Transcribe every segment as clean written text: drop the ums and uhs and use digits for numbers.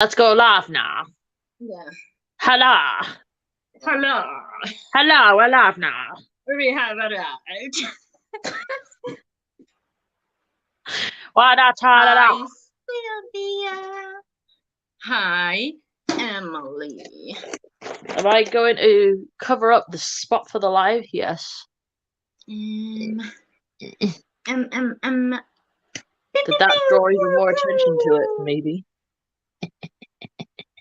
Let's go live now. Yeah. Hello. Hello. Hello, we're live now. We have arrived. Why not turn it Hi, off? Sylvia. Hi, Emily. Am I going to cover up the spot for the live? Yes. Did Did that draw even more attention to it? Maybe.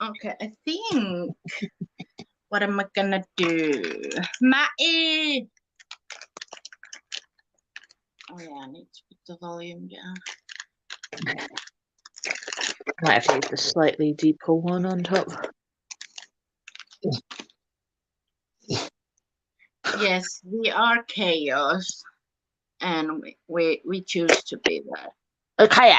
Okay, I think. What am I gonna do? Mai! Oh yeah, I need to put the volume down. Might have to use the slightly deeper one on top. Yes, we are chaos, and we choose to be that. Okay.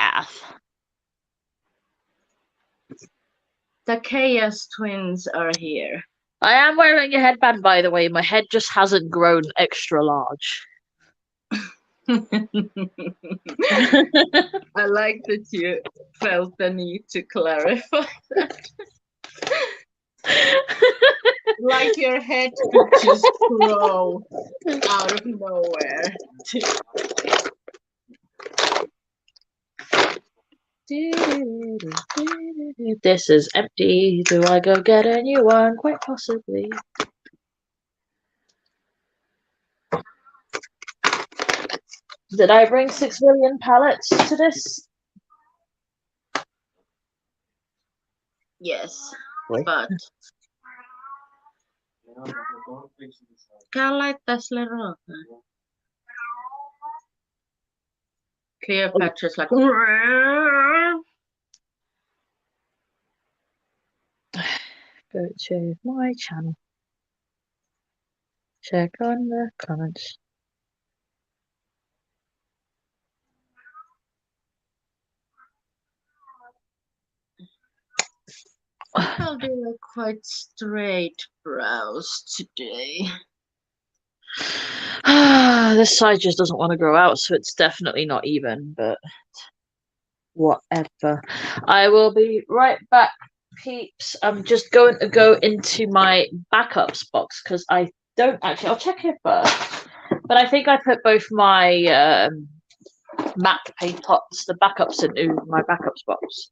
The chaos twins are here. I am wearing a headband, by the way. My head just hasn't grown extra large. I like that you felt the need to clarify that. Like your head could just grow out of nowhere. This is empty. Do I go get a new one? Quite possibly. Did I bring 6 million pallets to this? Yes, Wait. but käy laittaa sille ruokaa. Cleopatra's like Go to my channel. Check on the comments. I'll do like quite straight brows today. This side just doesn't want to grow out, so it's definitely not even, but whatever. I will be right back, peeps. I'm just going to go into my backups box because I don't actually, I'll check here first, but I think I put both my MAC paint pots, the backups, into my backups box.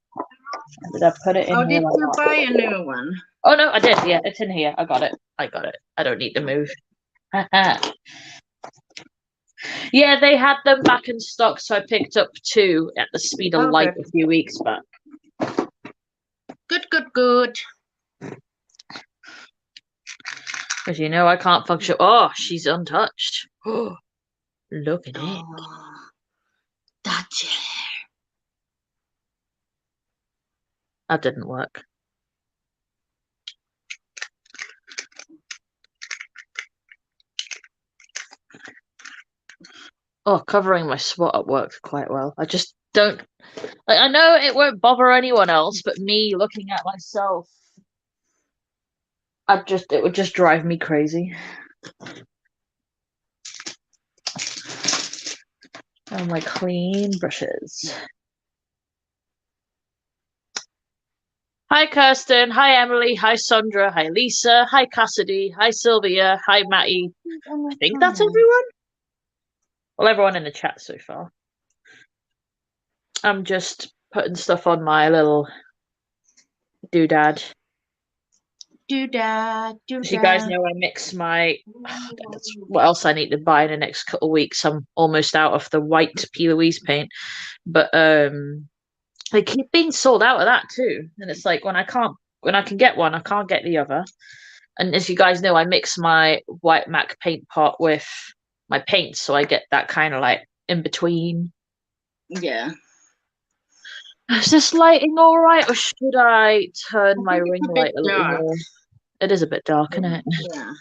Did I put it in here? Did you buy a new one? Oh no, I did. Yeah, it's in here. I got it. I don't need to move. Yeah, they had them back in stock, so I picked up 2 at the speed of light a few weeks back. Good. Because you know I can't function. Oh, she's untouched. Oh, look at it. That's it. That didn't work. Oh, covering my spot up worked quite well. I just don't... Like, I know it won't bother anyone else, but me looking at myself, it would just drive me crazy. Oh, my clean brushes. Hi, Kirsten. Hi, Emily. Hi, Sandra. Hi, Lisa. Hi, Cassidy. Hi, Sylvia. Hi, Matty. I think that's everyone. Well, everyone in the chat so far. I'm just putting stuff on my little doodad. Doodad. As you guys know, I mix my... what else I need to buy in the next couple of weeks. I'm almost out of the white P. Louise paint. But they keep being sold out of that too. And it's like when I can get one, I can't get the other. And as you guys know, I mix my white MAC paint pot with my paints, so I get that kind of like in between. Yeah. Is this lighting all right, or should I turn my ring light a little more? It is a bit dark, isn't it? Yeah.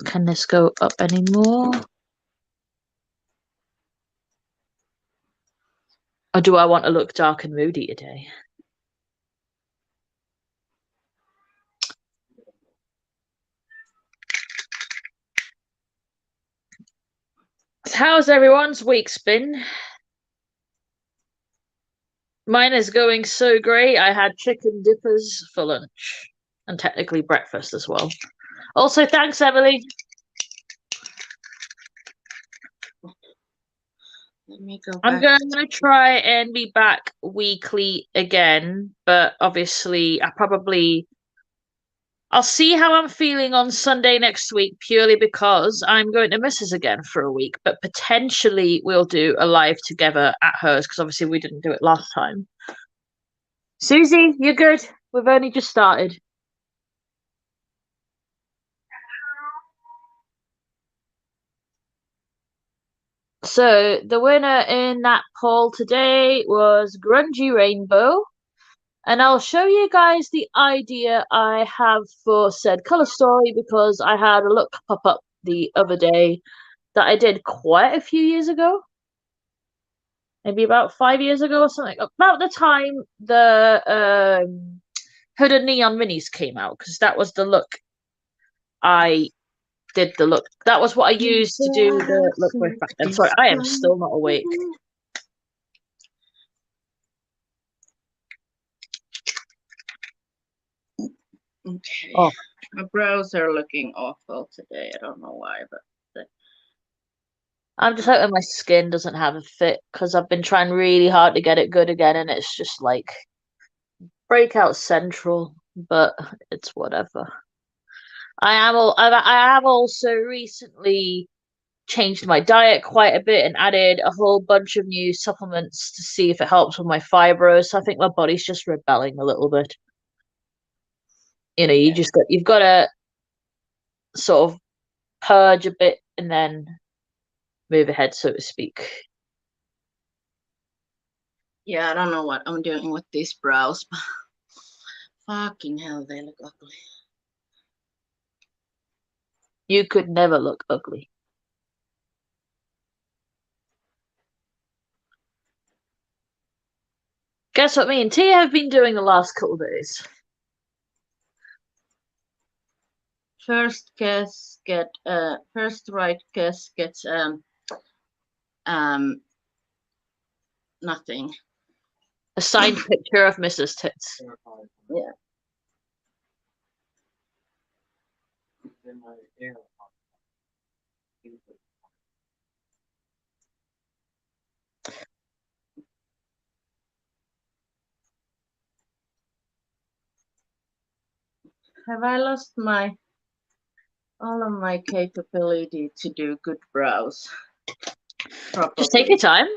Can this go up anymore? Or do I want to look dark and moody today? How's everyone's week's been? Mine is going so great. I had chicken dippers for lunch and technically breakfast as well. Also, thanks, Emily. Let me go I'm back. going to try and be back weekly again, but obviously, I'll see how I'm feeling on Sunday next week, purely because I'm going to Mrs. again for a week, but potentially we'll do a live together at hers because obviously we didn't do it last time. Susie, you're good. We've only just started. So the winner in that poll today was Grungy Rainbow. And I'll show you guys the idea I have for said color story because I had a look pop up the other day that I did quite a few years ago. Maybe about 5 years ago or something. About the time the Hooded Neon Minis came out, because that was the look I did the look. That was what I used to do the look with back then. Sorry, I am still not awake. Okay. Oh. My brows are looking awful today. I don't know why, but I'm just hoping my skin doesn't have a fit because I've been trying really hard to get it good again, and it's just like breakout central. But it's whatever. I have also recently changed my diet quite a bit and added a whole bunch of new supplements to see if it helps with my fibros. So I think my body's just rebelling a little bit. You know, you've got to sort of purge a bit and then move ahead, so to speak. yeah, I don't know what I'm doing with these brows. Fucking hell, they look ugly. You could never look ugly. Guess what me and Tia have been doing the last couple of days? First right guess gets nothing. A signed picture of Mrs. Tits. Yeah. Have I lost all of my capability to do good brows? Probably. Just take your time.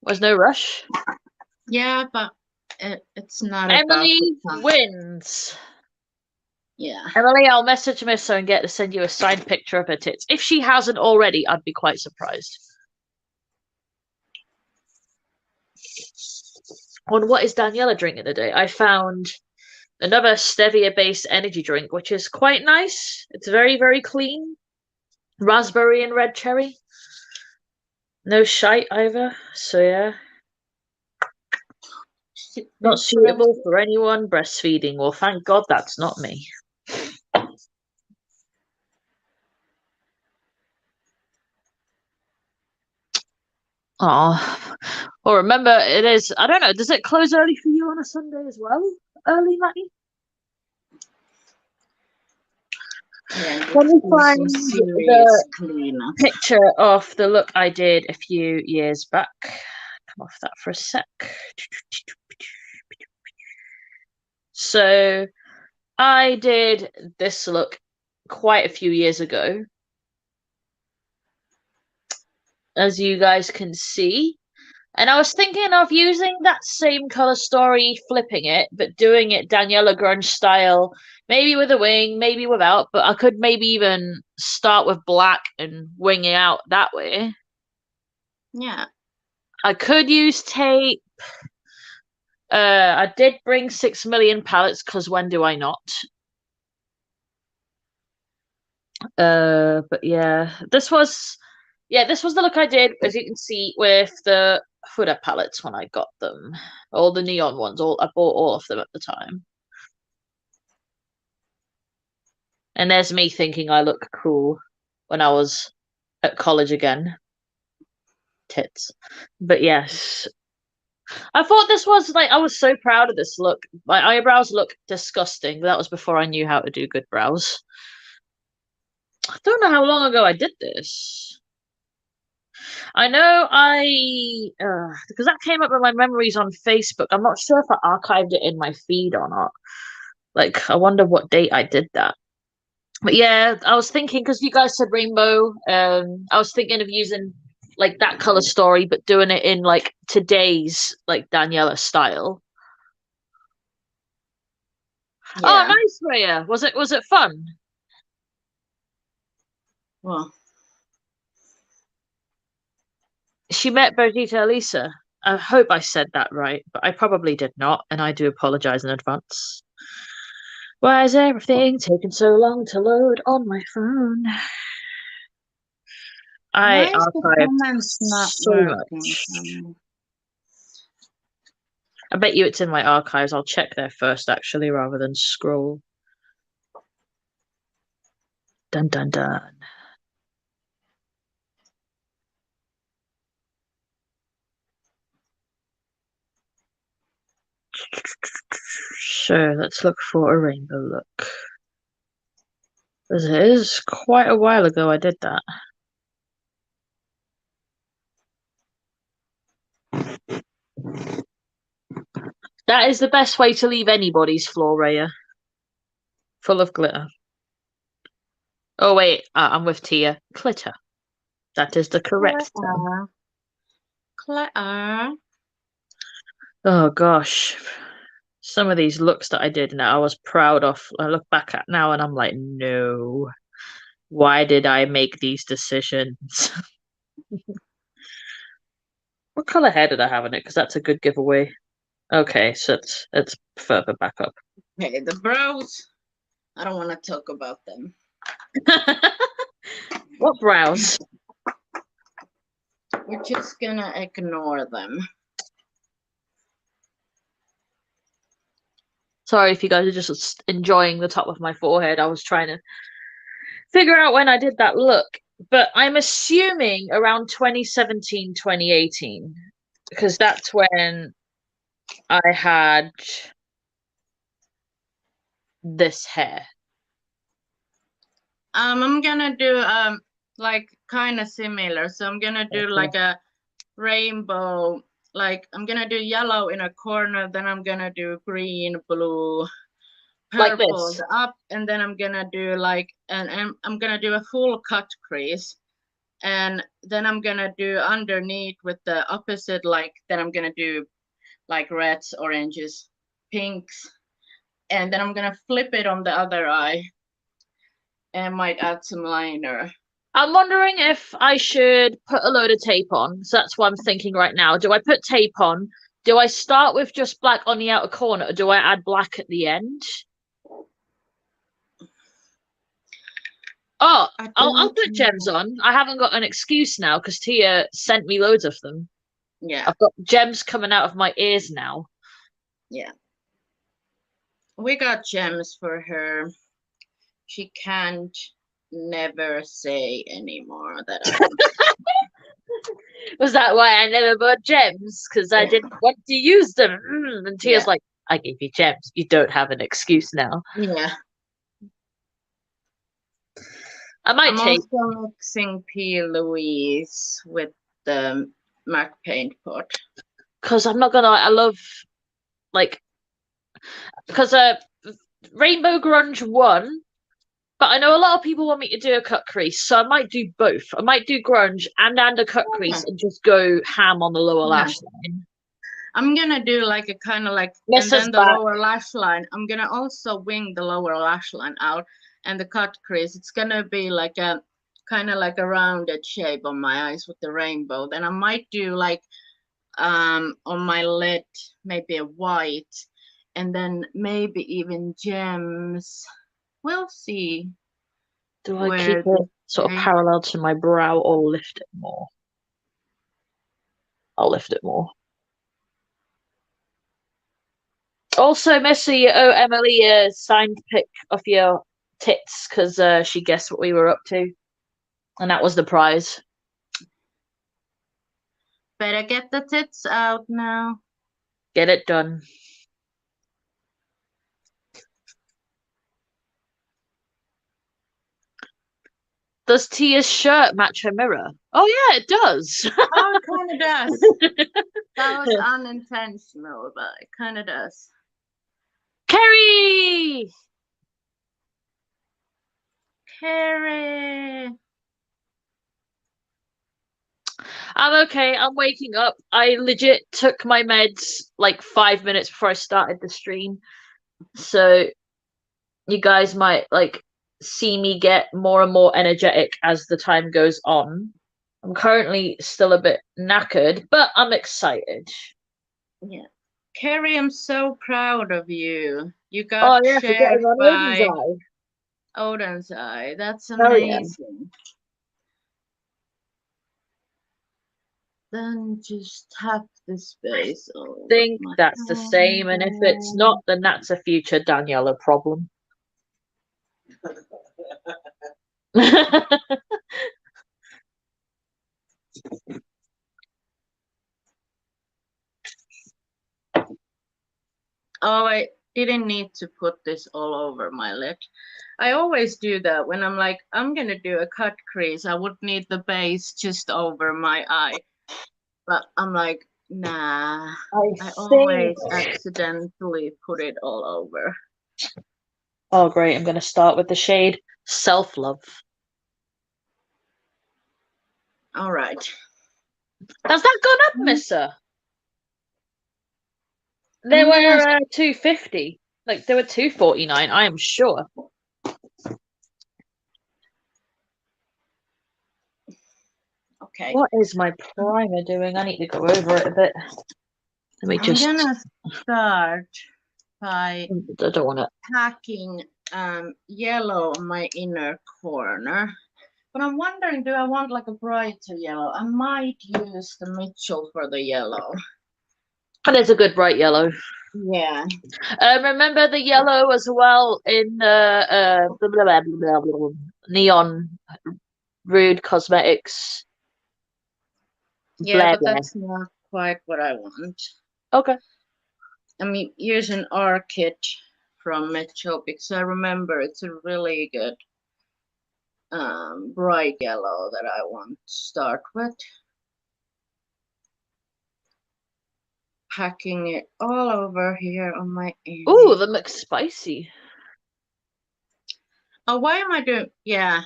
There's no rush. Yeah, but it's not Emily about the time. wins. Yeah. Emily, I'll message Miss and get to send you a signed picture of her tits. If she hasn't already, I'd be quite surprised. On what is Daniela drinking today? I found another stevia-based energy drink, which is quite nice. It's very, very clean. Raspberry and red cherry. No shite either. So yeah. Not suitable for anyone breastfeeding. Well, thank God that's not me. Oh, well, remember, it is. I don't know. Does it close early for you on a Sunday as well? Early, Matty? Yeah, Let me find serious the cleanup. picture of the look I did a few years back. Come off that for a sec. So I did this look quite a few years ago, as you guys can see. And I was thinking of using that same color story, flipping it, but doing it Daniela Grunge style, maybe with a wing, maybe without, but I could maybe even start with black and wing it out that way. Yeah. I could use tape. I did bring 6 million palettes because when do I not? But yeah, this was the look I did, as you can see, with the Huda palettes when I got them. All the neon ones, I bought all of them at the time. And there's me thinking I look cool when I was at college again. Tits. But yes. I thought this was like I was so proud of this look. My eyebrows look disgusting, but that was before I knew how to do good brows. I don't know how long ago I did this. I know because that came up in my memories on Facebook. I'm not sure if I archived it in my feed or not. Like, I wonder what date I did that. But yeah, I was thinking because you guys said rainbow. I was thinking of using like that color story, but doing it in like today's like Daniela style. Oh, Yeah. nice, Rhea. Was it fun? Well, She met Birgitta Elisa. I hope I said that right, but I probably did not, and I do apologize in advance. Why is everything taking so long to load on my phone? I why is the archived comments not so working much. for me? I bet you it's in my archives. I'll check there first, actually, rather than scroll. Dun dun dun. So let's look for a rainbow look. As it is quite a while ago I did that. That is the best way to leave anybody's floor, Rhea. Full of glitter. Oh wait, I'm with Tia. Glitter. That is the correct term. Claire. Claire. Oh gosh. Some of these looks that I did now I was proud of. I look back at now and I'm like, no. Why did I make these decisions? What color hair did I have in it? Because that's a good giveaway. Okay, so it's further back up. Okay, the brows. I don't want to talk about them. What brows? We're just gonna ignore them. Sorry if you guys are just enjoying the top of my forehead. I was trying to figure out when I did that look. But I'm assuming around 2017, 2018, because that's when I had this hair. I'm gonna do like kind of similar. So I'm gonna do Okay. like a rainbow. Like I'm gonna do yellow in a corner, then I'm gonna do green, blue, Like purple this. the up, and then I'm gonna do like and I'm gonna do a full cut crease. And then I'm gonna do underneath with the opposite, like then I'm gonna do like reds, oranges, pinks, and then I'm gonna flip it on the other eye and might add some liner. I'm wondering if I should put a load of tape on. So that's what I'm thinking right now. Do I put tape on? Do I start with just black on the outer corner, or do I add black at the end? Oh, I I'll don't put gems know. on. I haven't got an excuse now because Tia sent me loads of them. Yeah, I've got gems coming out of my ears now. yeah. We got gems for her. She can't never say anymore that Was that why I never bought gems? Because I yeah, didn't want to use them. And Tia's yeah, like, I gave you gems. You don't have an excuse now. yeah. I might I'm take also mixing P. Louise with the MAC paint pot. because I'm not gonna. I love like because Rainbow Grunge won, but I know a lot of people want me to do a cut crease, so I might do both. I might do grunge and a cut Yeah, crease and just go ham on the lower yeah. lash line. I'm gonna do like a kind of like, and Mrs. then the Back. lower lash line. I'm gonna also wing the lower lash line out and the cut crease. It's gonna be like a kind of like a rounded shape on my eyes with the rainbow. Then I might do like on my lid maybe a white, and then maybe even gems. We'll see Do I keep where it this sort of takes. parallel to my brow or lift it more? I'll lift it more. Also, Missy, oh Emily, signed pic of your tits because she guessed what we were up to, and that was the prize. Better get the tits out now. Get it done. Does Tia's shirt match her mirror? Oh yeah, it does. Oh, it kind of does. That was unintentional, but it kind of does. Kerry! Carrie. I'm okay. I'm waking up. I legit took my meds like 5 minutes before I started the stream. So you guys might like see me get more and more energetic as the time goes on. I'm currently still a bit knackered, but I'm excited. Yeah. Carrie, I'm so proud of you. You got Oh yeah, shared forgetting on Odin's by eye. Odin's Eye. That's Oh yeah. amazing. Then just tap the space over Think my that's the same, and if it's not, then that's a future Daniela problem. Oh, I didn't need to put this all over my lip. I always do that when I'm like, I'm gonna do a cut crease. I would need the base just over my eye. But I'm like, nah. I I think. always accidentally put it all over. Oh, great. I'm going to start with the shade Self Love. All right. Has that gone up, Mm, Missa? They I'm gonna, were 250. Like, they were 249, I am sure. okay. What is my primer doing? I need to go over it a bit. Let me I'm just. gonna start by I don't want to. packing yellow on my inner corner. But I'm wondering, do I want like a brighter yellow? I might use the Mitchell for the yellow. And it's a good bright yellow. Yeah. Remember the yellow as well in blah, blah, blah, blah, blah, blah, Neon Rude Cosmetics. Yeah, Blah but blah. that's not quite what I want. Okay. I'm using Orchid from Mitchell because I remember it's a really good bright yellow that I want to start with. Packing it all over here on my Ooh, image. the McSpicy. Oh, why am I doing? Yeah,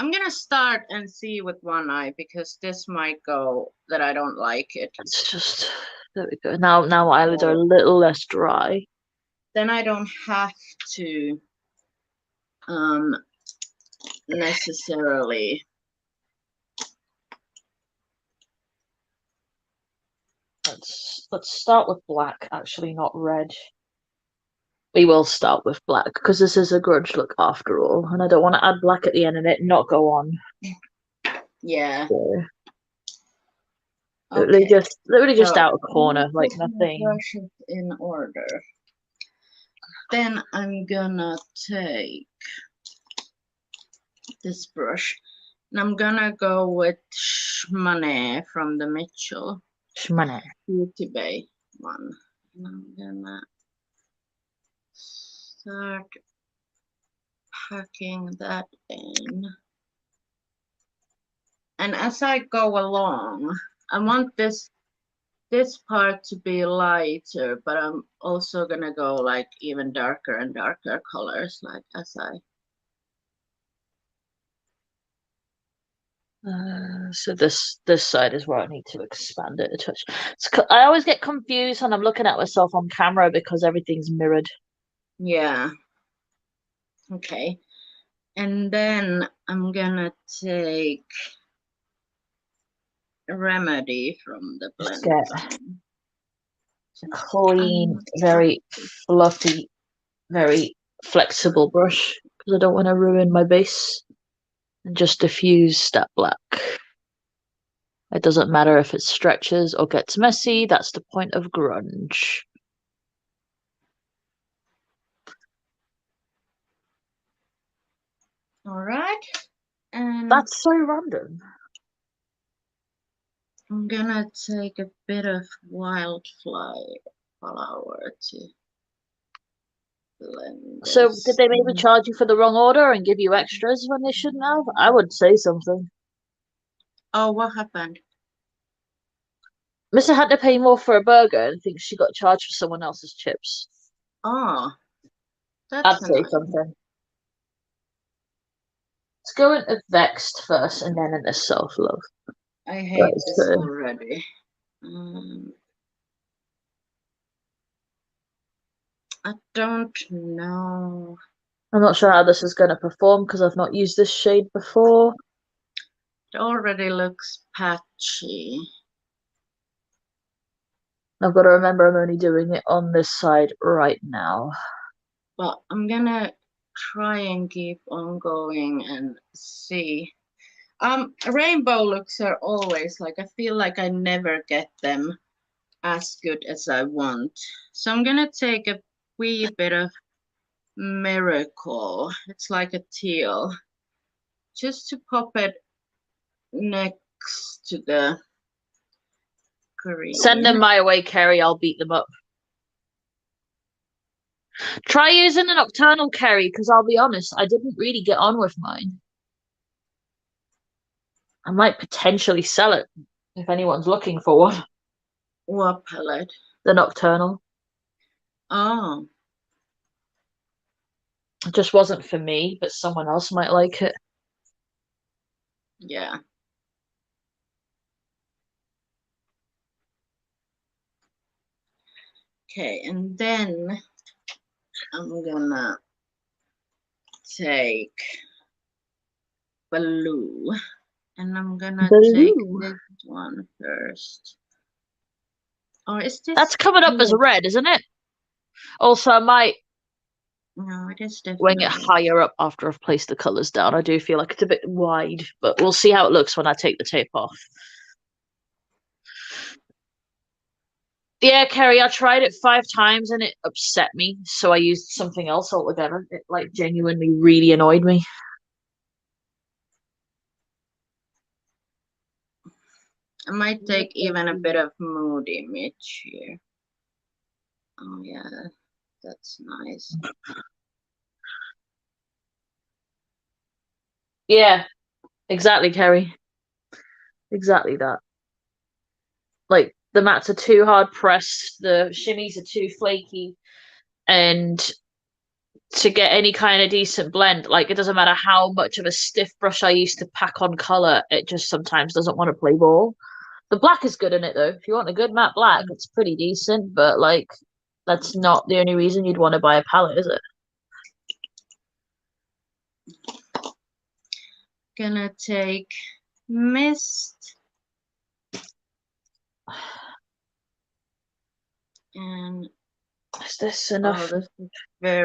I'm gonna start and see with one eye because this might go that I don't like it. It's just there we go. Now my eyelids are a So little less dry. then I don't have to um necessarily. Let's start with black, actually, not red. We will start with black because this is a grudge look after all, and I don't want to add black at the end and it not go on. Yeah. So, Okay. literally just So out of let me corner, like put my nothing. brushes in order. Then I'm gonna take this brush and I'm gonna go with Shmane from the Mitchell Shmane. Beauty Bay one. And I'm gonna start packing that in. And as I go along, I want this part to be lighter, but I'm also gonna go like even darker and darker colors, like as I. So this side is where I need to expand it a touch. I always get confused when I'm looking at myself on camera because everything's mirrored. Yeah. Okay. And then I'm gonna take Remedy from the Just blend get line. a clean, Um, very fluffy, very flexible brush because I don't want to ruin my base. And just diffuse that black. It doesn't matter if it stretches or gets messy. That's the point of grunge. all right. And That's so random. I'm gonna take a bit of wildflower flower to blend So did this. they maybe charge you for the wrong order and give you extras when they shouldn't have? I would say something. Oh, what happened? Mr. had to pay more for a burger and thinks she got charged for someone else's chips. Oh, that's I'd a say nice. something. Let's go into vexed first and then into self-love. I That hate is this good. already. Um, I don't know. I'm not sure how this is going to perform because I've not used this shade before. It already looks patchy. I've got to remember I'm only doing it on this side right now. But I'm gonna try and keep on going and see. Rainbow looks are always like I feel like I never get them as good as I want. So I'm gonna take a wee bit of Miracle. It's like a teal. Just to pop it next to the Send them green. my way, Kerry. I'll beat them up. Try using a nocturnal, Kerry, because I'll be honest, I didn't really get on with mine. I might potentially sell it if anyone's looking for one. What palette? The nocturnal. Oh, It just wasn't for me, but someone else might like it. yeah. Okay, and then I'm gonna take blue. And I'm gonna take Blue. this one first. Or is That's this coming up as pink? red, isn't it? Also, I might No, it is wing it definitely. higher up after I've placed the colours down. I do feel like it's a bit wide, but we'll see how it looks when I take the tape off. Yeah, Kerry, I tried it 5 times and it upset me, so I used something else altogether. It like genuinely really annoyed me. I might take even a bit of moody Mitch here. Oh yeah, that's nice. Yeah, exactly, Kerry. Exactly that. Like the mats are too hard pressed, the shimmies are too flaky, and to get any kind of decent blend, like it doesn't matter how much of a stiff brush I used to pack on color, it just sometimes doesn't want to play ball. The black is good in it though. If you want a good matte black, it's pretty decent, but like that's not the only reason you'd want to buy a palette, is it? Gonna take mist and Is this oh, enough? this is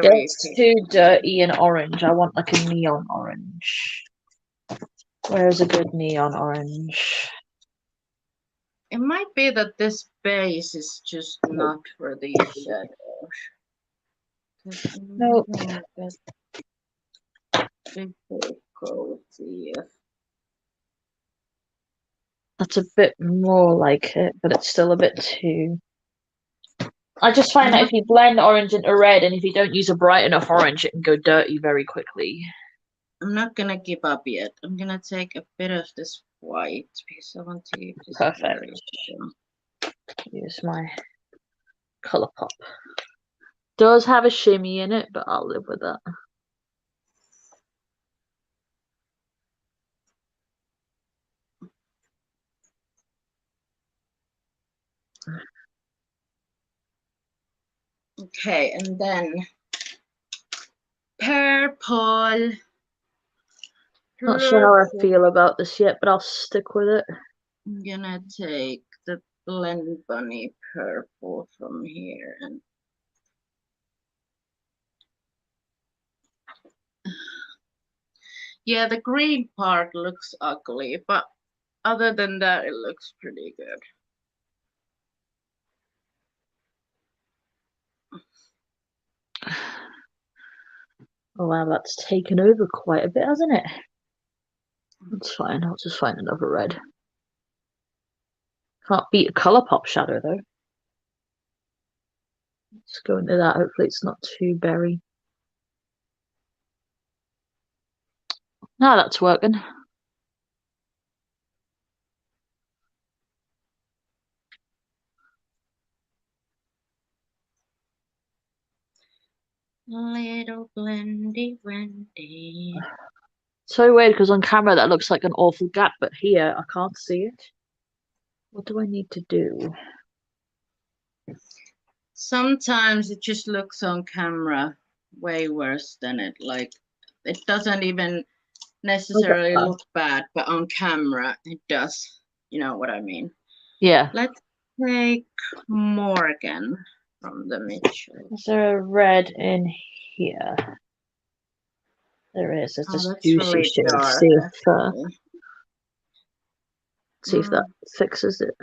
Yeah, very it's too pigmented. dirty and orange. I want like a neon orange. Where's a good neon orange? It might be that this base is just not for these shadows. Because I'm Nope. having a bit difficulty. That's a bit more like it, but it's still a bit too. I just find I'm that not if you blend orange into red and if you don't use a bright enough orange, it can go dirty very quickly. I'm not gonna give up yet. I'm gonna take a bit of this white because I want to keep this Perfect. very still. Use my color pop. Does have a shimmy in it, but I'll live with that. Okay, and then purple. Not sure how I Purple. feel about this yet, but I'll stick with it. I'm gonna take the blend bunny purple from here and yeah, the green part looks ugly, but other than that, it looks pretty good. Oh wow, that's taken over quite a bit, hasn't it? That's fine. I'll just find another red. Can't beat a Colourpop shadow though. Let's go into that. Hopefully it's not too berry. Now that's working. Little blendy wendy. So weird because on camera that looks like an awful gap, but here I can't see it. What do I need to do? Sometimes it just looks on camera way worse than it doesn't even necessarily look bad, but on camera it does. You know what I mean? Yeah. Let's take Morgan from the Mitchell. Is there a red in here? There is. There's this That's juicy really shade. dark, See if that fixes it.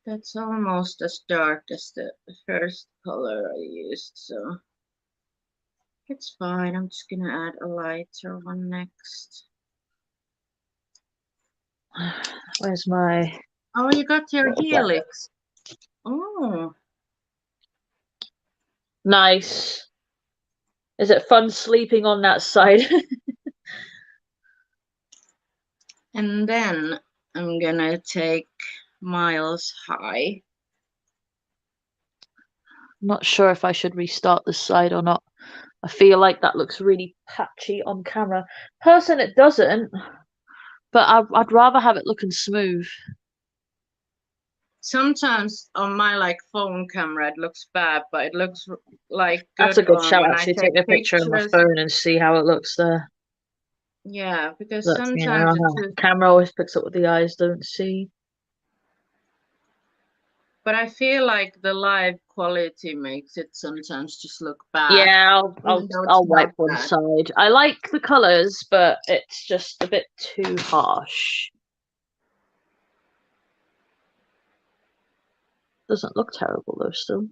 That's almost as dark as the first color I used, so it's fine. I'm just gonna add a lighter one next. Where's my... Oh, you got your helix. Oh. Nice. Is it fun sleeping on that side? And then I'm gonna take Miles High. I'm not sure if I should restart this side or not. I feel like that looks really patchy on camera. Person, it doesn't, but I'd rather have it looking smooth. Sometimes on my phone camera it looks bad, but it looks like That's a good good on shout, when I actually. take Take a picture of my pictures. phone and see how it looks there. Yeah, because Look, you know, sometimes it's just, camera always picks up what the eyes don't see. but I feel like the live quality makes it sometimes just look bad. Yeah, Even though it's I'll wipe not one bad. side. I like the colours, but it's just a bit too harsh. Doesn't look terrible though still.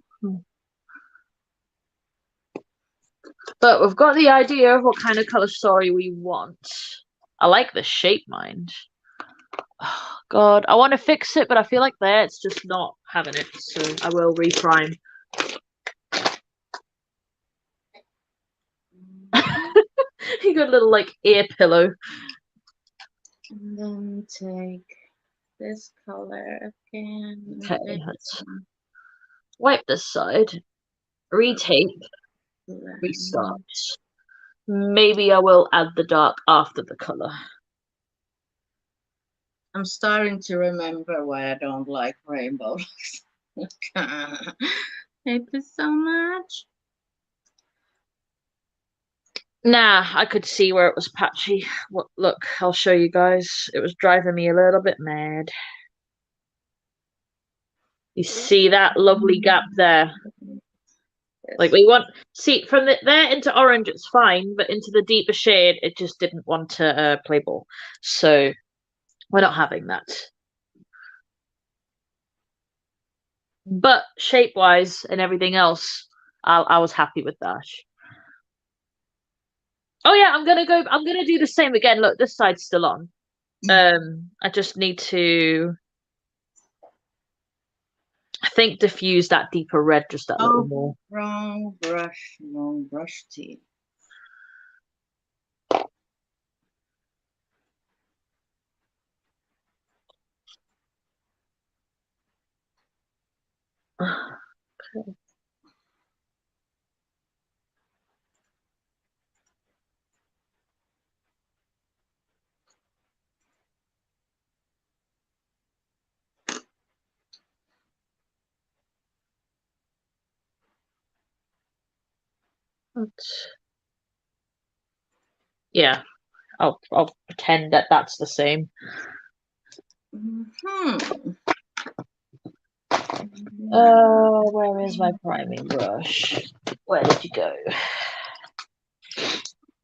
But we've got the idea of what kind of colour story we want. I like the shape mind. Oh, God, I want to fix it, but I feel like there it's just not having it, so I will reprime. You got a little ear pillow. And then take this color again. Okay, let's wipe this side, retape, restart. Maybe I will add the dark after the color. I'm starting to remember why I don't like rainbow. Hate this so much. Nah, I could see where it was patchy. Look, I'll show you guys. It was driving me a little bit mad. You see that lovely gap there? Like we want, see from there into orange, it's fine, but into the deeper shade, it just didn't want to play ball. So we're not having that. But shape-wise and everything else, I was happy with that. Oh yeah, I'm gonna do the same again. Look, this side's still on. I just need to, I think, diffuse that deeper red just that little more. Wrong brush teeth. Okay. Yeah, I'll pretend that that's the same. Where is my priming brush? Where did you go?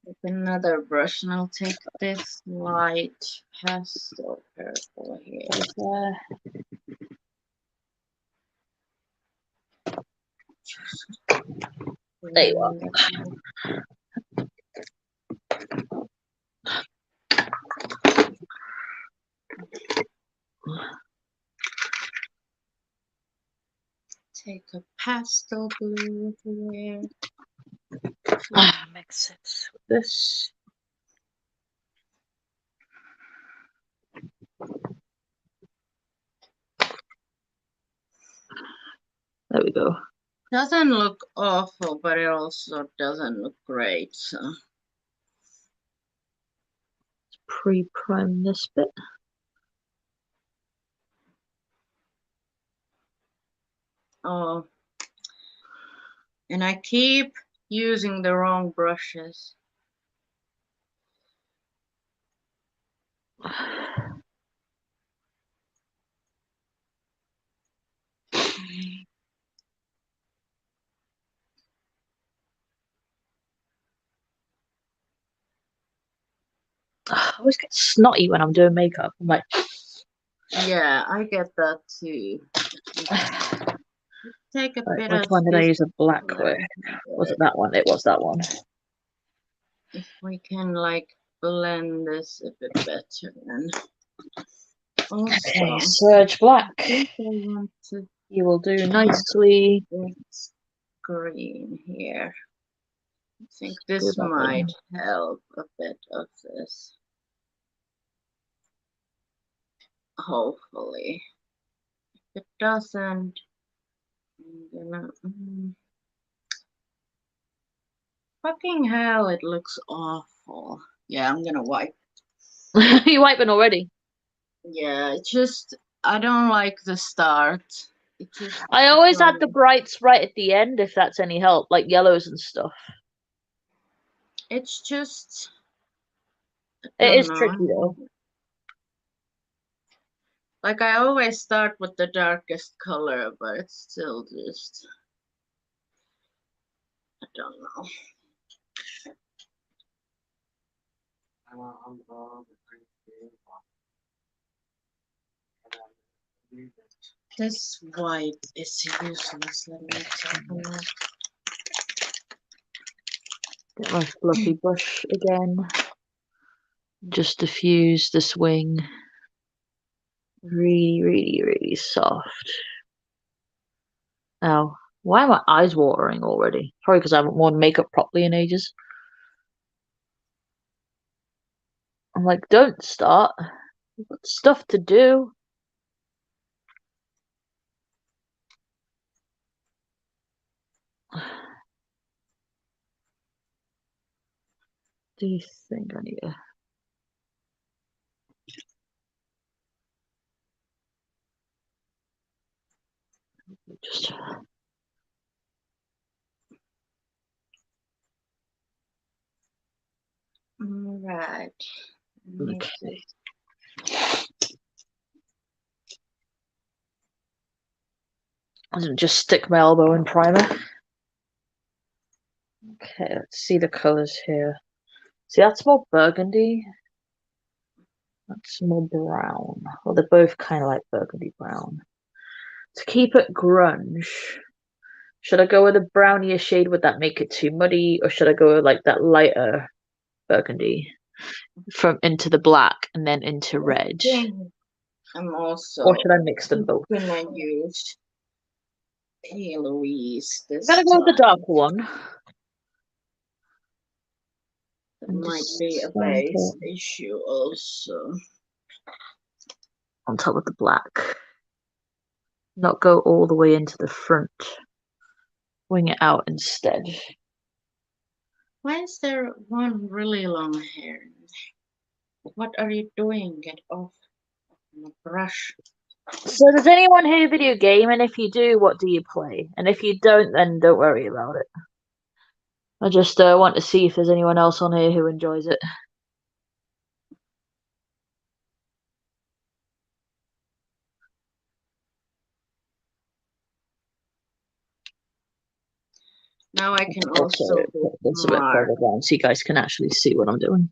With another brush, and I'll take this light pastel purple here. There you are. take a pastel blue here. Mix it with this. There we go. Doesn't look awful, but it also doesn't look great. So Pre-prime this bit. oh, and I keep using the wrong brushes. I always get snotty when I'm doing makeup. I'm like, Yeah, I get that too. Take a right, bit which of one did I this use a black color with? Was here. it that one? It was that one. If we can like blend this a bit better, and also Okay, Surge Black. I think I want to You will do nicely. this green here. I think Do this that one. might help a bit of this. Hopefully. If it doesn't, I'm gonna. Fucking hell, it looks awful. Yeah, I'm gonna wipe. You wiping already? Yeah, it's just I don't like the start. It just I always add the brights right at the end if that's any help, like yellows and stuff. it's just I It don't is tricky know. though. Like I always start with the darkest color, but it's still just I don't know. This white is useless. Let me take a look. Get my fluffy brush again. Just diffuse this wing. Really, really, really soft. Ow. Why are my eyes watering already? Probably because I haven't worn makeup properly in ages. I'm like, don't start. We've got stuff to do. Do you think I need to just All right. okay? I'll just stick my elbow in primer. Okay, let's see the colors here. See, that's more burgundy. That's more brown. Well, they're both kind of like burgundy brown. To keep it grunge, should I go with a brownier shade? Would that make it too muddy? Or should I go with like that lighter burgundy from into the black and then into red? I'm Or also should I mix them both? gonna use Louise I'm gonna this go with the time. darker one. It And might just be a base issue also. on top of the black. Not go all the way into the front. Wing it out instead. Why is there one really long hair? What are you doing? Get off my brush. So does anyone here video game? And if you do, what do you play? And if you don't, then don't worry about it. I just want to see if there's anyone else on here who enjoys it. Now I can also be Put this a bit smart. further down so you guys can actually see what I'm doing.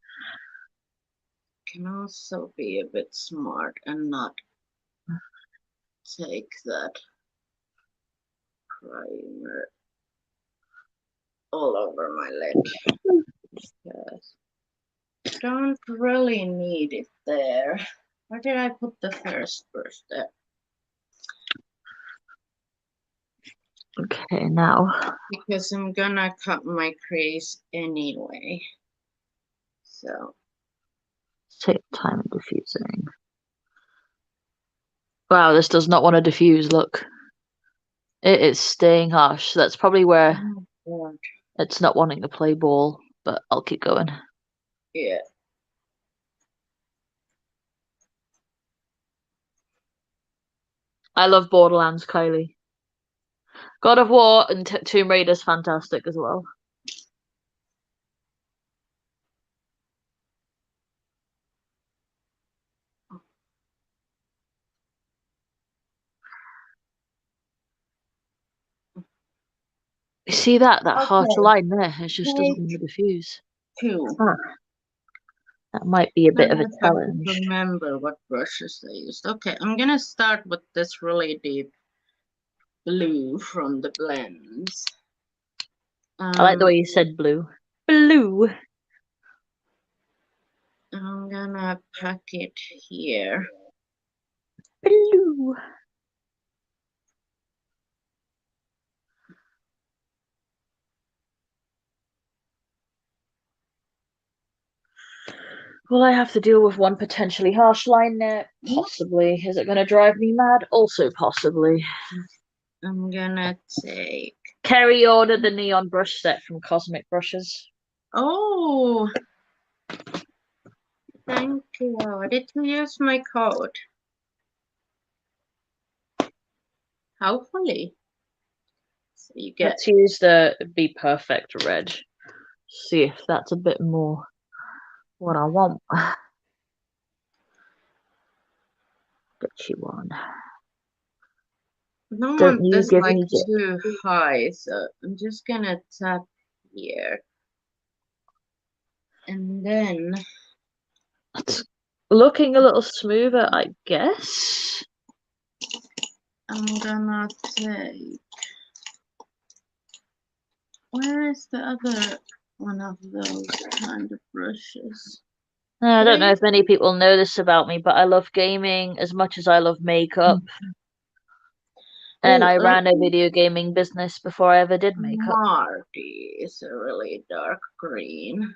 Can also be a bit smart and not take that primer all over my lid. Yes. Don't really need it there. Where did I put the first brush there? Okay, now. Because I'm gonna cut my crease anyway. So. Take time in diffusing. Wow, this does not want to diffuse, look. It is staying harsh. That's probably where Oh, it's not wanting to play ball, but I'll keep going. yeah. I love Borderlands, Kylie. God of War and Tomb Raider is fantastic as well. You see that harsh Okay. line there? It just doesn't Take want to diffuse. 2. Huh. That might be a bit of a I have to challenge. remember what brushes I used. Okay, I'm gonna start with this really deep blue from the blends. I like the way you said blue. Blue. I'm gonna pack it here. Blue. Will I have to deal with one potentially harsh line there? Possibly. Is it going to drive me mad? Also possibly. I'm gonna take. Kerry ordered the neon brush set from Cosmic Brushes. Oh, thank you. Did you use my code? Hopefully. So you get. Let's use the Be Perfect red. See if that's a bit more what I want. Get you one. I don't Don't want you this give like me too high, so I'm just gonna tap here. And then It's looking a little smoother, I guess. I'm gonna take. Where is the other one of those kind of brushes? I Did I don't know use if many people know this about me, but I love gaming as much as I love makeup. And Oh, I like ran a video gaming business before I ever did makeup. Marty is a really dark green.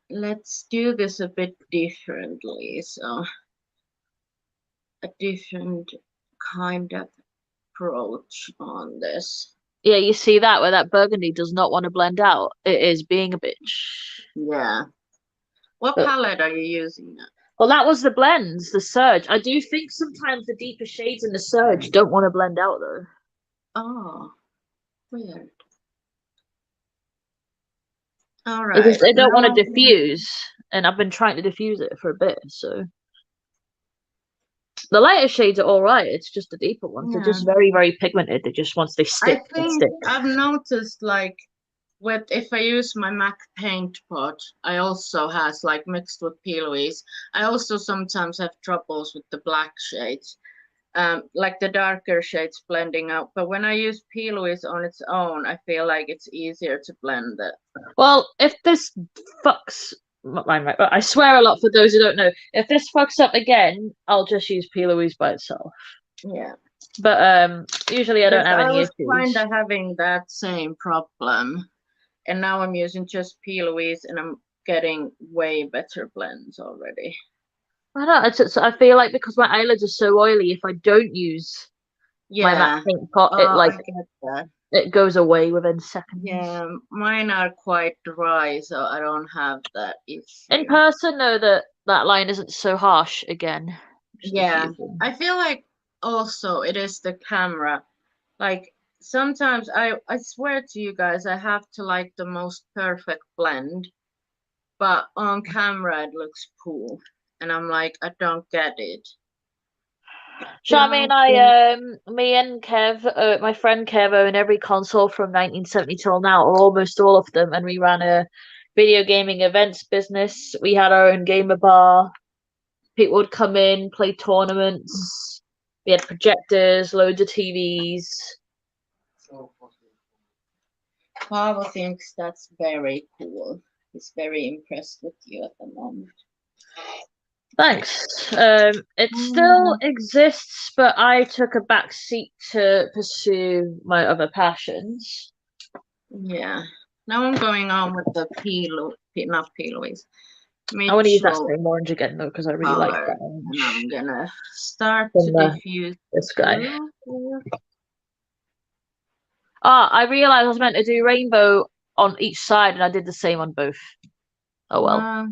Let's do this a bit differently. So a different kind of approach on this. Yeah, you see that where that burgundy does not want to blend out. It is being a bitch. Yeah. What But palette are you using now? well, that was the blends, the surge. I do think sometimes the deeper shades in the surge don't want to blend out though. Oh, weird. All Because right. they don't Now want I'm to gonna. diffuse, and I've been trying to diffuse it for a bit, so the lighter shades are all right. It's just the deeper ones. They're Yeah. just very, very pigmented. They just once they I stick, they think stick. I've noticed like with if I use my MAC paint pot, I also has like mixed with peeloise. I also sometimes have troubles with the black shades, like the darker shades blending out. But when I use peeloise on its own, I feel like it's easier to blend it. Well, if this fucks, I swear a lot for those who don't know. If this fucks up again, I'll just use P. Louise by itself. Yeah, But usually I don't because have I any was kind issues. of having that same problem, and now I'm using just peeloise, and I'm getting way better blends already. I don't know. I feel like because my eyelids are so oily, if I don't use my matte Yeah, paint pot, it like I get that. it goes away within seconds. Yeah, mine are quite dry, so I don't have that In issue. person, though, that line isn't so harsh. Again, just Yeah, diffusing. I feel like also it is the camera. Like sometimes I swear to you guys, I have to like the most perfect blend, but on camera it looks cool, and I'm like, I don't get it. So I mean, Don't get. me and Kev, my friend Kev, own every console from 1970 till now, or almost all of them, and we ran a video gaming events business. We had our own gamer bar. People would come in, play tournaments. We had projectors, loads of TVs. Pavel thinks that's very cool. He's very impressed with you at the moment. Thanks. It still Mm, exists, but I took a back seat to pursue my other passions. yeah. Now I'm going on with the not P. I want to use that Mitchell same orange again though, because I really like color. that And I'm orange gonna start to from diffuse this guy. too. Ah, I realized I was meant to do rainbow on each side, and I did the same on both. Oh well.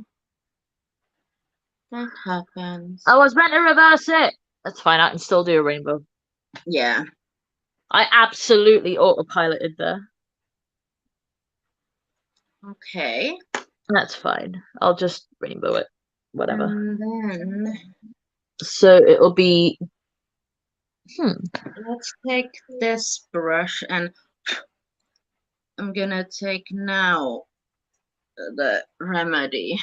That happens. I was meant to reverse it. That's fine. I can still do a rainbow. Yeah. I absolutely autopiloted there. Okay. That's fine. I'll just rainbow it. Whatever. And then So it'll be. let's take this brush and I'm gonna take now the remedy.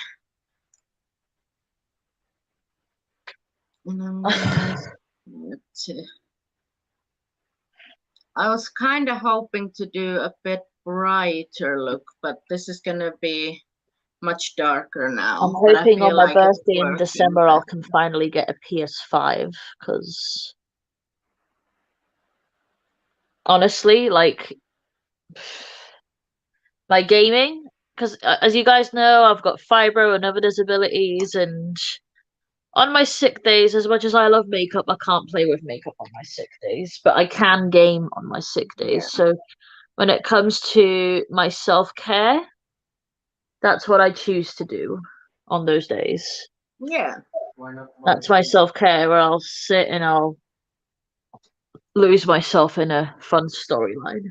And I'm gonna to, I was kind of hoping to do a bit brighter look, but this is gonna be much darker I'm now. But I hoping on feel my like it's birthday in working December I better. can finally get a PS5 because honestly, like my gaming, because as you guys know, I've got fibro and other disabilities, and on my sick days, as much as I love makeup, I can't play with makeup on my sick days, but I can game on my sick Yeah. days. So when it comes to my self-care, that's what I choose to do on those days. Yeah. That's my self-care where I'll sit and I'll lose myself in a fun storyline.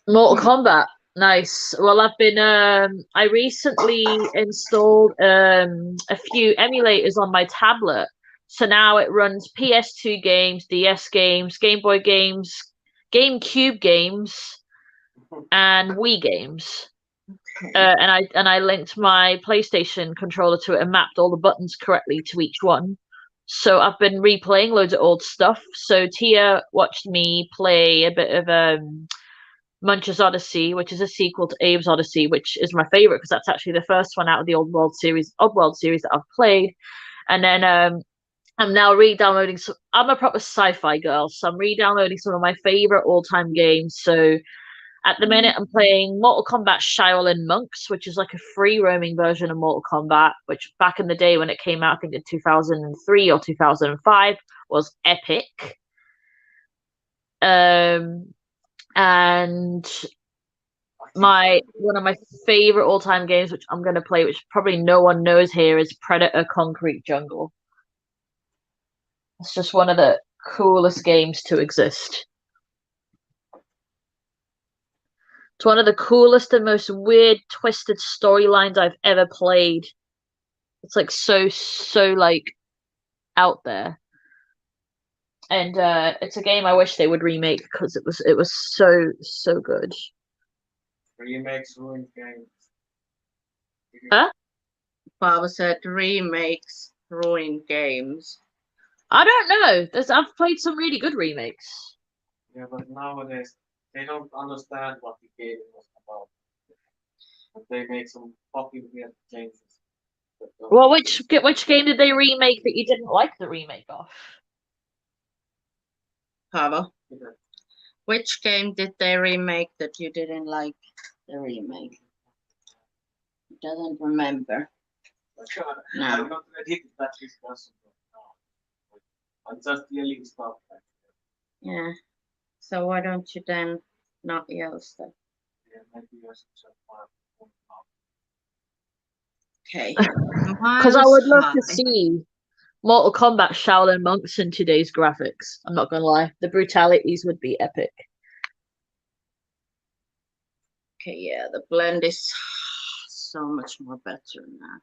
Mortal Hmm. Kombat. Nice. Well, I recently installed a few emulators on my tablet. So now it runs PS2 games, DS games, Game Boy games, GameCube games, and Wii games. And I linked my PlayStation controller to it and mapped all the buttons correctly to each one. So I've been replaying loads of old stuff. So Tia watched me play a bit of Munch's Odyssey, which is a sequel to Abe's Odyssey, which is my favorite because that's actually the first one out of the Oddworld series that I've played. And then I'm now re-downloading some. I'm a proper sci-fi girl, so I'm re-downloading some of my favorite all-time games. So at the minute, I'm playing Mortal Kombat Shaolin Monks, which is like a free roaming version of Mortal Kombat, which back in the day when it came out, I think in 2003 or 2005, was epic. Um, and my one of my favorite all-time games, which I'm going to play, which probably no one knows here, is Predator Concrete Jungle. It's just one of the coolest games to exist. It's one of the coolest and most weird, twisted storylines I've ever played. It's like so like out there. And it's a game I wish they would remake because it was so good. Remakes ruin games. Huh? Baba said remakes ruin games. I don't know. I've played some really good remakes. Yeah, but nowadays they don't understand what the game was about. But they make some fucking weird changes. Well, which game did they remake that you didn't like the remake of? Baba, Yeah. which game did they remake that you didn't like the remake? Doesn't remember. No. I'm not ready to that discussion now. I'm just yelling stuff. Yeah. So why don't you then not yell stuff? Yeah, maybe you're such a far. Okay. Because I Miles would love to high. see Mortal Kombat Shaolin Monks in today's graphics. I'm not gonna lie, the brutalities would be epic. Okay, yeah, the blend is so much more better now.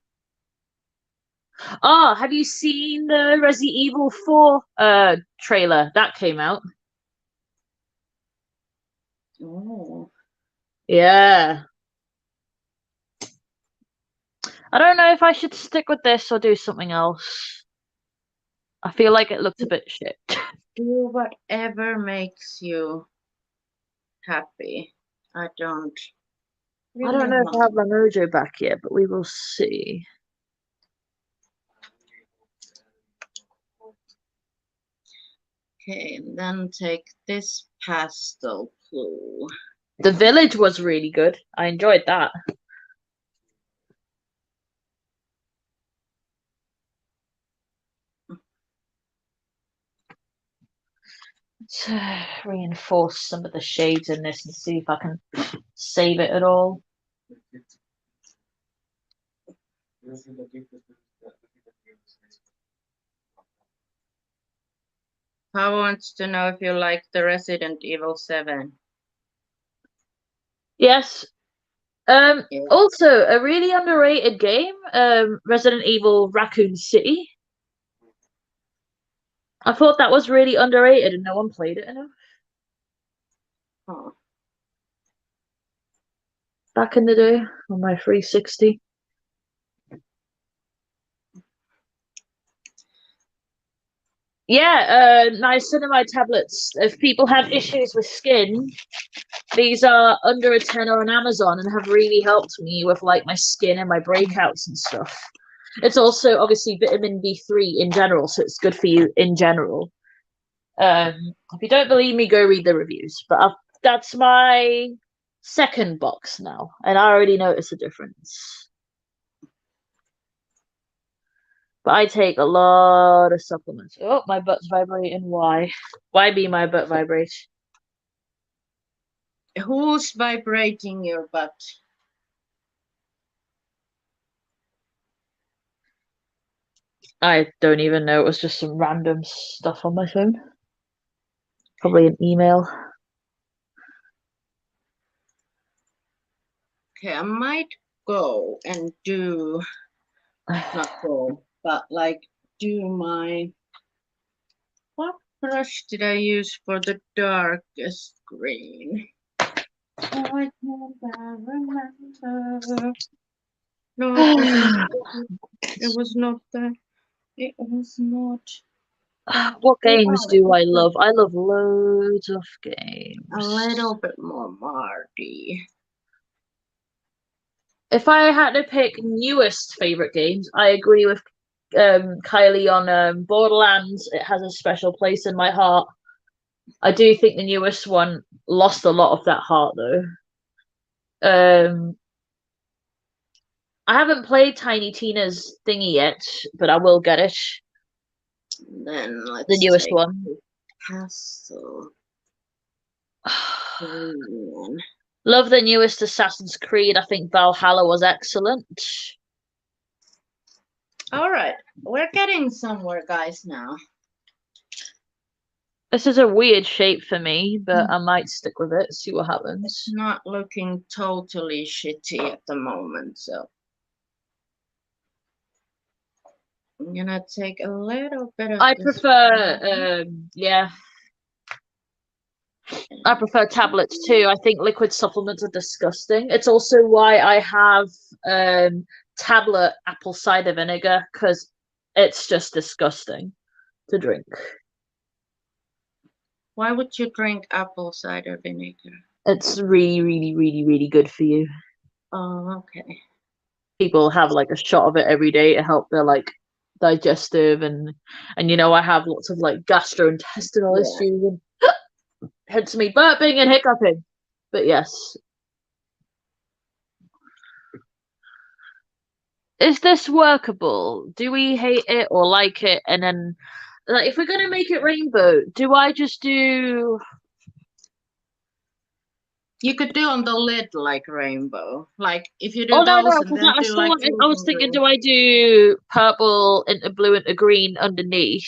Oh, have you seen the Resident Evil 4 trailer that came out? Oh. Yeah. I don't know if I should stick with this or do something else. I feel like it looked a bit shit. Do whatever makes you happy. I don't I don't Really know if I have mind. my mojo back yet, but we will see. Okay, and then take this pastel blue. The Village was really good. I enjoyed that. To reinforce some of the shades in this and see if I can save it at all. Paul wants to know if you like the Resident Evil 7. Yes. Yeah. Also a really underrated game, Resident Evil Raccoon City. I thought that was really underrated and no one played it enough. Oh. Back in the day on my 360. Yeah, niacinamide tablets. If people have issues with skin, these are under a tenner on Amazon and have really helped me with like my skin and my breakouts and stuff. It's also obviously vitamin B3 in general, so it's good for you in general. If you don't believe me, go read the reviews. But that's my second box now, and I already notice a difference. But I take a lot of supplements. Oh, my butt's vibrating. Why? Why be my butt vibrate? Who's vibrating your butt? I don't even know. It was just some random stuff on my phone. Probably an email. Okay, I might go and do, not go, but like do my, what brush did I use for the darkest green? Oh, I can't remember. No, it was not. It was not that. It was not. What Where games are do I they? love? I love loads of A games. little bit more Marty. If I had to pick newest favorite games, I agree with Kylie on Borderlands. It has a special place in my heart. I do think the newest one lost a lot of that heart though. Um, I haven't played Tiny Tina's thingy yet, but I will get it. Then The let's newest take one. pastel green. Love the newest Assassin's Creed. I think Valhalla was excellent. All right, we're getting somewhere, guys, now. This is a weird shape for me, but I might stick with it, see what happens. It's not looking totally shitty at the moment, so I'm gonna take a little bit of I this. prefer, yeah, I prefer tablets too. I think liquid supplements are disgusting. It's also why I have tablet apple cider vinegar because it's just disgusting to drink. Why would you drink apple cider vinegar? It's really, really, really, really good for you. Oh, okay. People have like a shot of it every day to help their like digestive and you know I have lots of like gastrointestinal Yeah. issues and hence me burping and hiccuping. But yes. Is this workable? Do we hate it or like it? And then like if we're gonna make it rainbow, do I just do You could do on the lid like rainbow. Like if you do oh no those no and because then I do still like want I was fusing thinking green. do I do purple into blue into green underneath?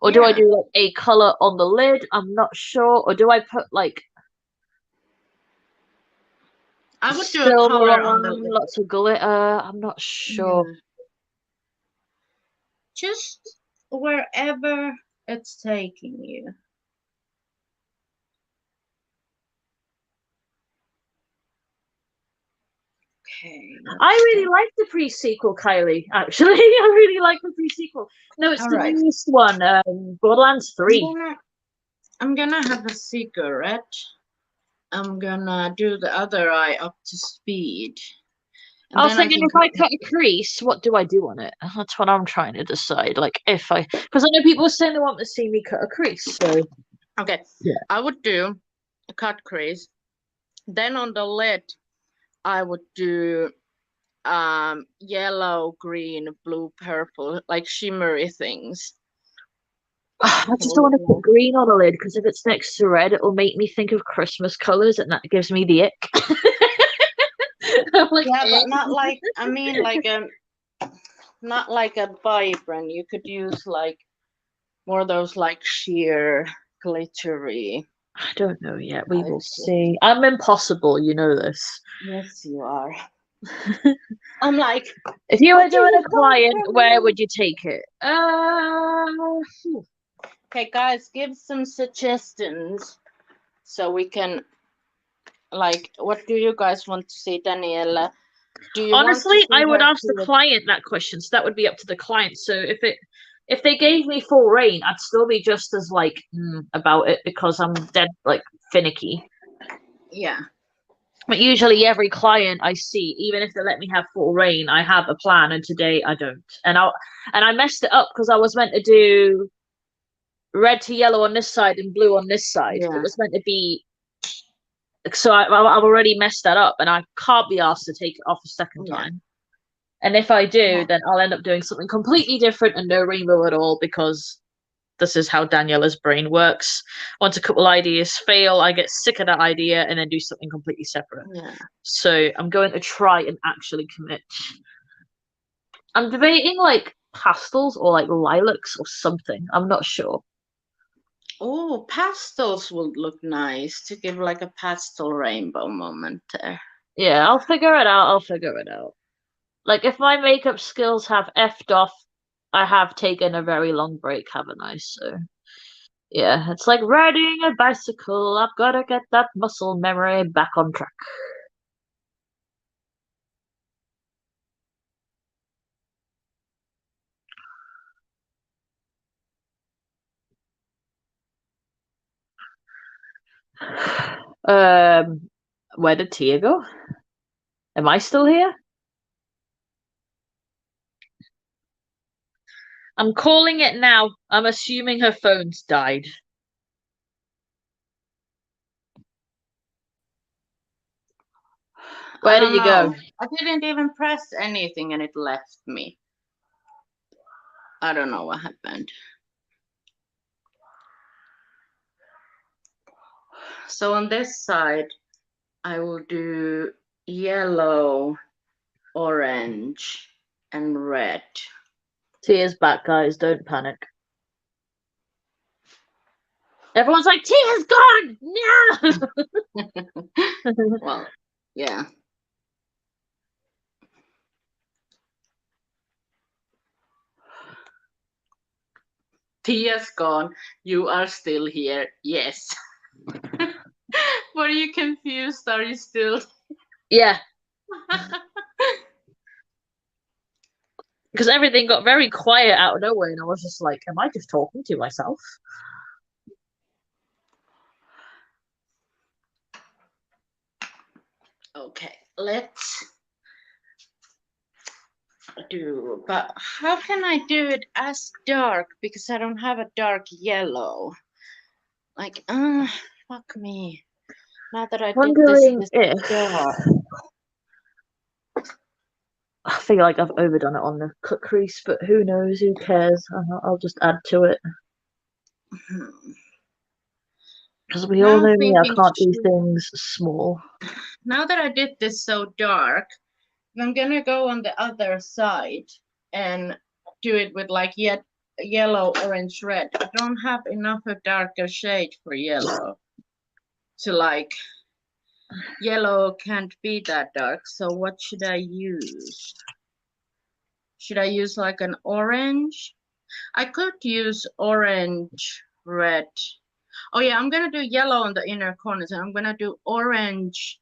Or do I Yeah. do like a colour on the lid? I'm not sure. Or do I put like I would do a silver color on the on, lid. lots of glitter? I'm not sure. Yeah. Just wherever it's taking you. Okay, I let's really see. like the pre-sequel, Kylie. Actually, I really like the pre-sequel. No, it's All the right. newest one, Borderlands I'm 3. gonna I'm gonna have a cigarette I'm gonna do the other eye up to speed. And I was then I thinking can if I cut a crease, what do I do on it? That's what I'm trying to decide. Like if I, because I know people are saying they want to see me cut a crease. So okay, yeah. I would do a cut crease. Then on the lid, I would do yellow, green, blue, purple, like shimmery things. I just don't want to put green on a lid because if it's next to red, it'll make me think of Christmas colors, and that gives me the ick. I'm like, Yeah, but not like I mean like not like a vibrant. You could use like more of those like sheer glittery. I don't know yet. We will types of- see. I'm impossible, you know this. Yes, you are. I'm like, If you were what do doing you a client, want from where me? would you take it? Okay, guys, give some suggestions so we can like. What do you guys want to see, Daniela? Do you want to Honestly, I see would her ask the do it? client that question, so that would be up to the client. So if they gave me full reign, I'd still be just as like about it because I'm dead like finicky. Yeah, But usually every client I see, even if they let me have full reign, I have a plan, and today I don't. And I messed it up because I was meant to do red to yellow on this side and blue on this side. It yeah, was meant to be so I've already messed that up, and I can't be asked to take it off a second yeah. time. And if I do, Yeah. then I'll end up doing something completely different and no rainbow at all because this is how Daniela's brain works. Once a couple ideas fail, I get sick of that idea and then do something completely separate. Yeah. So I'm going to try and actually commit. I'm debating like pastels or like lilacs or something. I'm not sure. Oh, pastels would look nice to give like a pastel rainbow moment there. Yeah, I'll figure it out. I'll figure it out. Like if my makeup skills have effed off, I have taken a very long break, haven't I? So yeah, it's like riding a bicycle. I've got to get that muscle memory back on track. Um, where did Tia go? Am I still here? I'm calling it now. I'm assuming her phone's died. I Where did don't you know. go? I didn't even press anything and it left me. I don't know what happened. So on this side, I will do yellow, orange, and red. Tia's back, guys. Don't panic. Everyone's like, Tia's gone! No! Well, yeah. Tia's gone. You are still here. Yes. Were you confused? Are you still? Yeah, because everything got very quiet out of nowhere, and I was just like, am I just talking to myself? Okay, let's do, but how can I do it as dark? Because I don't have a dark yellow. Like, fuck me. Now that I did Wondering this if dark. I feel like I've overdone it on the cut crease, but who knows? Who cares? I'll just add to it. Because we all Now know me, I thinking, can't do things small. now that I did this so dark, I'm gonna go on the other side and do it with like yet yellow, orange, red. I don't have enough of darker shade for yellow. To like yellow can't be that dark. So what should I use? Should I use like an orange? I could use orange, red. Oh yeah, I'm gonna do yellow on the inner corners and I'm gonna do orange,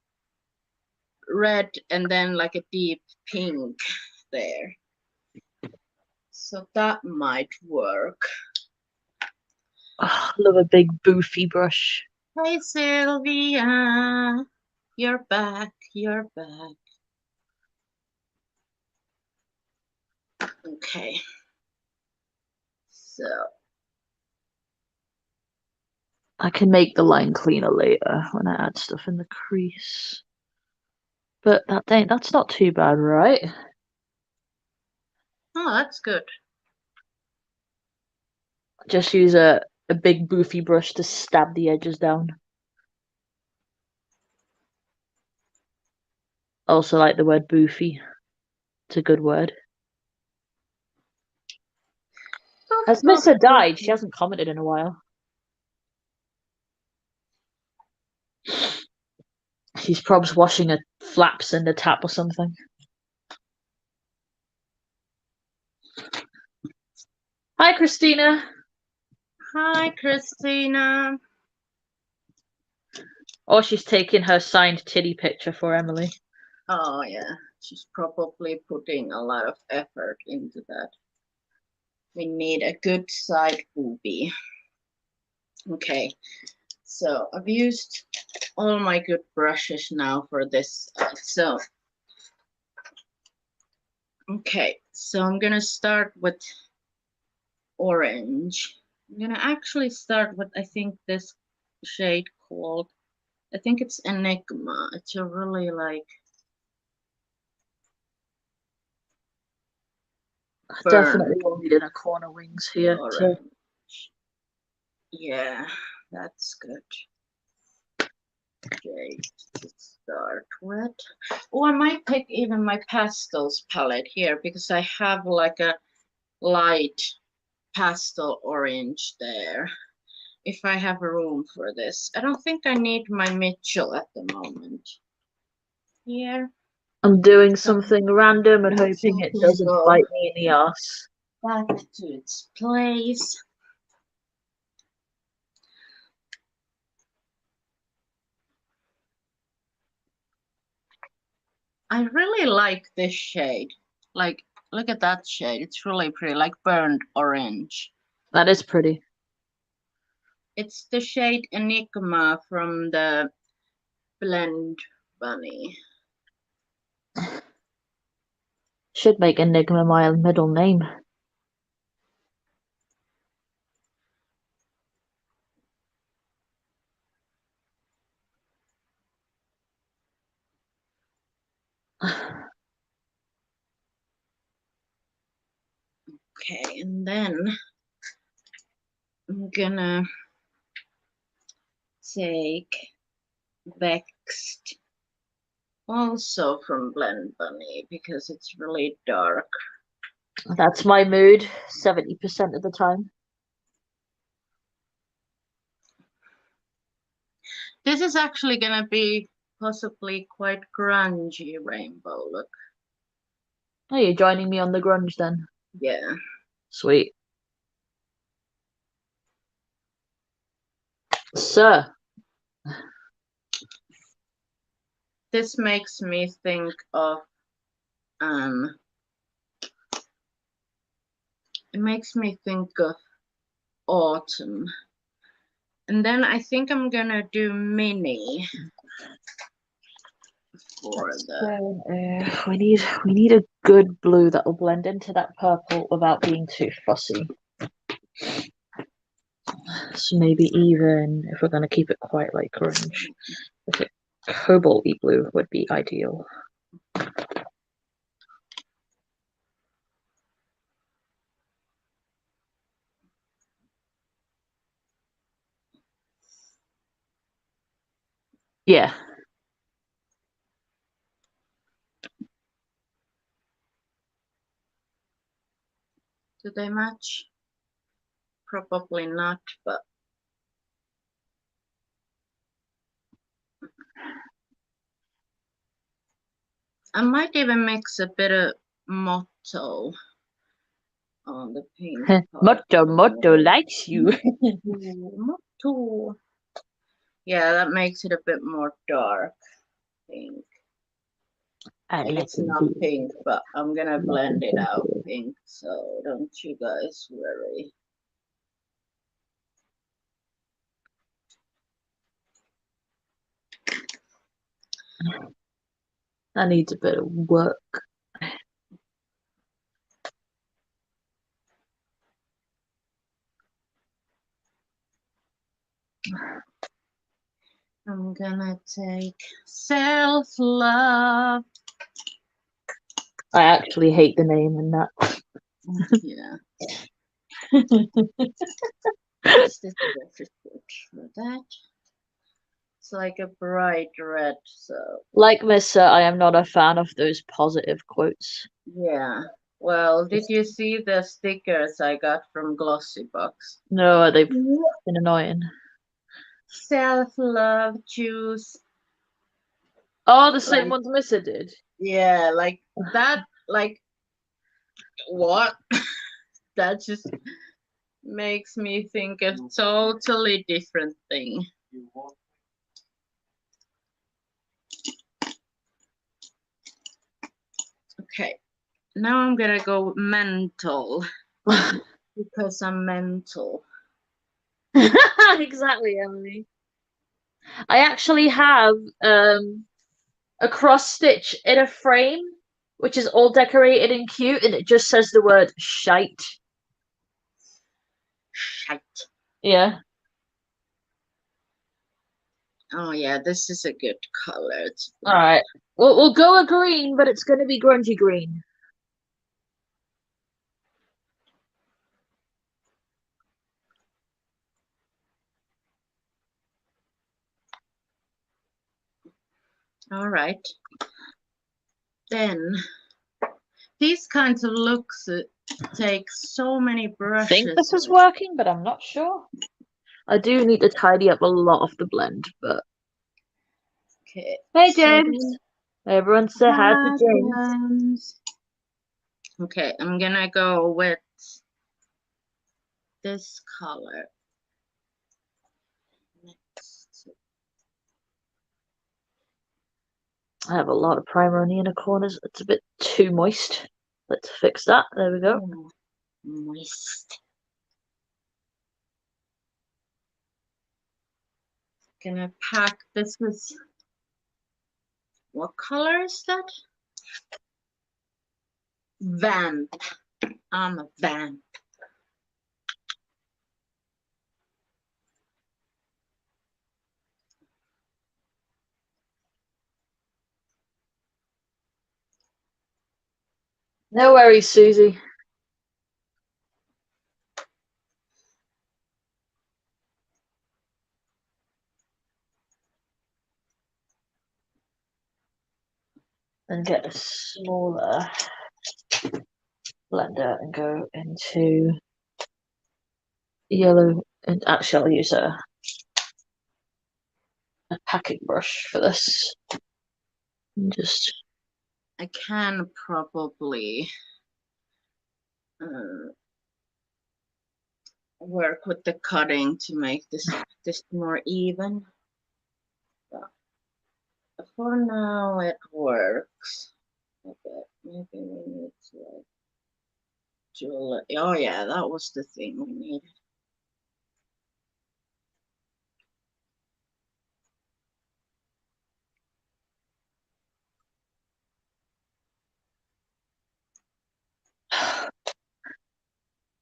red, and then like a deep pink there. So that might work. Oh, I love a big boofy brush. Hey Sylvia, you're back, you're back. Okay. So I can make the line cleaner later when I add stuff in the crease. But that's not too bad, right? oh, that's good. Just use a big boofy brush to stab the edges down. Also like the word boofy. It's a good word. Has Missa died? She hasn't commented in a while. She's probably washing her flaps in the tap or something. Hi, Christina. Hi, Christina. Or she's taking her signed titty picture for Emily. Oh, yeah. She's probably putting a lot of effort into that. We need a good side boobie. Okay. So I've used all my good brushes now for this. Okay. So I'm going to start with orange. I'm going to actually start with, I think, this shade called, I think it's Enigma. It's a really like Definitely needed a corner wings here. Yeah, that's good. Okay, to start with. Oh, I might take even my pastels palette here because I have like a light pastel orange there. If I have room for this. I don't think I need my Mitchell at the moment. Here. I'm doing something random and hoping it doesn't bite me in the ass. Back to its place. I really like this shade. Like, look at that shade. It's really pretty, like burnt orange. That is pretty. It's the shade Enigma from the Blend Bunny. Should make Enigma my middle name. Okay, and then I'm gonna take Vexed, also from Blend Bunny, because it's really dark. That's my mood 70% of the time. This is actually gonna be possibly quite grungy rainbow look. Oh, you're joining me on the grunge then? Yeah. Sweet. Sir. This makes me think of it makes me think of autumn. And then I think I'm gonna do mini for the We need a good blue that will blend into that purple without being too fussy. So maybe even if we're gonna keep it quite like grunge, if it cobalty blue would be ideal. Yeah. Do they match? Probably not, but I might even mix a bit of motto on the pink. Motto likes you. Motto. Yeah, that makes it a bit more dark pink. And it's not pink, but I'm gonna blend it out pink, so don't you guys worry. That needs a bit of work. I'm gonna take self-love. I actually hate the name in that. Yeah. What's this for that? It's like a bright red, so Like Missa, I am not a fan of those positive quotes. yeah. Well, did you see the stickers I got from Glossybox? No, they've been annoying. Self-love, choose. Oh, the same Like, ones Missa did. yeah, like that, like what? That just makes me think of totally different thing. You want Okay, now I'm gonna go mental because I'm mental. Exactly, Emily. I actually have a cross stitch in a frame, which is all decorated and cute, and it just says the word shite. Shite. Yeah. Oh yeah, this is a good color. All right. We'll go a green, but it's gonna be grungy green. All right. Then these kinds of looks take so many I think brushes. this is working, but I'm not sure. I do need to tidy up a lot of the blend, but Okay. hey So James. Everyone say hi to James. James. Okay, I'm gonna go with this color next. I have a lot of primer on the inner corners. It's a bit too moist. Let's fix that. There we go. Oh, moist. Gonna pack this with what color is that? Vamp. I'm a vamp. No worries, Susie. And get a smaller blender and go into yellow. And actually, I'll use a packing brush for this. And just I can probably work with the cutting to make this more even. But for now, it works. Okay, maybe we need to like do. Oh yeah, that was the thing we needed.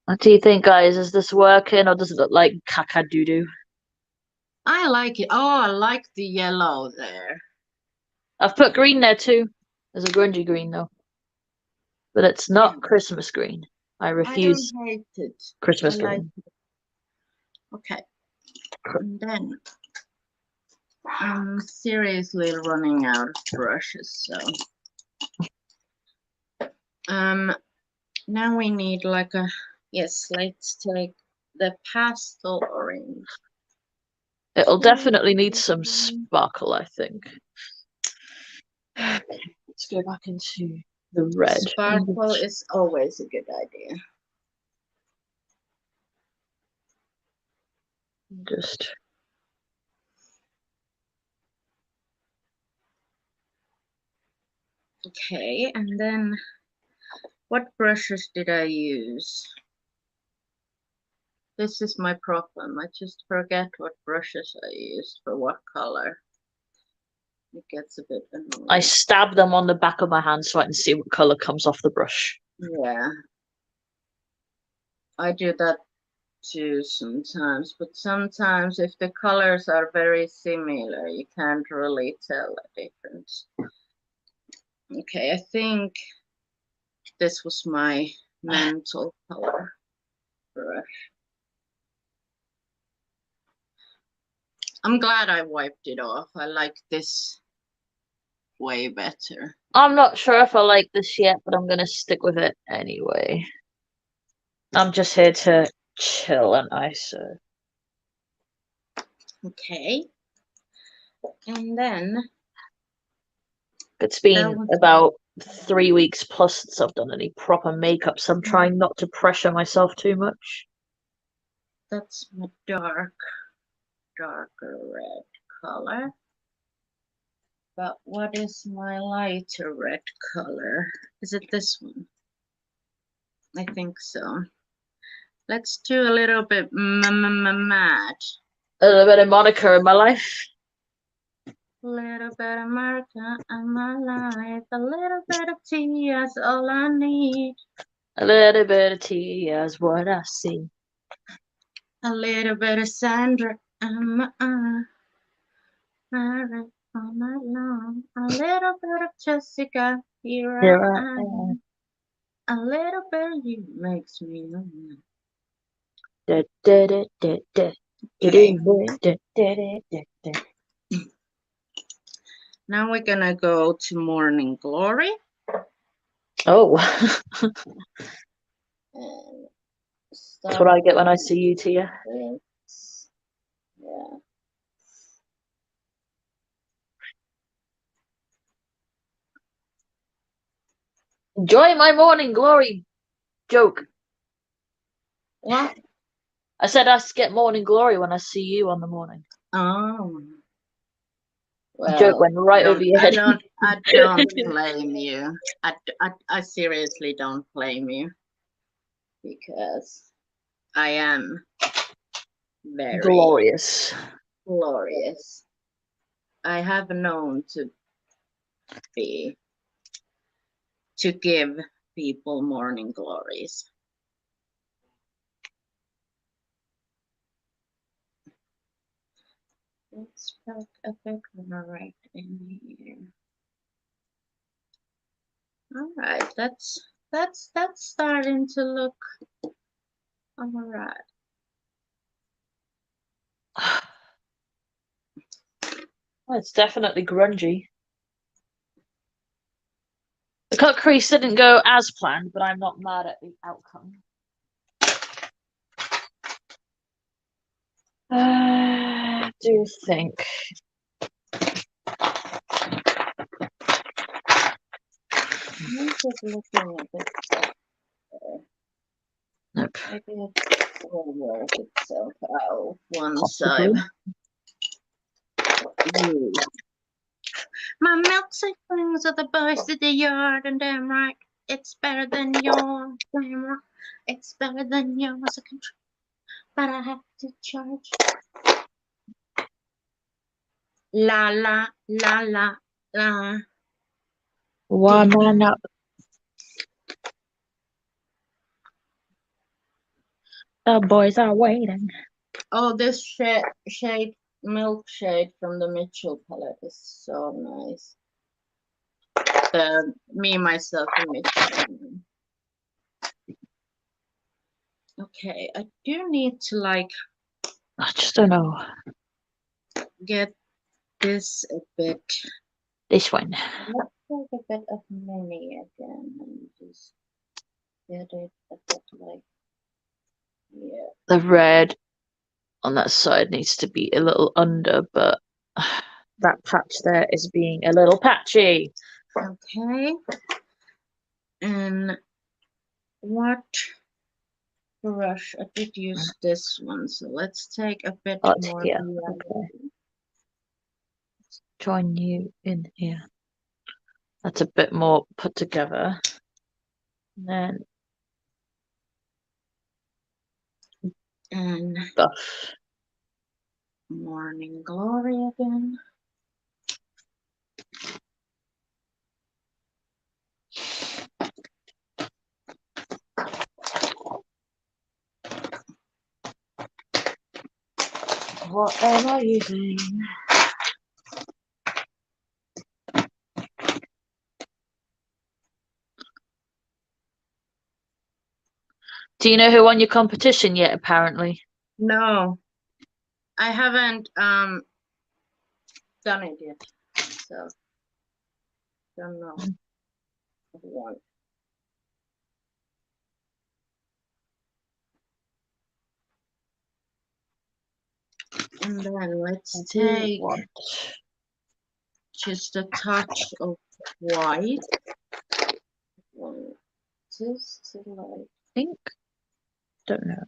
what do you think, guys? Is this working or does it look like caca doo doo? I like it. Oh, I like the yellow there. I've put green there too. There's a grungy green though. But it's Yeah, not Christmas green. I I don't refuse hate it. I Christmas like green. it. Okay, and then I'm seriously running out of brushes, so now we need like a yes, let's take the pastel orange. It'll definitely need some sparkle, I think. Let's go back into the red. Sparkle is always a good idea. Just Okay, and then what brushes did I use? This is my problem. I just forget what brushes I used for what color. It gets a bit annoying. I stab them on the back of my hand so I can see what color comes off the brush. Yeah. I do that too sometimes, but sometimes if the colors are very similar, you can't really tell a difference. Okay, I think this was my mental color brush. I'm glad I wiped it off. I like this way better. I'm not sure if I like this yet, but I'm gonna stick with it anyway. I'm just here to chill and ISO. Okay. And then It's been about 3 weeks plus since I've done any proper makeup, so I'm trying not to pressure myself too much. that's my darker red color. But what is my lighter red color? Is it this one? I think so. Let's do a little bit matte. A little bit of Monica in my life. A little bit of America in my life. A little bit of tea is all I need. A little bit of tea is what I see. A little bit of Sandra in my eye. All night long. A little bit of Jessica, here I am. A little bit of you makes me lonely. Now we're gonna go to Morning Glory. Oh, And that's what I get when I see you, Tia. Yeah. Enjoy my morning glory joke. What? I said I get morning glory when I see you on the morning. Oh. Well, Joke went right over your head. I don't blame you. I seriously don't blame you. Because I am very glorious. glorious. I have known to give people morning glories. Let's put a bit right in here. All right, that's starting to look all right. Well, it's definitely grungy. The cut crease didn't go as planned, but I'm not mad at the outcome. Do you think? I'm just looking at it. Nope. Maybe it will work itself out one Possibly. side. My milkshake brings all the boys to the yard, and damn right, it's better than yours. Damn right, it's better than yours. I can try, but I have to charge. La la la la la. Why am I not? The boys are waiting. Oh, this shade milkshade from the Mitchell palette is so nice. The me, myself, and Mitchell. Okay, I do need to like. I just don't know. Get this a bit. This one. Let's take a bit of mini again and just get it a bit like here. The red on that side needs to be a little under, but that patch there is being a little patchy. Okay. And what brush? I did use this one, so let's take a bit more. Yeah. Okay. Join you in here. That's a bit more put together. And then buff. Morning Glory again. What am I using? Do you know who won your competition yet, apparently? No, I haven't done it yet. So don't know who won. And then let's take just a touch of white. Just like Pink? Don't know.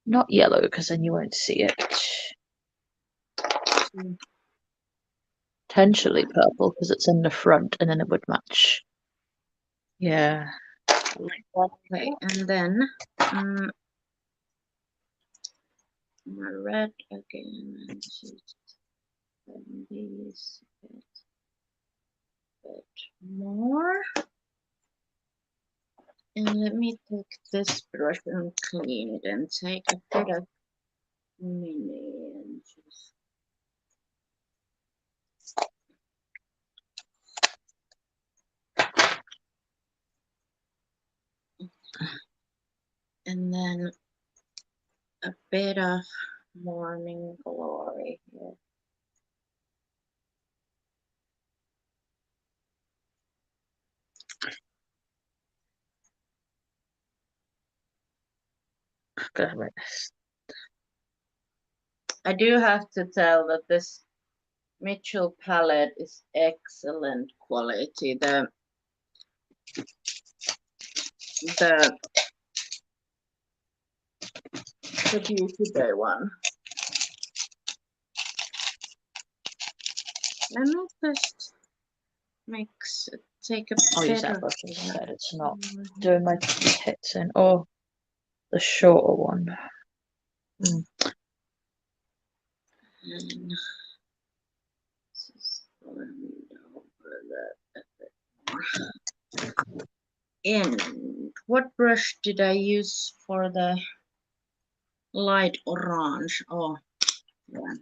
Not yellow, because then you won't see it. Potentially purple, because it's in the front, and then it would match. Yeah. okay, and then my red again, and just these a bit more. And let me take this brush and clean it and take a bit of mini and just and then a bit of morning glory here. I do have to tell that this Mitchell palette is excellent quality. The Beauty Day one. Let me just take a use bit that of brush instead. that. It's not doing my hits in. Or the shorter one. And just blend over that a bit more. And what brush did I use for the light orange? Oh, yeah. I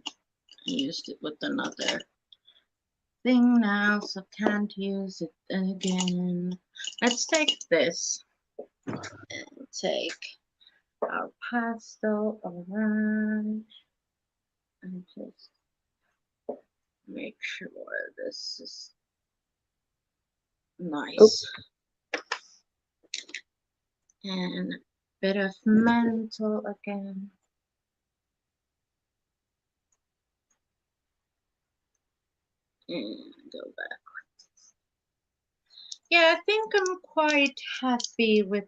used it with another thing now, so can't use it again. Let's take this and take our pastel orange and just make sure this is nice. And a bit of mental again. And go back. Yeah, I think I'm quite happy with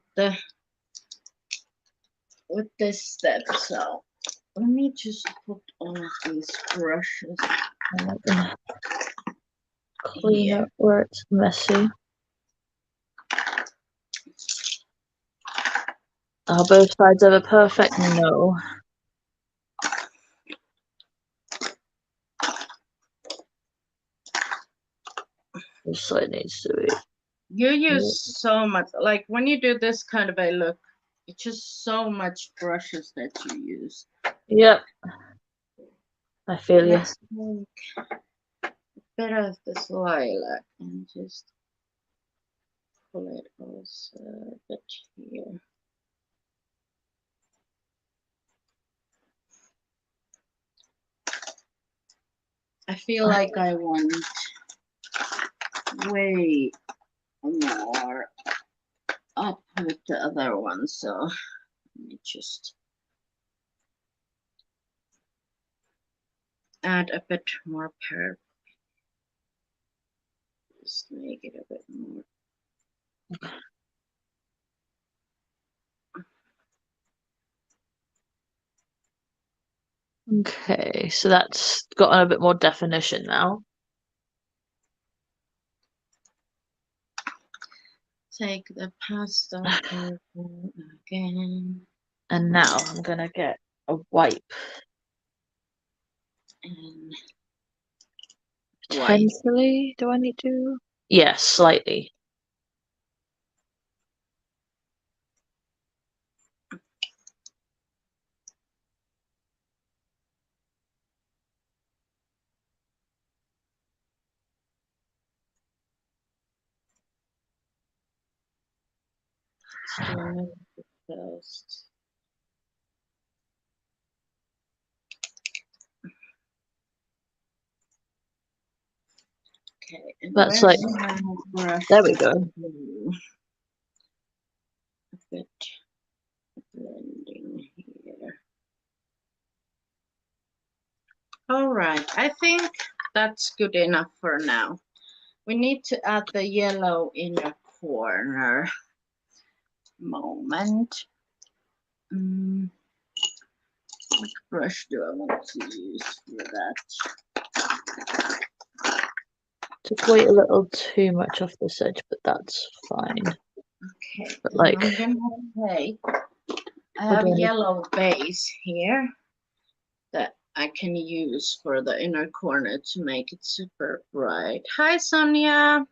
this step. So let me just put all of these brushes Clean it where it's messy. Are both sides ever perfect? No. This side needs to be. You use so much, like when you do this kind of a look, it's just so much brushes that you use. Yep. I feel you. Let's take a bit of this lilac and just pull it also a bit here. I feel like I want way more up with the other one, so let me just add a bit more purple. Just make it a bit more. Okay, so that's gotten a bit more definition now. Take the pastel purple again. And now I'm gonna get a wipe. And Potentially, do I need to? Yes, slightly. Still first. Okay, and That's like, there we go. A bit blending here. All right, I think that's good enough for now. We need to add the yellow inner corner. Moment. Which brush do I want to use for that? Took way a little too much off this edge, but that's fine. Okay, but like, I'm gonna take, I have a yellow base here that I can use for the inner corner to make it super bright. Hi, Sonia.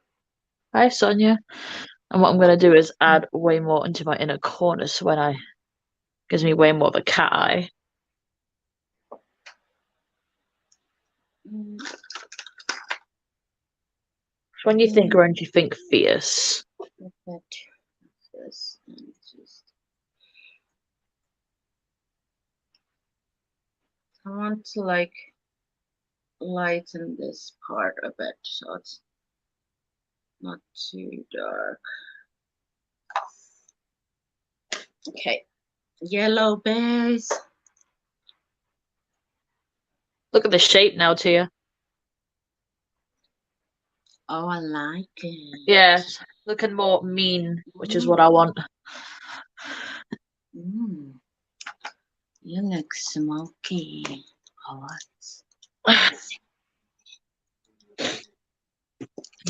Hi, Sonia. And what I'm going to do is add way more into my inner corner, so when I gives me way more of a cat eye. When you think orange, you think fierce. This and just, I want to like lighten this part a bit so it's not too dark. Okay, yellow base. Look at the shape now, Tia. Oh, I like it. Yeah, looking more mean, which is what I want. You look smoky.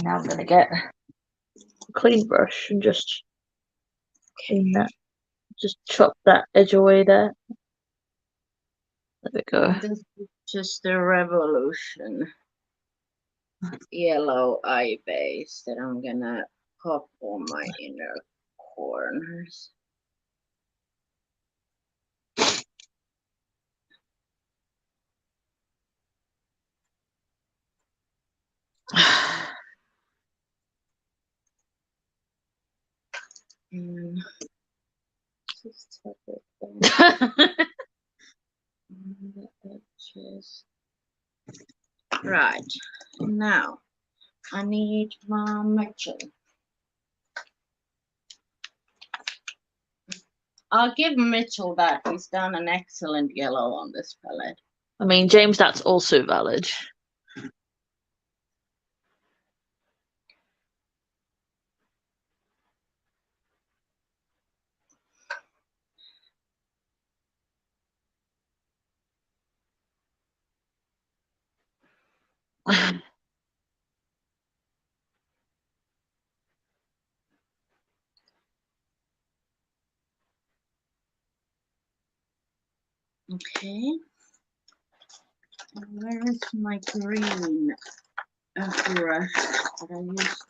Now I'm going to get a clean brush and just clean that. Just chop that edge away there. There we go. This is just a Revolution yellow eye base that I'm gonna pop on my inner corners. And just tap it down on the edges. Right, now I need my Mitchell. I'll give Mitchell that. He's done an excellent yellow on this palette. I mean, James, that's also valid. Okay. And where is my green brush that I used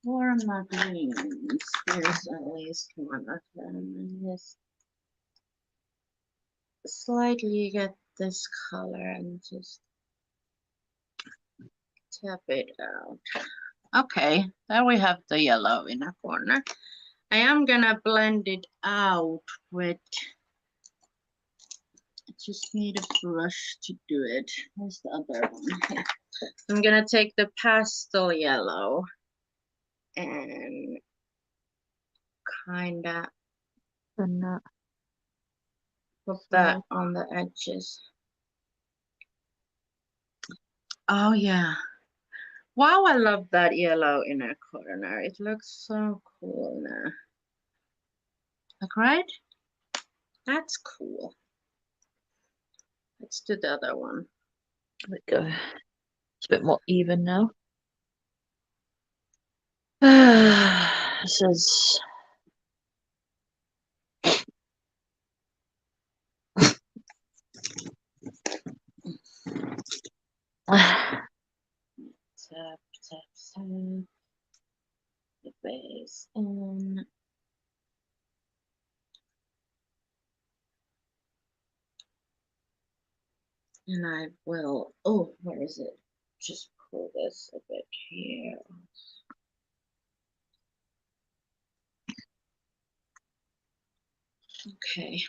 for my greens? There's at least one of them. And just slightly get this color and just tap it out. Okay, there we have the yellow in a corner. I am gonna blend it out with, I just need a brush to do it. Where's the other one? Here. I'm gonna take the pastel yellow and kinda put that on the edges. Oh yeah. Wow, I love that yellow inner corner. It looks so cool now. Like, right? That's cool. Let's do the other one. There we go. It's a bit more even now. This is Tap, tap, tap. The base in. And I will, oh, where is it? Just pull this a bit here. Okay.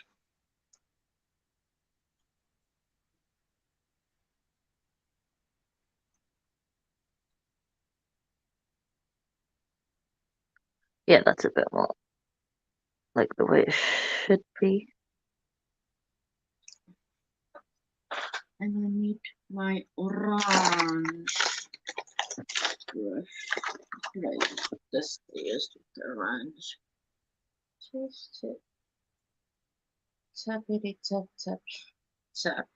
Yeah, that's a bit more like the way it should be. And I need my orange brush. Right, this is the orange. Just tappity tap tap tap.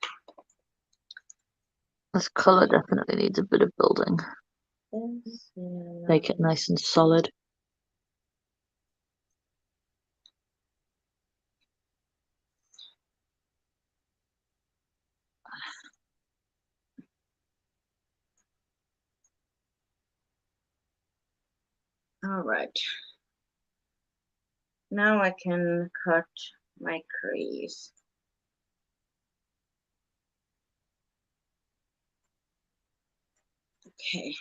This color definitely needs a bit of building. Make it nice and solid. All right. Now I can cut my crease. Okay.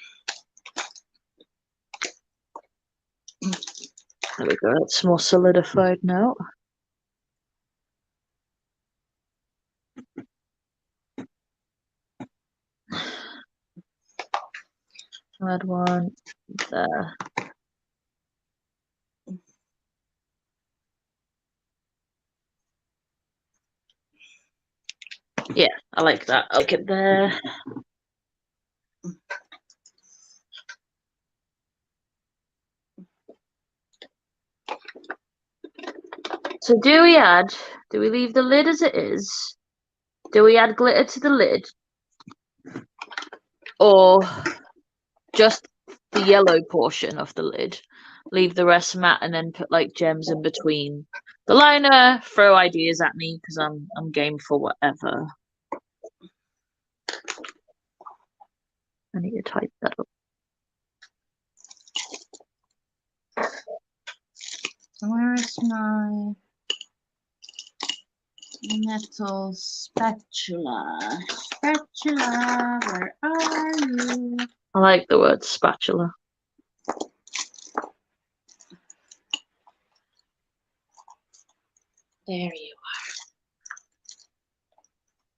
There we go. It's more solidified now. Add one there. Yeah, I like that. I like it there. So do we leave the lid as it is? Do we add glitter to the lid? Or just the yellow portion of the lid? Leave the rest matte and then put like gems in between the liner. Throw ideas at me because I'm game for whatever. I need to type that up. Where's my metal spatula? Spatula, where are you? I like the word spatula. There you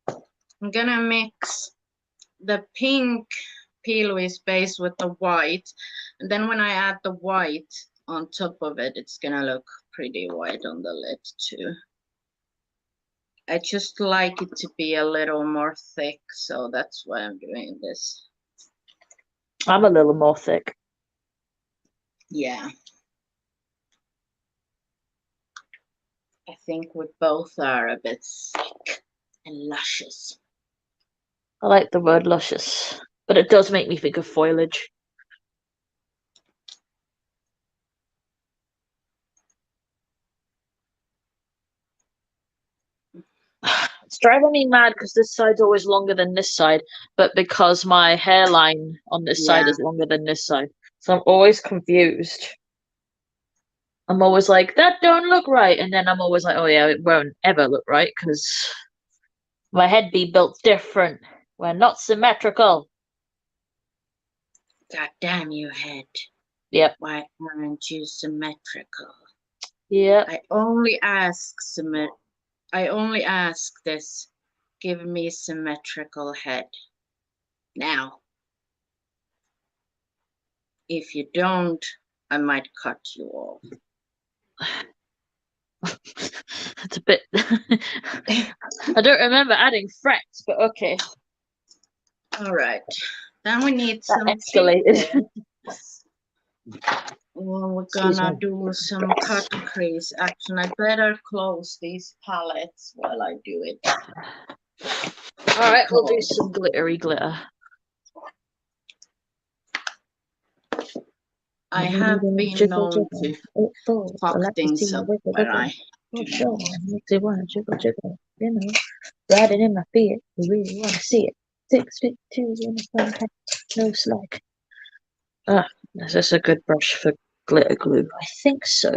are. I'm gonna mix the pink peel base with the white, and then when I add the white on top of it, it's gonna look pretty white on the lid too. I just like it to be a little more thick, so that's why I'm doing this. I'm a little more thick. Yeah. I think we both are a bit thick and luscious. I like the word luscious, but it does make me think of foliage. It's driving me mad because this side's always longer than this side, but because my hairline on this side is longer than this side. So I'm always confused. I'm always like, that don't look right. And then I'm always like, oh yeah, it won't ever look right because my head be built different. We're not symmetrical. God damn you, head. Yep. Why aren't you symmetrical? Yep. I only ask this. Give me symmetrical head. Now. If you don't, I might cut you off. It's a bit. I don't remember adding frets, but okay. All right. Then we need That some escalated. Well, we're gonna do some cut crease action. I better close these palettes while I do it. All right, we'll do some glittery glitter. I have been known to fuck things up when I do jiggle, you know, riding in my feet. We really want to see it. 6'2" in the front pack, no slack. Ah, is this a good brush for glitter glue? I think so.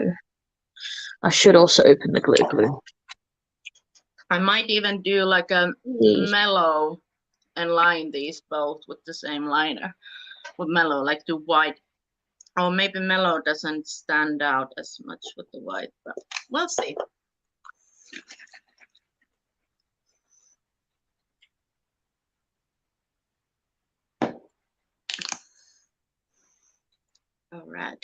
I should also open the glitter glue. I might even do like a mellow and line these both with the same liner. With mellow, like do white. Or maybe mellow doesn't stand out as much with the white, but we'll see. bad.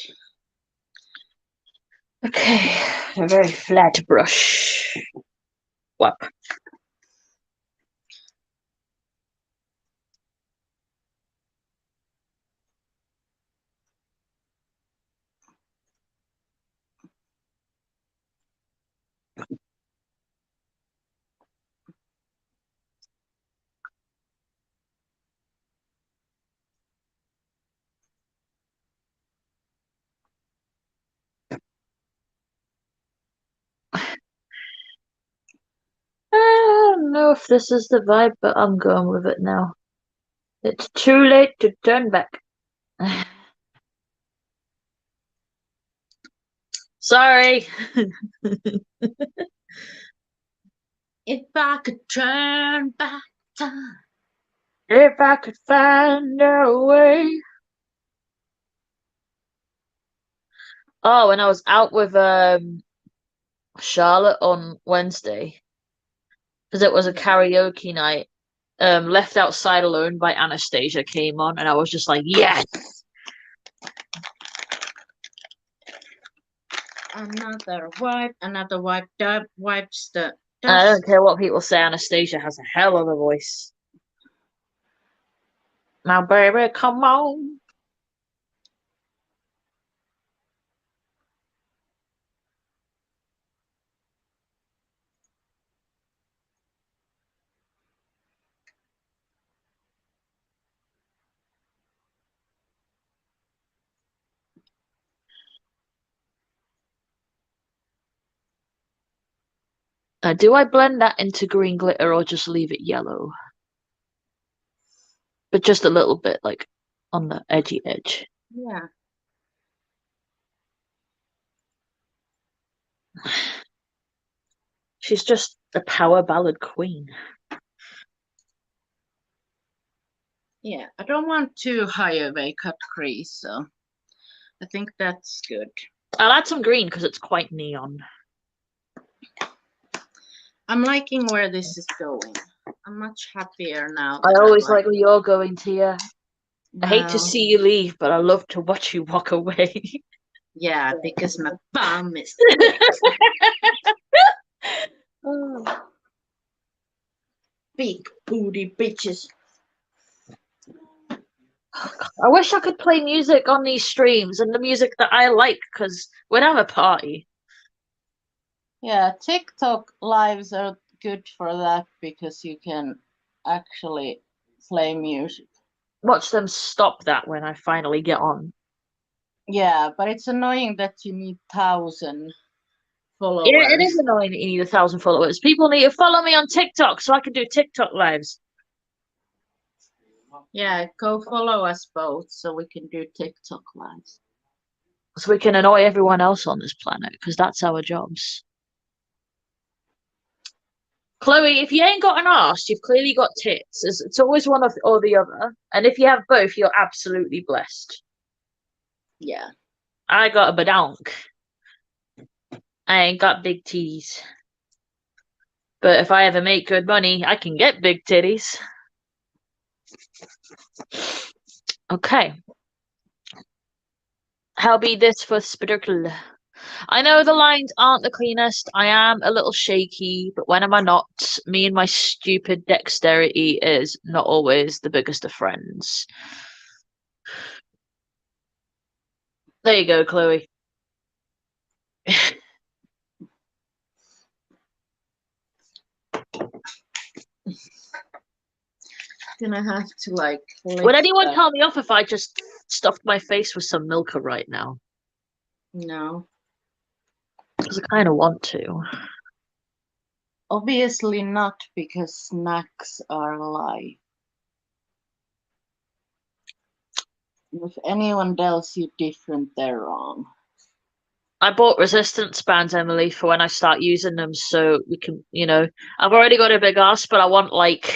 Okay, a very flat brush. Whap. I don't know if this is the vibe, but I'm going with it now. It's too late to turn back. Sorry. If I could turn back time. If I could find a way. Oh, when I was out with Charlotte on Wednesday, because it was a karaoke night. Left Outside Alone by Anastasia came on, and I was just like, yes. Another wipe, dub wipes the And I don't dust. care what people say, Anastasia has a hell of a voice. Now, baby, come on. Do I blend that into green glitter or just leave it yellow? But just a little bit, like on the edgy edge. Yeah. She's just a power ballad queen. Yeah, I don't want too high of a cut crease, so I think that's good. I'll add some green because it's quite neon. I'm liking where this is going. I'm much happier now. I That always like where you're going, Tia. I hate to Well, see you leave, but I love to watch you walk away. yeah, because my bum is Oh. big booty bitches. I wish I could play music on these streams and the music that I like, because we'd have a party. Yeah, TikTok lives are good for that because you can actually play music. Watch them stop that when I finally get on. Yeah, but it's annoying that you need 1,000 Yeah, it is followers. annoying that you need 1,000 followers. People need to follow me on TikTok so I can do TikTok lives. Yeah, go follow us both so we can do TikTok lives. So we can annoy everyone else on this planet, because that's our jobs. Chloe, if you ain't got an arse, you've clearly got tits. It's always one or the other. And if you have both, you're absolutely blessed. Yeah. I got a badonk. I ain't got big titties. But if I ever make good money, I can get big titties. Okay. How be this for Spiderkle? I know the lines aren't the cleanest. I am a little shaky, but when am I not? Me and my stupid dexterity is not always the biggest of friends. There you go, Chloe. Gonna have to like Would lift anyone that. tell me off if I just stuffed my face with some Milka right now? No. Because I kind of want to. Obviously not, because snacks are a lie. If anyone tells you different, they're wrong. I bought resistance bands, Emily, for when I start using them, so we can, I've already got a big ass, but I want like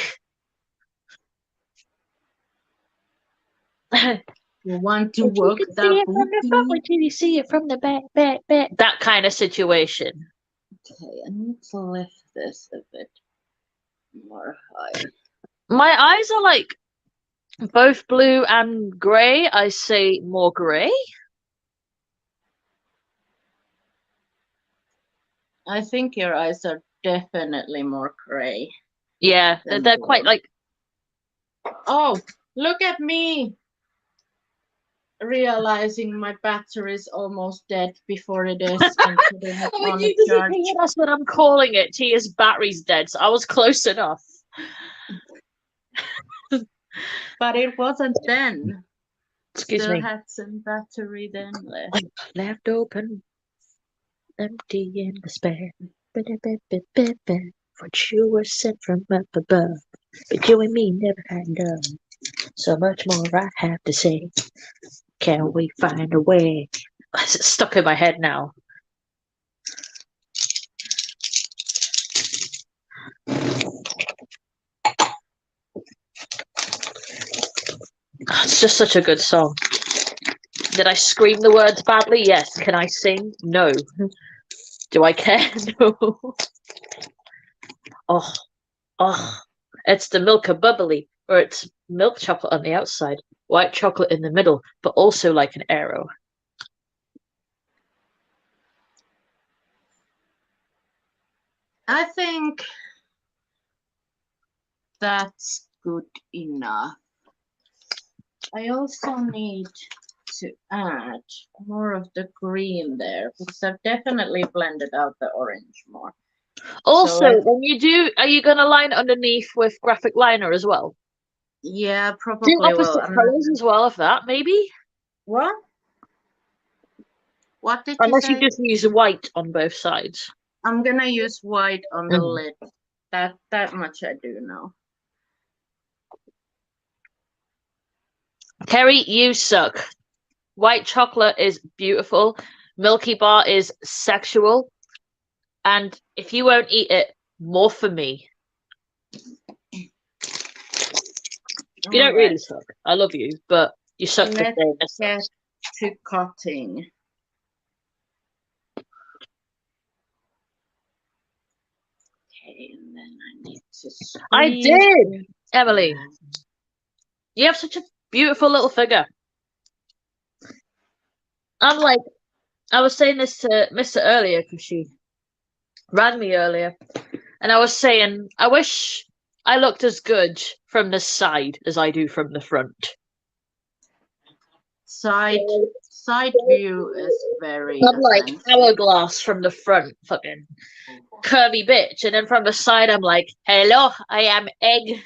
You want to if you work can see that it from the front, booty. wait till you see it from the back, back, back. That kind of situation. Okay, I need to lift this a bit more high. My eyes are like both blue and grey. I say more grey. I think your eyes are definitely more gray Yeah, than they're quite blue. like. Oh, look at me realizing my battery is almost dead before it is and putting it When on a you disappear, charge. that's what I'm calling it. Tia's battery's dead, so I was close enough. But it wasn't then. Excuse Still me. had some battery then left. Left open, empty in despair. What you were sent from up above, but you and me never had done. So much more I have to say. Can we find a way? It's stuck in my head now. It's just such a good song. Did I scream the words badly? Yes. Can I sing? No. Do I care? No. Oh, oh. It's the Milka bubbly, or it's milk chocolate on the outside, white chocolate in the middle, but also like an arrow. I think that's good enough. I also need to add more of the green there because I've definitely blended out the orange more. Also, So when you do, are you going to line underneath with graphic liner as well? yeah, Do probably will. opposite colors as well of that, maybe? What? What did you Unless you say? just use white on both sides. I'm gonna use white on the Mm. lid. That much I do know. Kerry, you suck. White chocolate is beautiful. Milky Bar is sexual. And if you won't eat it, more for me. You All don't really right, suck. I love you, but you suck for let's saying this get sucks. to cutting. Okay, and then I need to I squeeze did, it. Emily. You have such a beautiful little figure. I'm like, I was saying this to Mister earlier because she rang me earlier, and I was saying, I wish I looked as good from the side as I do from the front. Side view is very I'm like offensive. hourglass from the front, fucking curvy bitch, and then from the side, I'm like, hello, I am egg.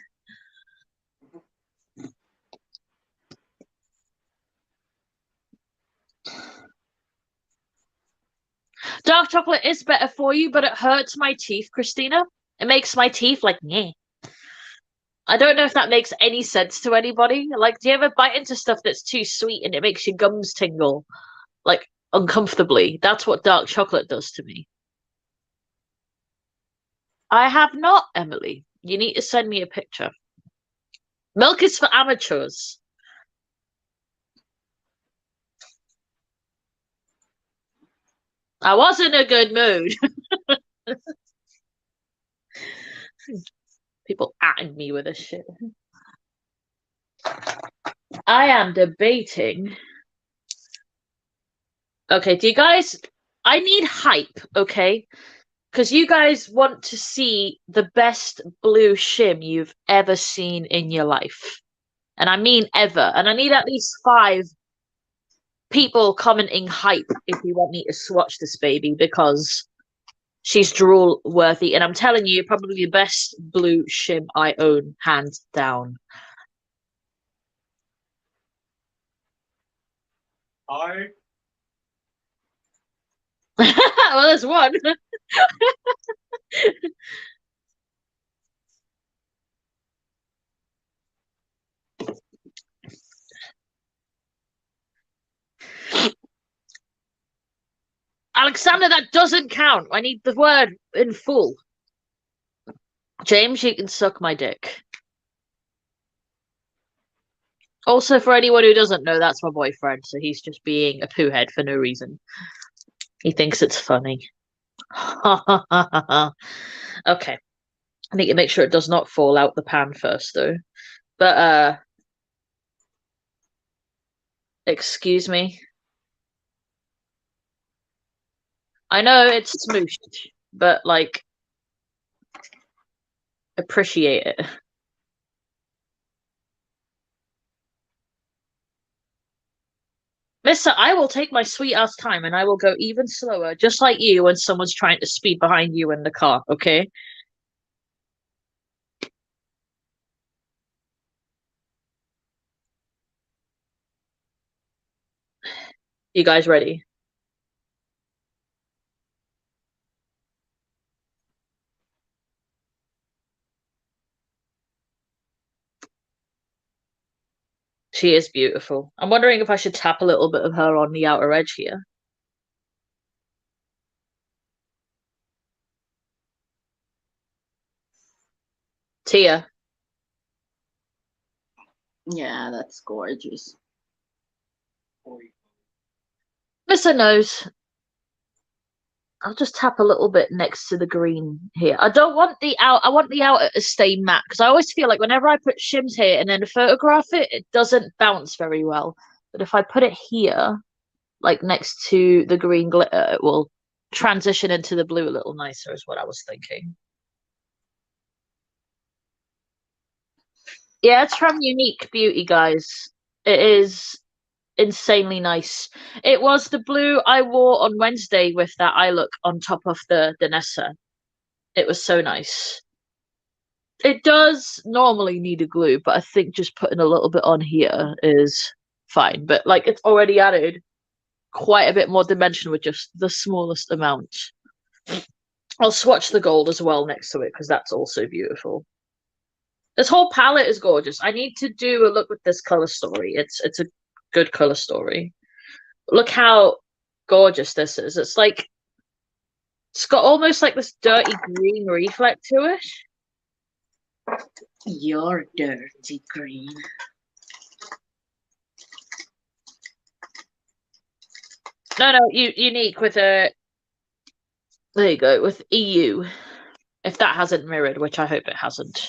Dark chocolate is better for you, but it hurts my teeth, Christina. It makes my teeth like, meh. I don't know if that makes any sense to anybody. Like, do you ever bite into stuff that's too sweet and it makes your gums tingle, like, uncomfortably? That's what dark chocolate does to me. I have not, Emily. You need to send me a picture. Milk is for amateurs. I was in a good mood. People atting me with this shit. I am debating. Okay, do you guys? I need hype, okay? Because you guys want to see the best blue shim you've ever seen in your life. And I mean ever. And I need at least 5 people commenting hype if you want me to swatch this baby because she's drool worthy. And I'm telling you, probably the best blue shim I own, hands down. I Well, there's one. Alexander, that doesn't count. I need the word in full. James, you can suck my dick. Also, for anyone who doesn't know, that's my boyfriend, so he's just being a poo head for no reason. He thinks it's funny. Okay. I need to make sure it does not fall out the pan first, though. But, excuse me. I know it's smooshed, but like appreciate it. Mister, I will take my sweet ass time and I will go even slower, just like you when someone's trying to speed behind you in the car, okay? You guys ready? She is beautiful. I'm wondering if I should tap a little bit of her on the outer edge here. Tia. Yeah, that's gorgeous. Mister knows. I'll just tap a little bit next to the green here. I don't want the out. I want the outer to stay matte because I always feel like whenever I put shims here and then photograph it, it doesn't bounce very well. But if I put it here, like next to the green glitter, it will transition into the blue a little nicer, is what I was thinking. Yeah, it's from Unique Beauty, guys. It is insanely nice. It was the blue I wore on Wednesday with that eye look on top of the Danessa. It was so nice. It does normally need a glue, but I think just putting a little bit on here is fine. But like it's already added quite a bit more dimension with just the smallest amount. I'll swatch the gold as well next to it because that's also beautiful. This whole palette is gorgeous. I need to do a look with this color story. It's a good color story. Look how gorgeous this is. It's got almost like this dirty green reflect to it. Your dirty green. No, unique with a. There you go with EU. If that hasn't mirrored, which I hope it hasn't.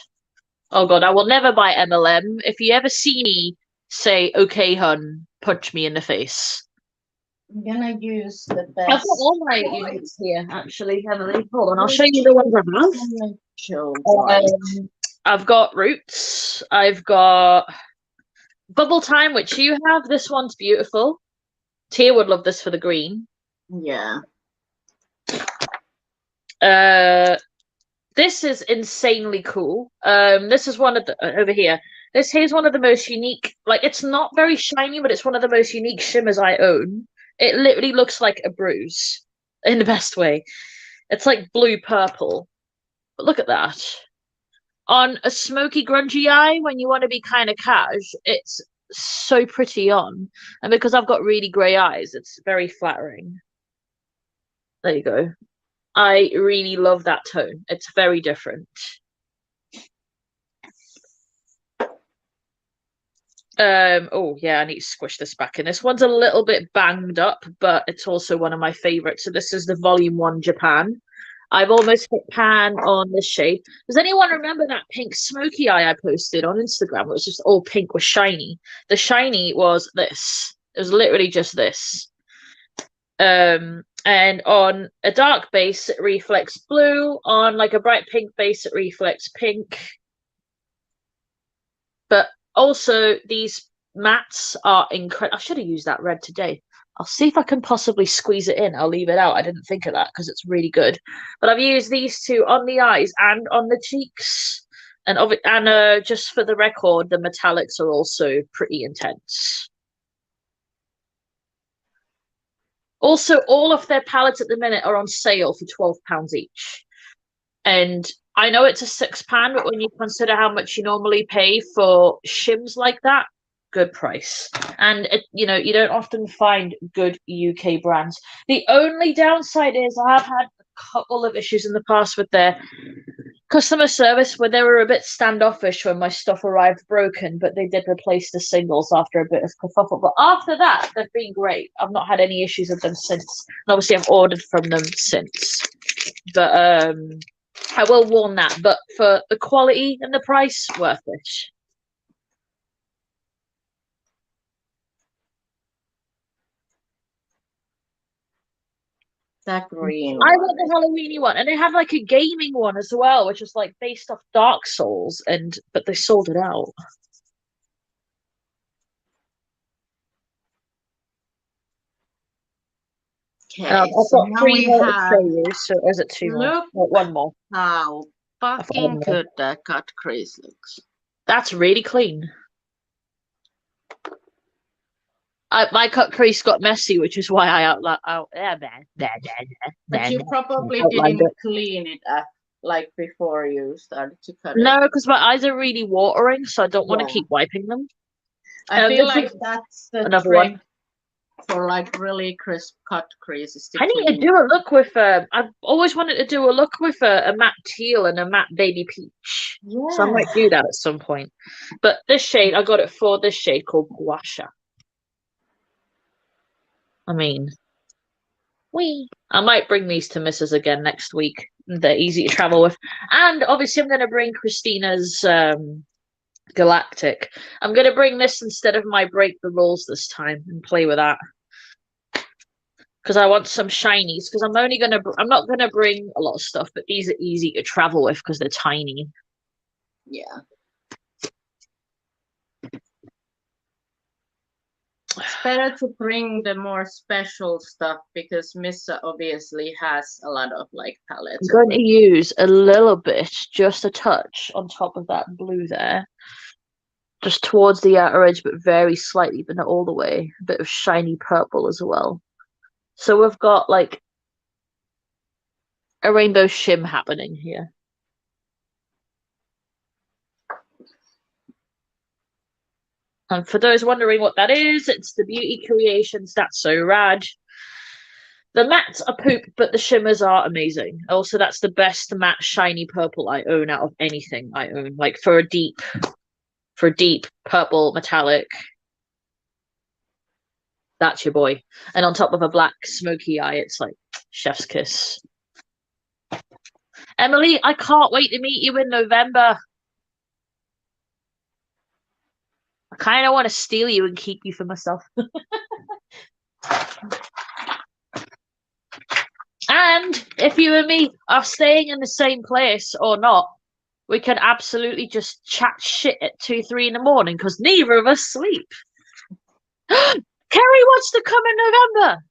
Oh god, I will never buy MLM. If you ever see me say "Okay, hun," punch me in the face. I'm gonna use the I've got best. all my uniques here, actually, Emily. Hold on, I'll show you the ones I have. I've got Roots. I've got Bubble Time, which you have. This one's beautiful. Tia would love this for the green. Yeah. This is insanely cool. This is one of the over here. This here's one of the most unique. Like, it's not very shiny, but it's one of the most unique shimmers I own. It literally looks like a bruise in the best way. It's like blue purple. But look at that. On a smoky, grungy eye, when you want to be kind of cash, it's so pretty on. And because I've got really grey eyes, it's very flattering. There you go. I really love that tone. It's very different. Oh yeah, I need to squish this back in. This one's a little bit banged up, but it's also one of my favorites. So this is the Volume 1 Japan. I've almost hit pan on this shade. Does anyone remember that pink smoky eye I posted on Instagram? It was just all pink with shiny. The shiny was this. It was literally just this. And on a dark base, it reflects blue. On like a bright pink base, it reflects pink. But also, these mattes are incredible. I should have used that red today. I'll see if I can possibly squeeze it in. I'll leave it out. I didn't think of that because it's really good. But I've used these two on the eyes and on the cheeks. And just for the record, the metallics are also pretty intense. Also, all of their palettes at the minute are on sale for £12 each. And I know it's a £6, but when you consider how much you normally pay for shims like that, good price. And you don't often find good UK brands. The only downside is I have had a couple of issues in the past with their customer service where they were a bit standoffish when my stuff arrived broken, but they did replace the singles after a bit of kerfuffle. But after that, they've been great. I've not had any issues with them since. And obviously, I've ordered from them since. But I will warn that. But for the quality and the price, worth it. That green I one. want the Halloweeny one, and they had like a gaming one as well, which is like based off Dark Souls, but they sold it out. Okay, I've so got now three we more to have, show you, so or is it two more? look No, one more. how I've got one fucking more. good that cut crease looks. That's really clean. My cut crease got messy, which is why I But you probably outlined didn't it. clean it up like before you started to cut it. No, because my eyes are really watering, so I don't want to Yeah. keep wiping them. I feel This like is that's the another trick one. for like really crisp cut creases to I need to clean. do a look with I've always wanted to do a look with a matte teal and a matte baby peach. So I Yeah. might do that at some point. But this shade, I got it for this shade called Gua Sha. I mean, I might bring these to Mrs. again next week. They're easy to travel with. And obviously I'm going to bring Christina's Galactic. I'm going to bring this instead of my Break the Rules this time and play with that. Because I want some shinies. Because I'm not gonna bring a lot of stuff, but these are easy to travel with because they're tiny. Yeah. It's better to bring the more special stuff because Missa obviously has a lot of like palettes. I'm going to use a little bit, just a touch on top of that blue there. Just towards the outer edge, but very slightly, but not all the way. A bit of shiny purple as well. So we've got like a rainbow shim happening here. And for those wondering what that is, it's the Beauty Creations That's So Rad. The mattes are poop, but the shimmers are amazing. Also, that's the best matte shiny purple I own out of anything I own. Like for a deep purple metallic, that's your boy. And on top of a black smoky eye, it's like chef's kiss. Emily, I can't wait to meet you in November. I kind of want to steal you and keep you for myself. And if you and me are staying in the same place or not, we can absolutely just chat shit at 2, 3 in the morning because neither of us sleep. Kerry wants to come in November.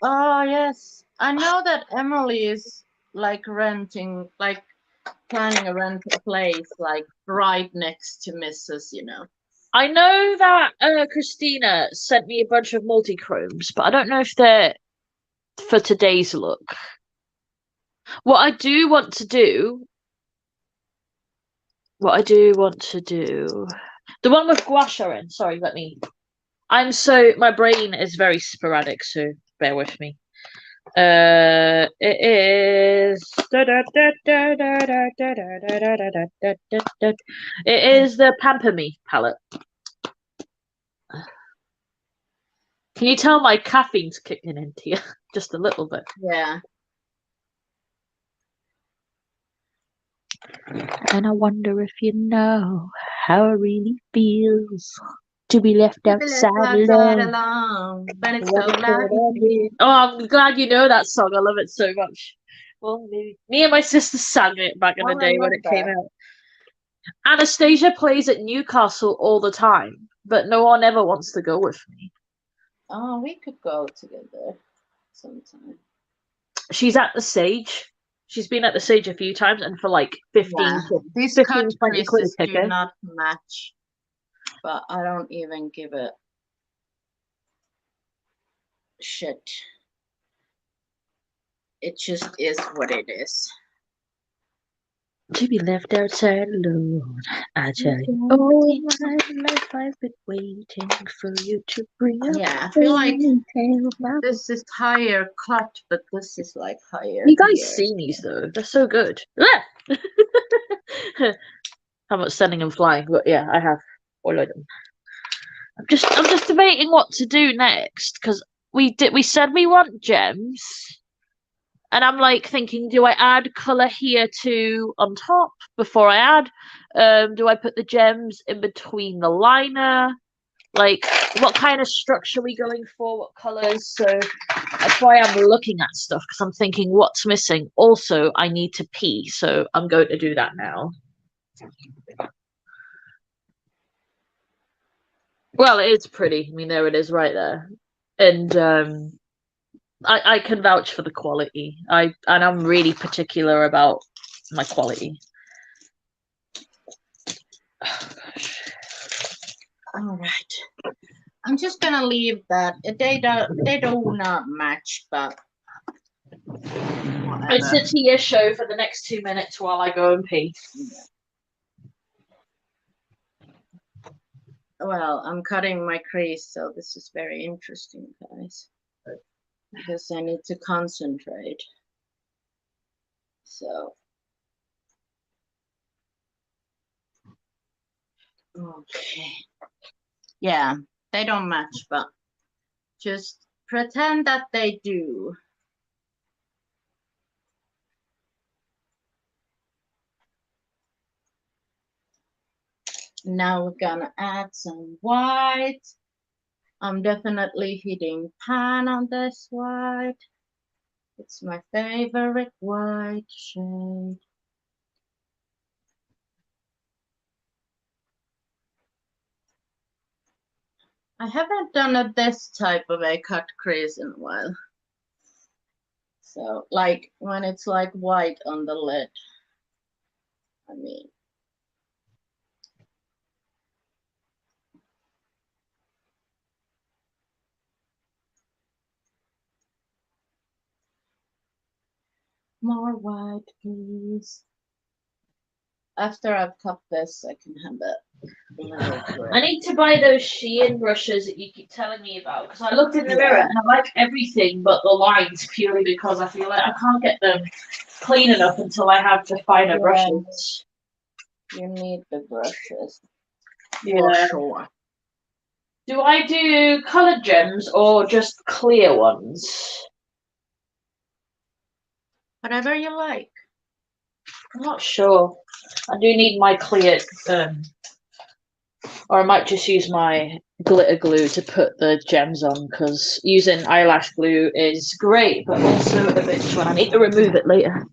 Oh yes, I know that Emily is like renting, like planning a rent a place like right next to Mrs. You know. I know that Christina sent me a bunch of multi-chromes, but I don't know if they're for today's look. What I do want to do, the one with gua sha in. Sorry, my brain is very sporadic, so bear with me. It is. It is the Pamper Me palette. Can you tell my caffeine's kicking into you just a little bit? Yeah. And I wonder if you know how it really feels to be left outside alone. But it's so lucky. Oh, I'm glad you know that song. I love it so much. Well, maybe me and my sister sang it back in the day when it came out. Anastasia plays at Newcastle all the time, but no one ever wants to go with me. Oh, we could go together sometime. She's at the Sage. She's been at the Sage a few times, and for like 15, These 15 cut 20 quid a creases do ticket. not match, but I don't even give a shit. It just is what it is. To be left outside alone, I tell you. Oh, my life, I've been waiting for you to bring up. Yeah, I feel like this is higher cut, but this is like higher. You guys see these though? They're so good. How much sending and flying? But yeah, I have all of them. I'm just debating what to do next because we said we want gems. And I'm like thinking, do I add colour here too on top before I add? Do I put the gems in between the liner? like what kind of structure are we going for, what colors. So that's why I'm looking at stuff because I'm thinking what's missing. Also, I need to pee, so I'm going to do that now. Well, it is pretty. I mean, there it is right there. And I can vouch for the quality. I'm really particular about my quality. Oh, gosh. All right. I'm just gonna leave that. They do not match, but It's the Tia show for the next 2 minutes while I go and pee. Well, I'm cutting my crease, so this is very interesting, guys, because I need to concentrate. So, okay. Yeah, they don't match, but just pretend that they do. Now we're gonna add some white. I'm definitely hitting pan on this white. It's my favorite white shade. I haven't done this type of a cut crease in a while. So like when it's like white on the lid. I mean, more white, please. After I've cut this, I can have it. I need to buy those Shein brushes that you keep telling me about because I looked in the mirror and I like everything but the lines purely because I feel like I can't get them clean enough until I have the finer brushes. You need the brushes. Yeah. For sure. Do I do colored gems or just clear ones? Whatever you like. I'm not sure. I do need my clear, or I might just use my glitter glue to put the gems on because using eyelash glue is great, but also a bitch when I need to remove it later.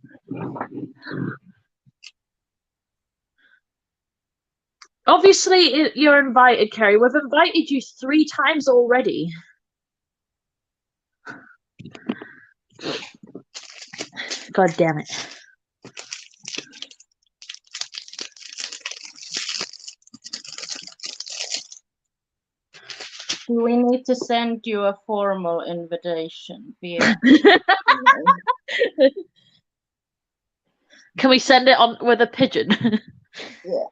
Obviously, you're invited, Kerry. We've invited you 3 times already. God damn it. Do we need to send you a formal invitation via? Can we send it on with a pigeon? Yeah.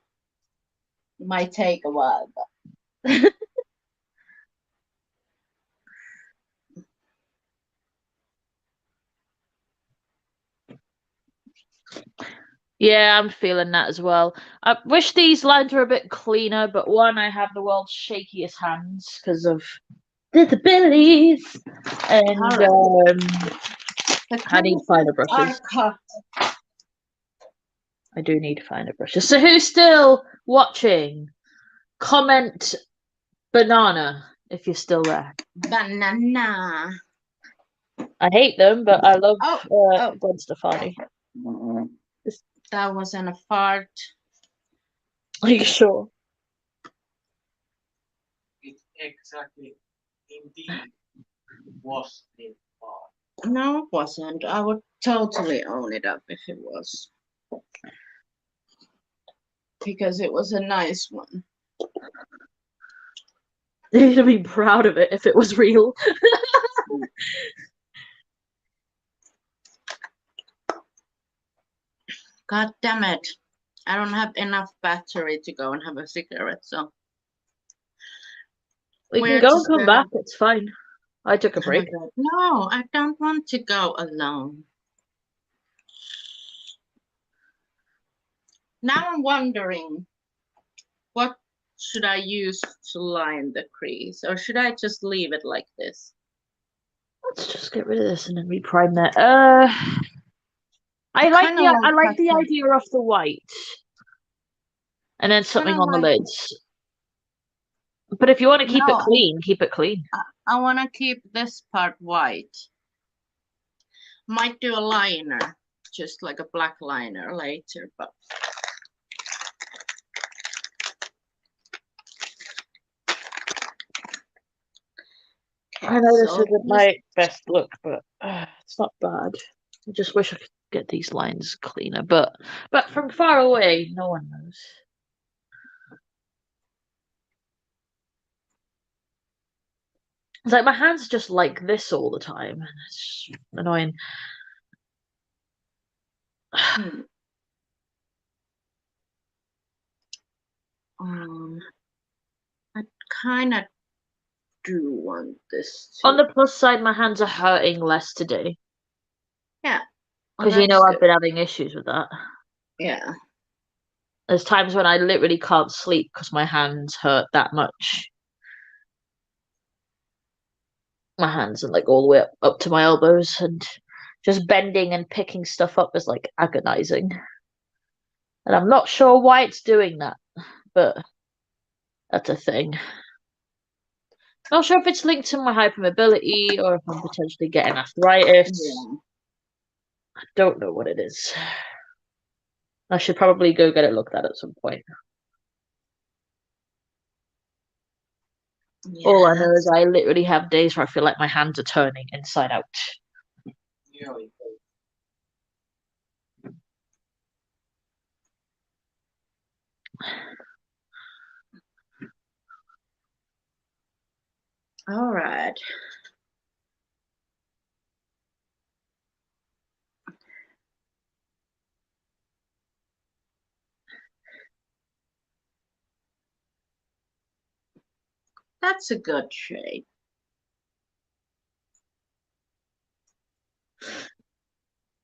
Might take a while, but Yeah, I'm feeling that as well. I wish these lines were a bit cleaner, but one, I have the world's shakiest hands because of disabilities, and I need finer brushes. I do need finer brushes. So who's still watching? Comment banana if you're still there. Banana. I hate them, but I love Gwen Stefani. That wasn't a fart. Are you sure? It exactly, indeed, was a fart. No, it wasn't. I would totally own it up if it was. Because it was a nice one. You'd be proud of it if it was real. God damn it. I don't have enough battery to go and have a cigarette, so. We can go and come back, it's fine. I took a break. No, I don't want to go alone. Now I'm wondering, what should I use to line the crease? Or should I just leave it like this? Let's just get rid of this and then reprime that. I like the idea of the white. And then something on the lids. But if you want to keep it No, clean, keep it clean. I want to keep this part white. Might do a liner, just like a black liner later, but I know this so isn't my best look, but it's not bad. I just wish I could get these lines cleaner, but from far away, no one knows. It's like my hands just like this all the time, and it's annoying. I kind of do want this On to, the plus side, my hands are hurting less today yeah. Oh, because you that's know I've good. been having issues with that. Yeah. There's times when I literally can't sleep because my hands hurt that much. My hands are like all the way up to my elbows, and just bending and picking stuff up is like agonizing. And I'm not sure why it's doing that, but that's a thing. Not sure if it's linked to my hypermobility or if I'm potentially getting arthritis. Yeah. I don't know what it is. I should probably go get it looked at some point. Yeah, All I know is I literally have days where I feel like my hands are turning inside out. Really. all right. That's a good shade.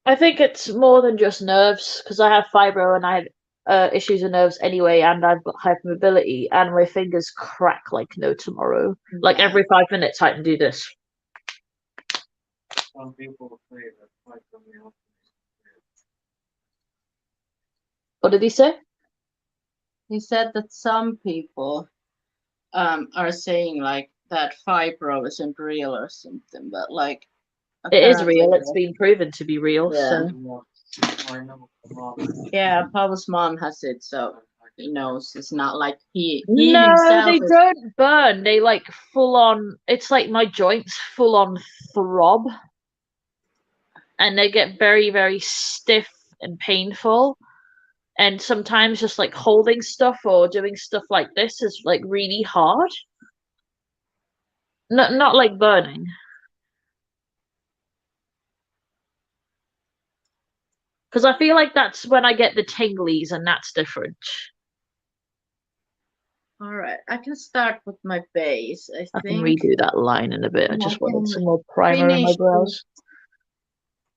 I think it's more than just nerves because I have fibro and I have issues with nerves anyway, and I've got hypermobility, and my fingers crack like no tomorrow. Like Yeah. every 5 minutes, I can do this. Some people say that quite from the What did he say? He said that some people are saying like that fibro isn't real or something, but like It is apparently, real. It's been proven to be real. yeah. So I know. Yeah, Paul's mom has it, so he knows. It's not like he no, himself they is. don't burn. They like full on. It's like my joints full on throb, and they get very, very stiff and painful. And sometimes just like holding stuff or doing stuff like this is like really hard. Not like burning. Because I feel like that's when I get the tinglies, and that's different. All right, I can start with my base. I I can think redo that line in a bit. I I just wanted can some more primer in my finish the brows.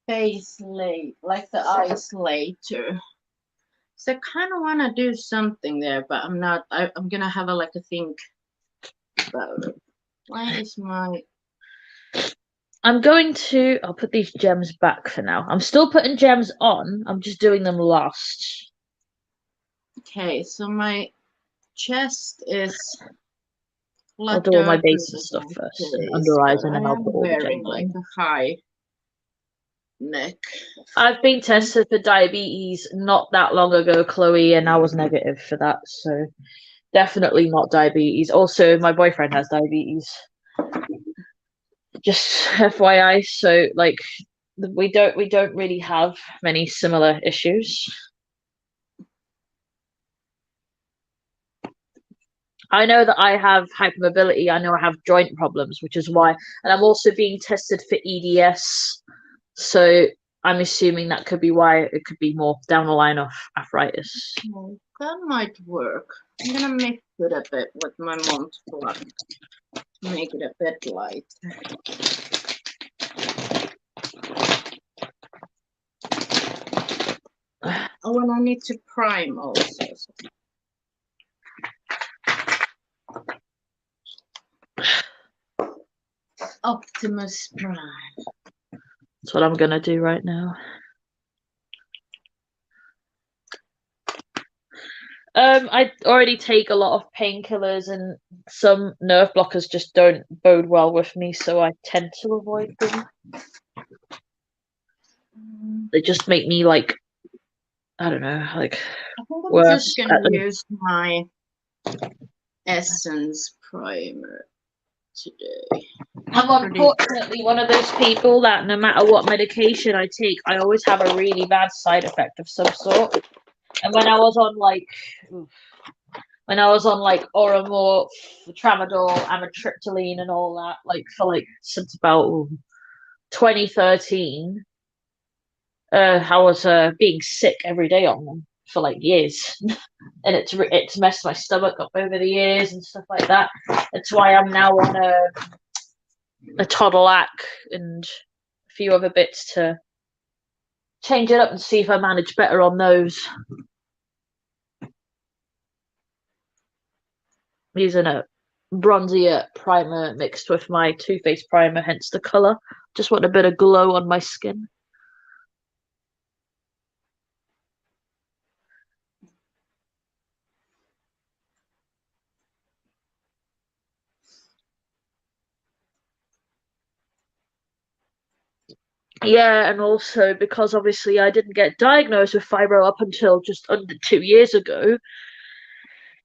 base late, like the eyes later. So I kind of want to do something there, but I'm not. I'm gonna have a like a think about it. Why is my I'm going to. I'll put these gems back for now. I'm still putting gems on. I'm just doing them last. okay? So my chest is a I'll lot do all my darker basic than stuff my first, and face, under eyes, but and I then I'll put am all the wearing gems like on. a high neck. I've been tested for diabetes not that long ago, Chloe, and I was negative for that. So definitely not diabetes. Also, my boyfriend has diabetes. Just FYI. So like we don't really have many similar issues. I know that I have hypermobility. I know I have joint problems, which is why, and I'm also being tested for EDS. So I'm assuming that could be why it could be more down the line of arthritis. Well, that might work. I'm gonna mix it a bit with my Mont Blanc to make it a bit light. Oh, and I need to prime also. Optimus Prime. That's what I'm gonna do right now. I already take a lot of painkillers, and some nerve blockers just don't bode well with me, so I tend to avoid them. They just make me like, I don't know, like I think I'm worse. just gonna use my Essence primer today. I'm unfortunately one of those people that no matter what medication I take, I always have a really bad side effect of some sort. And when I was on like Oramor, Tramadol, amitriptyline, and all that, like for like since about 2013, I was being sick every day on them for like years, and it's messed my stomach up over the years and stuff like that. That's why I'm now on a Todolac and a few other bits to change it up and see if I manage better on those. I'm using a bronzier primer mixed with my Too Faced primer, hence the colour. Just want a bit of glow on my skin. Yeah, and also because obviously I didn't get diagnosed with fibro up until just under 2 years ago.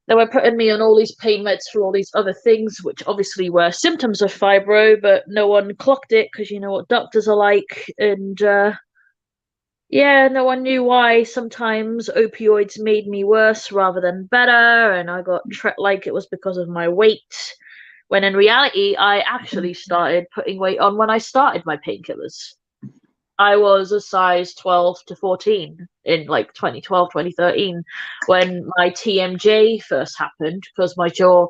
They were putting me on all these pain meds for all these other things, which obviously were symptoms of fibro, but no one clocked it because you know what doctors are like. And yeah, no one knew why. Sometimes opioids made me worse rather than better, and I got like it was because of my weight. When in reality, I actually started putting weight on when I started my painkillers. I was a size 12 to 14 in like 2012, 2013 when my TMJ first happened because my jaw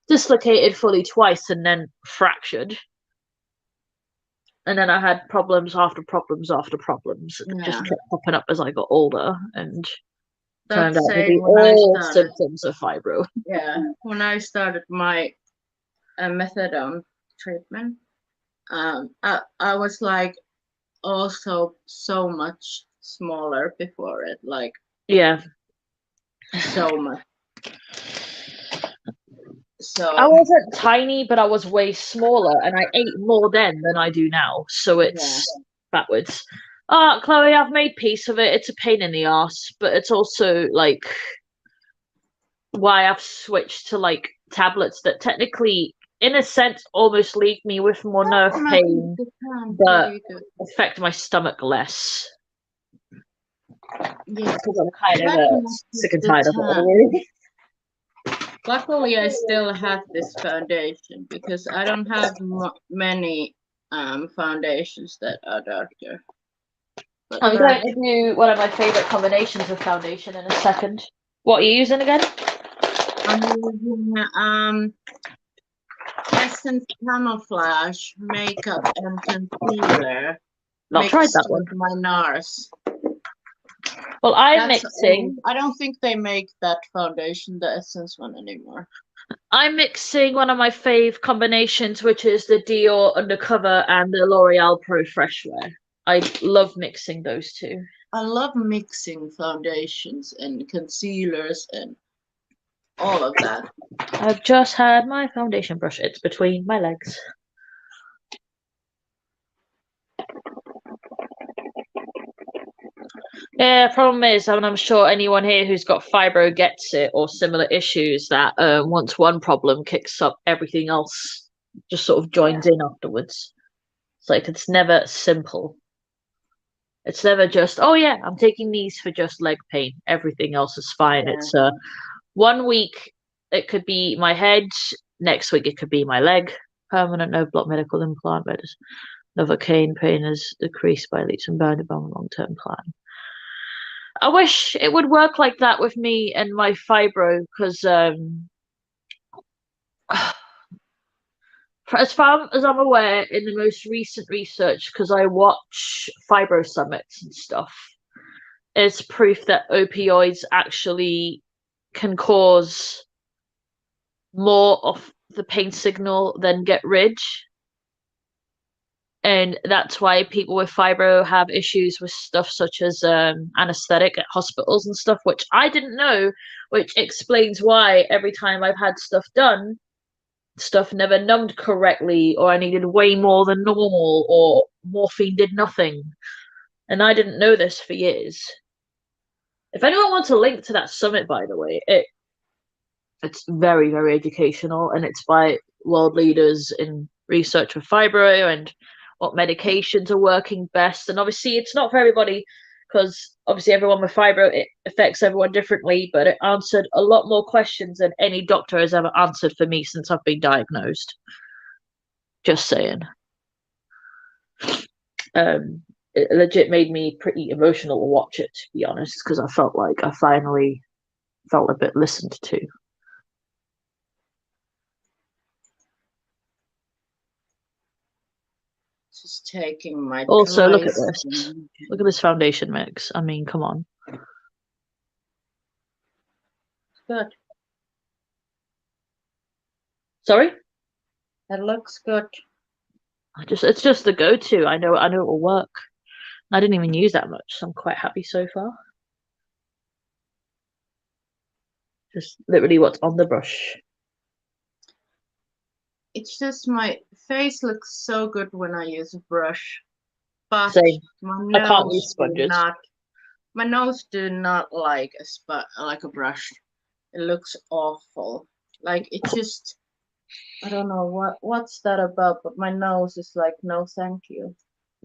dislocated fully twice and then fractured. And then I had problems after problems after problems. It just kept popping up as I got older and turned out to be all symptoms of fibro. Yeah, when I started my methadone treatment, I was like also so much smaller before it, like Yeah. so much. So I wasn't tiny, but I was way smaller, and I ate more then than I do now. So it's backwards. Chloe, I've made peace of it. It's a pain in the ass, but it's also like why I've switched to like tablets that technically, in a sense, almost leave me with more nerve pain, but affect my stomach less. Yeah, because I'm kind of sick and tired of it already. Luckily, I still have this foundation because I don't have many foundations that are darker. But I'm going to do one of my favorite combinations of foundation in a second. What are you using again? I'm using Essence Camouflage Makeup and Concealer. Not tried that one. My NARS. Well, I'm mixing. I don't think they make that foundation, the Essence one, anymore. I'm mixing one of my fave combinations, which is the Dior Undercover and the L'Oreal Pro Fresh Wear. I love mixing those two. I love mixing foundations and concealers and all of that. I've just had my foundation brush. It's between my legs. Yeah, problem is, and I'm sure anyone here who's got fibro gets it, or similar issues, that once one problem kicks up, everything else just sort of joins in afterwards. It's like it's never simple. It's never just, oh yeah, I'm taking these for just leg pain. Everything else is fine. Yeah. It's 1 week it could be my head, next week it could be my leg. Permanent no block medical implant, but Novocaine pain is decreased by leaps and bounds on a long-term plan. I wish it would work like that with me and my fibro, because as far as I'm aware, in the most recent research, because I watch fibro summits and stuff, is proof that opioids actually can cause more of the pain signal than get rid. And that's why people with fibro have issues with stuff such as anesthetic at hospitals and stuff, which I didn't know, which explains why every time I've had stuff done, stuff never numbed correctly, or I needed way more than normal, or morphine did nothing. And I didn't know this for years. If anyone wants a link to that summit, by the way, it's very, very educational, and it's by world leaders in research for fibro and what medications are working best. And obviously, it's not for everybody, because obviously everyone with fibro, it affects everyone differently, but it answered a lot more questions than any doctor has ever answered for me since I've been diagnosed. Just saying. It legit made me pretty emotional to watch it, to be honest, because I felt like I finally felt a bit listened to. Just taking my Also, look at this. Look at this foundation mix. I mean, come on. Good. Sorry? That looks good. It's just the go-to. I know it will work. I didn't even use that much, so I'm quite happy so far. Just literally what's on the brush. It's just my face looks so good when I use a brush, but Same. my I can't use sponges. My nose do not like a brush. It looks awful. Like it just, I don't know what's that about, but my nose is like, no, thank you.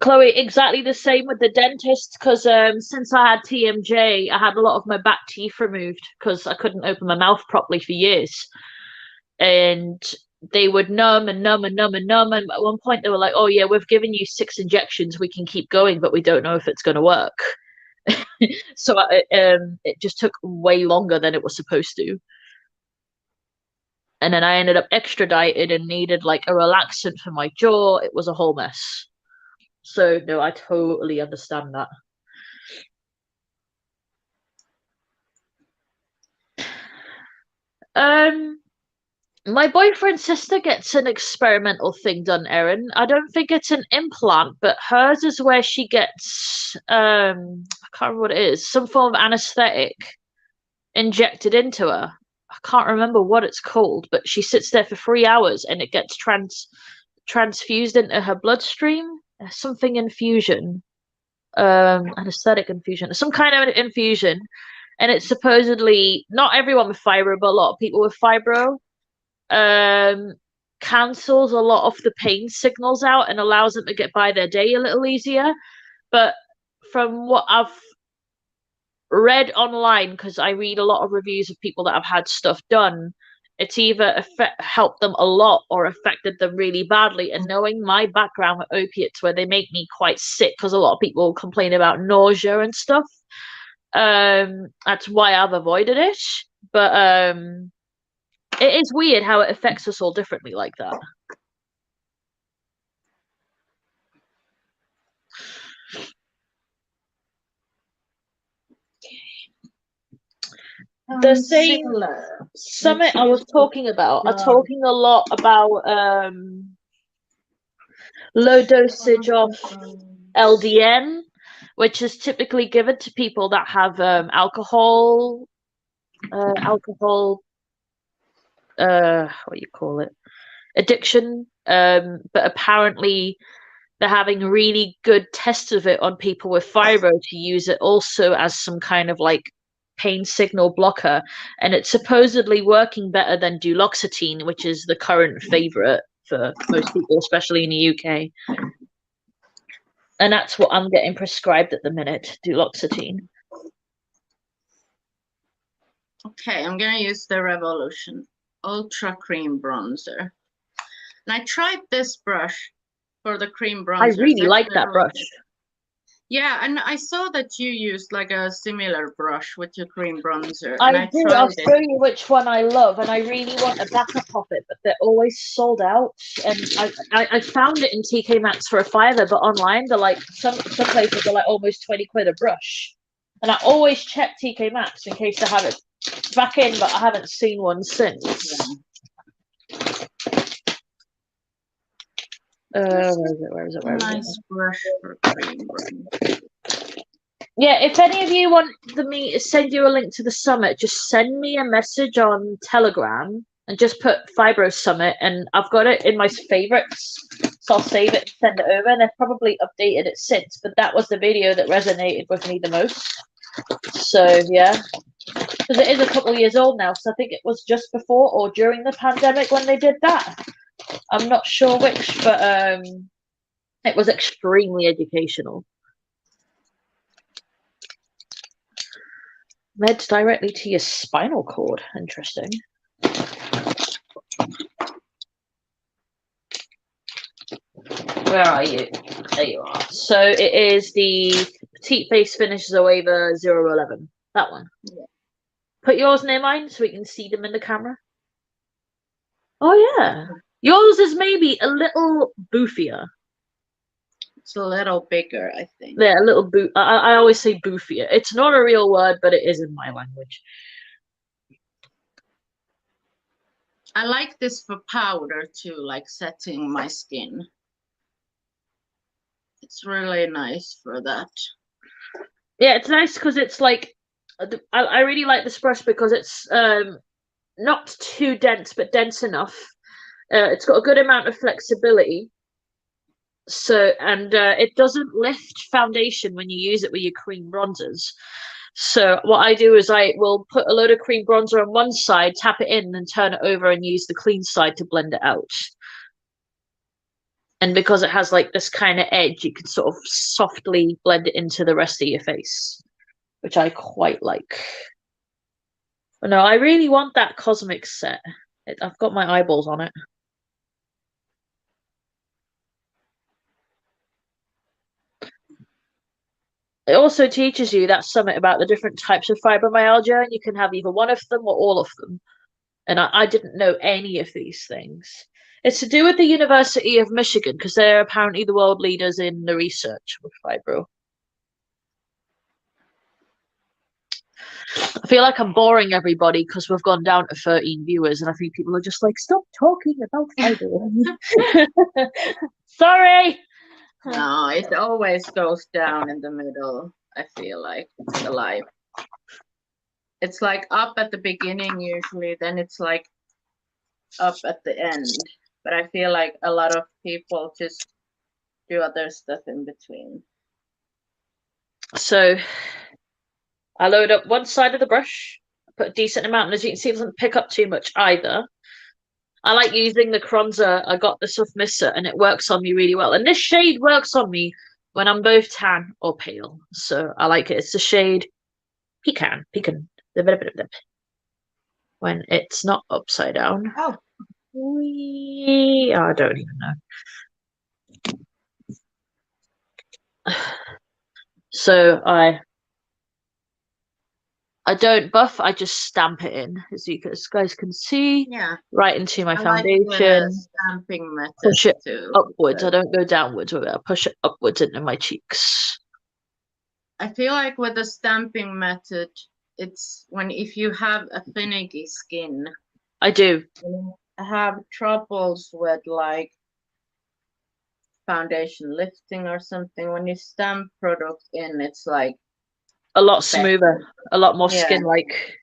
Chloe, exactly the same with the dentist, because since I had TMJ, I had a lot of my back teeth removed because I couldn't open my mouth properly for years. And they would numb and numb and numb and numb. And at one point, they were like, "Oh yeah, we've given you 6 injections. We can keep going, but we don't know if it's going to work." So it just took way longer than it was supposed to. And then I ended up extradited and needed like a relaxant for my jaw. It was a whole mess. So no, I totally understand that. My boyfriend's sister gets an experimental thing done, Erin. I don't think it's an implant, but hers is where she gets I can't remember what it is, some form of anesthetic injected into her. I can't remember what it's called, but she sits there for 3 hours and it gets transfused into her bloodstream. Something infusion. Anesthetic infusion. Some kind of infusion. And it's supposedly not everyone with fibro, but a lot of people with fibro cancels a lot of the pain signals out and allows them to get by their day a little easier. But from what I've read online, because I read a lot of reviews of people that have had stuff done, it's either helped them a lot or affected them really badly. And knowing my background with opiates, where they make me quite sick, because a lot of people complain about nausea and stuff, that's why I've avoided it. But it is weird how it affects us all differently like that. The same summit I was talking about are talking a lot about low dosage of LDN, which is typically given to people that have alcohol what do you call it, addiction, but apparently they're having really good tests of it on people with fibro to use it also as some kind of like pain signal blocker, and it's supposedly working better than duloxetine, which is the current favorite for most people, especially in the UK. And that's what I'm getting prescribed at the minute, duloxetine. Okay, I'm gonna use the Revolution Ultra Cream Bronzer. And I tried this brush for the cream bronzer. I really like that brush. Yeah, and I saw that you used like a similar brush with your cream bronzer. I do. I'll show you which one I love, and I really want a backup of it, but they're always sold out. And I found it in TK Maxx for $5, but online they're like some places are like almost 20 quid a brush. And I always check TK Maxx in case I have it back in, but I haven't seen one since. Where is it? Where is it? A Where is it? nice brush for cream bronze. Yeah, if any of you want me to send you a link to the summit, just send me a message on Telegram and just put Fibro Summit, and I've got it in my favorites, so I'll save it and send it over. And I've probably updated it since, but that was the video that resonated with me the most. So yeah, because it is a couple of years old now, so I think it was just before or during the pandemic when they did that. I'm not sure which, but it was extremely educational. Meds directly to your spinal cord. Interesting. Where are you? There you are. So it is the Petite Face Finish Zoeva 011. That one. Yeah. Put yours near mine so we can see them in the camera. Oh, yeah. Yours is maybe a little boofier. It's a little bigger, I think. Yeah, a little I always say boofier. It's not a real word, but it is in my language. I like this for powder too, like setting my skin. It's really nice for that. Yeah, it's nice because it's like, I really like this brush because it's not too dense, but dense enough. It's got a good amount of flexibility. So, and it doesn't lift foundation when you use it with your cream bronzers. So what I do is I will put a load of cream bronzer on one side, tap it in, and turn it over and use the clean side to blend it out. And because it has like this kind of edge, you can sort of softly blend it into the rest of your face, which I quite like. But no, I really want that Cosmic set. I've got my eyeballs on it. It also teaches you that summit about the different types of fibromyalgia, and you can have either one of them or all of them. And I didn't know any of these things. It's to do with the University of Michigan because they're apparently the world leaders in the research with fibro. I feel like I'm boring everybody because we've gone down to 13 viewers, and I think people are just like, stop talking about fibro. Sorry. No, it always goes down in the middle, I feel like. It's the life. It's like up at the beginning usually, then it's like up at the end. But I feel like a lot of people just do other stuff in between. So I load up one side of the brush, put a decent amount, and as you can see, it doesn't pick up too much either. I like using the bronzer. I got the Soft Mister, and it works on me really well. And this shade works on me when I'm both tan or pale. So I like it. It's the shade Pecan. When it's not upside down. Oh. I don't even know. So I don't buff, I just stamp it in, as you guys can see. Yeah. Right into my I foundation. like the stamping method push it too. upwards. I don't go downwards with it. I push it upwards into my cheeks. I feel like with the stamping method, it's if you have a finicky skin. I do. I have troubles with like foundation lifting or something. When you stamp product in, it's like a lot smoother, a lot more skin-like.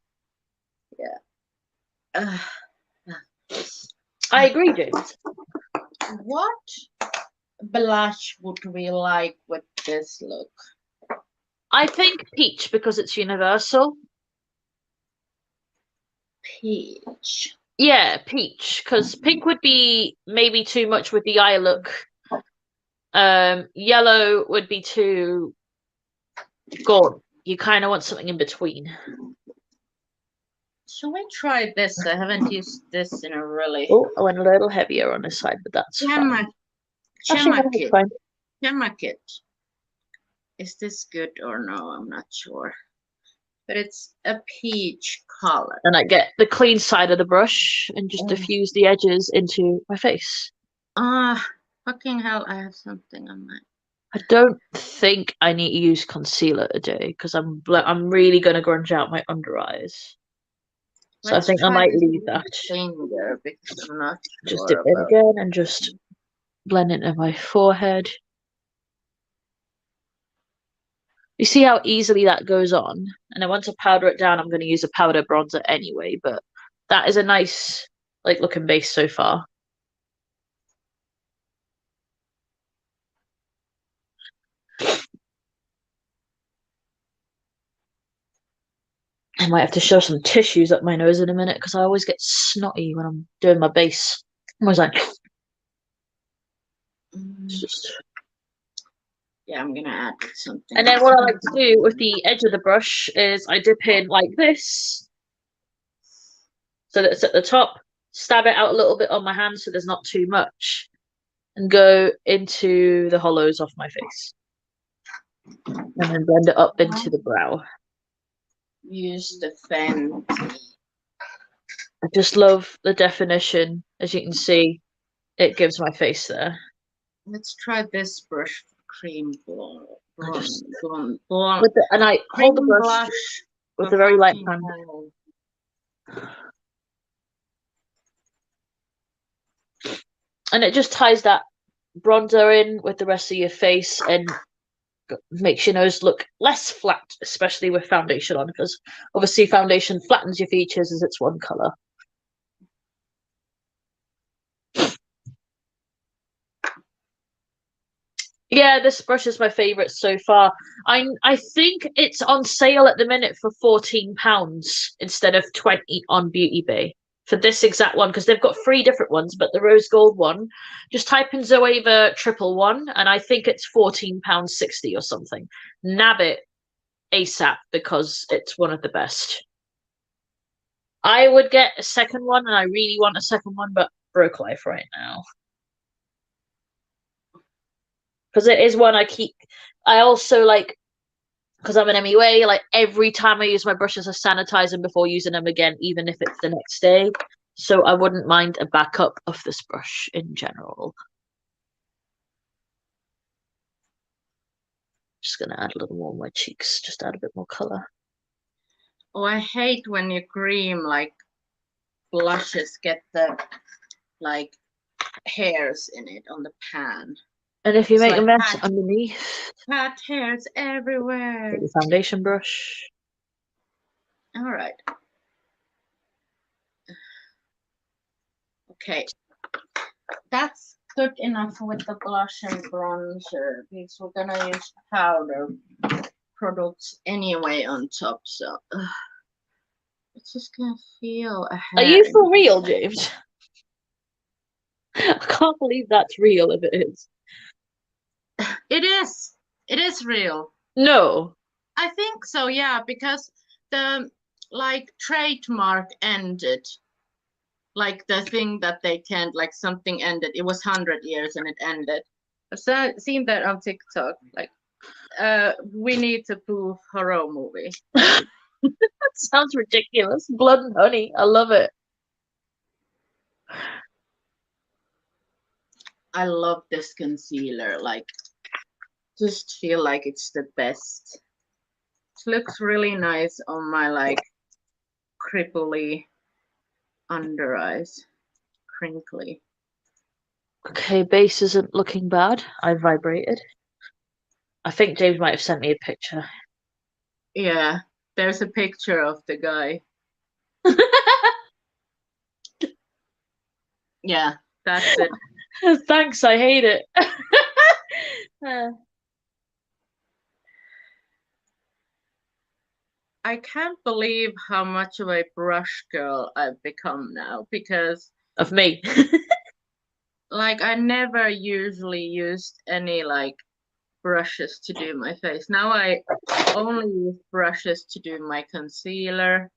Yeah. I agree, James. What blush would we like with this look? I think peach because it's universal. Peach. Yeah, peach, because pink would be maybe too much with the eye look. Yellow would be too gaunt. You kind of want something in between. Shall we try this? I haven't used this in a really... Oh, I went a little heavier on this side, but that's fine. Chamakit. Is this good or no? I'm not sure. But it's a peach color. And I get the clean side of the brush and just diffuse the edges into my face. Fucking hell, I have something on my... I don't think I need to use concealer today because I'm really going to grunge out my under eyes. So I think I might leave that. Finger because I'm not sure just dip it again and just blend into my forehead. You see how easily that goes on? And then once I powder it down, I'm going to use a powder bronzer anyway, but that is a nice, like, looking base so far. I might have to shove some tissues up my nose in a minute because I always get snotty when I'm doing my base. I'm always like, it's just. Yeah, I'm gonna add something. And then what I like to do with the edge of the brush is I dip in like this, so that it's at the top, stab it out a little bit on my hand so there's not too much, and go into the hollows off my face. And then blend it up into the brow. Use the Fenty. I just love the definition, as you can see, it gives my face there. Let's try this brush for cream blonde. And I hold the brush with a very light hand. And it just ties that bronzer in with the rest of your face and makes your nose look less flat, especially with foundation on, because obviously foundation flattens your features as it's one color. Yeah, this brush is my favorite so far. I think it's on sale at the minute for £14 instead of 20 on Beauty Bay for this exact one, because they've got 3 different ones, but the rose gold one, just type in Zoeva 111 and I think it's £14.60 or something. Nab it ASAP because it's one of the best. I would get a second one, and I really want a second one, but broke life right now. Because it is one I also like, because I'm an MUA, like every time I use my brushes, I sanitize them before using them again, even if it's the next day. So I wouldn't mind a backup of this brush in general. Just gonna add a little more on my cheeks, just add a bit more color. Oh, I hate when your cream like blushes get the like hairs in it on the pan. And if you make a mess underneath, cat hairs everywhere. get your foundation brush. All right. Okay, that's good enough with the blush and bronzer because we're gonna use powder products anyway on top. So it's just gonna feel a hair. Are you for real, James? I can't believe that's real if it is. It is. It is real. No. I think so, yeah, because the like trademark ended. Like the thing that they can't, like something ended. It was 100 years and it ended. I've seen that on TikTok. Like, we need to prove horror movie. That sounds ridiculous. Blood and honey. I love it. I love this concealer. Like, just feel like it's the best. It looks really nice on my like cripply under eyes, crinkly. Okay, base isn't looking bad. I vibrated. I think James might have sent me a picture. Yeah, there's a picture of the guy. Yeah, that's it. Thanks, I hate it. I can't believe how much of a brush girl I've become now because Of me. like I never usually used any like brushes to do my face. Now I only use brushes to do my concealer.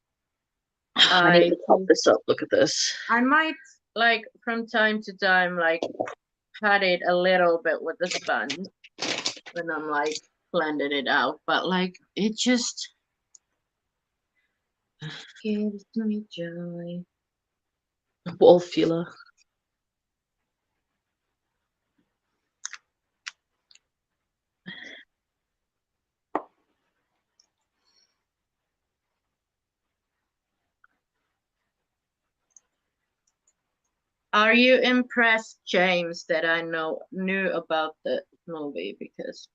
I need to top this up. Look at this. I might like from time to time like pat it a little bit with the sponge when I'm like blending it out, but like it just gives me joy. Wall feeler. Are you impressed, James, that I knew about the movie? Because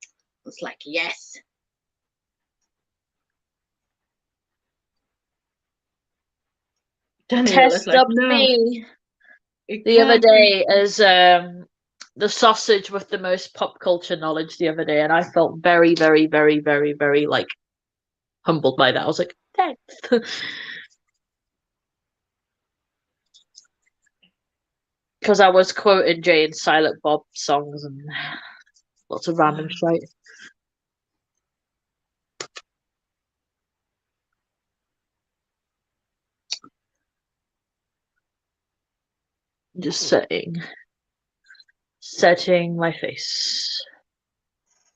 I was like, yes. Daniel is Test like, up no, me it the other can't be. day as the sausage with the most pop culture knowledge the other day, and I felt very, very, very, very, very like humbled by that. I was like, thanks. Because I was quoting Jay and Silent Bob songs and lots of random shit. Just setting my face.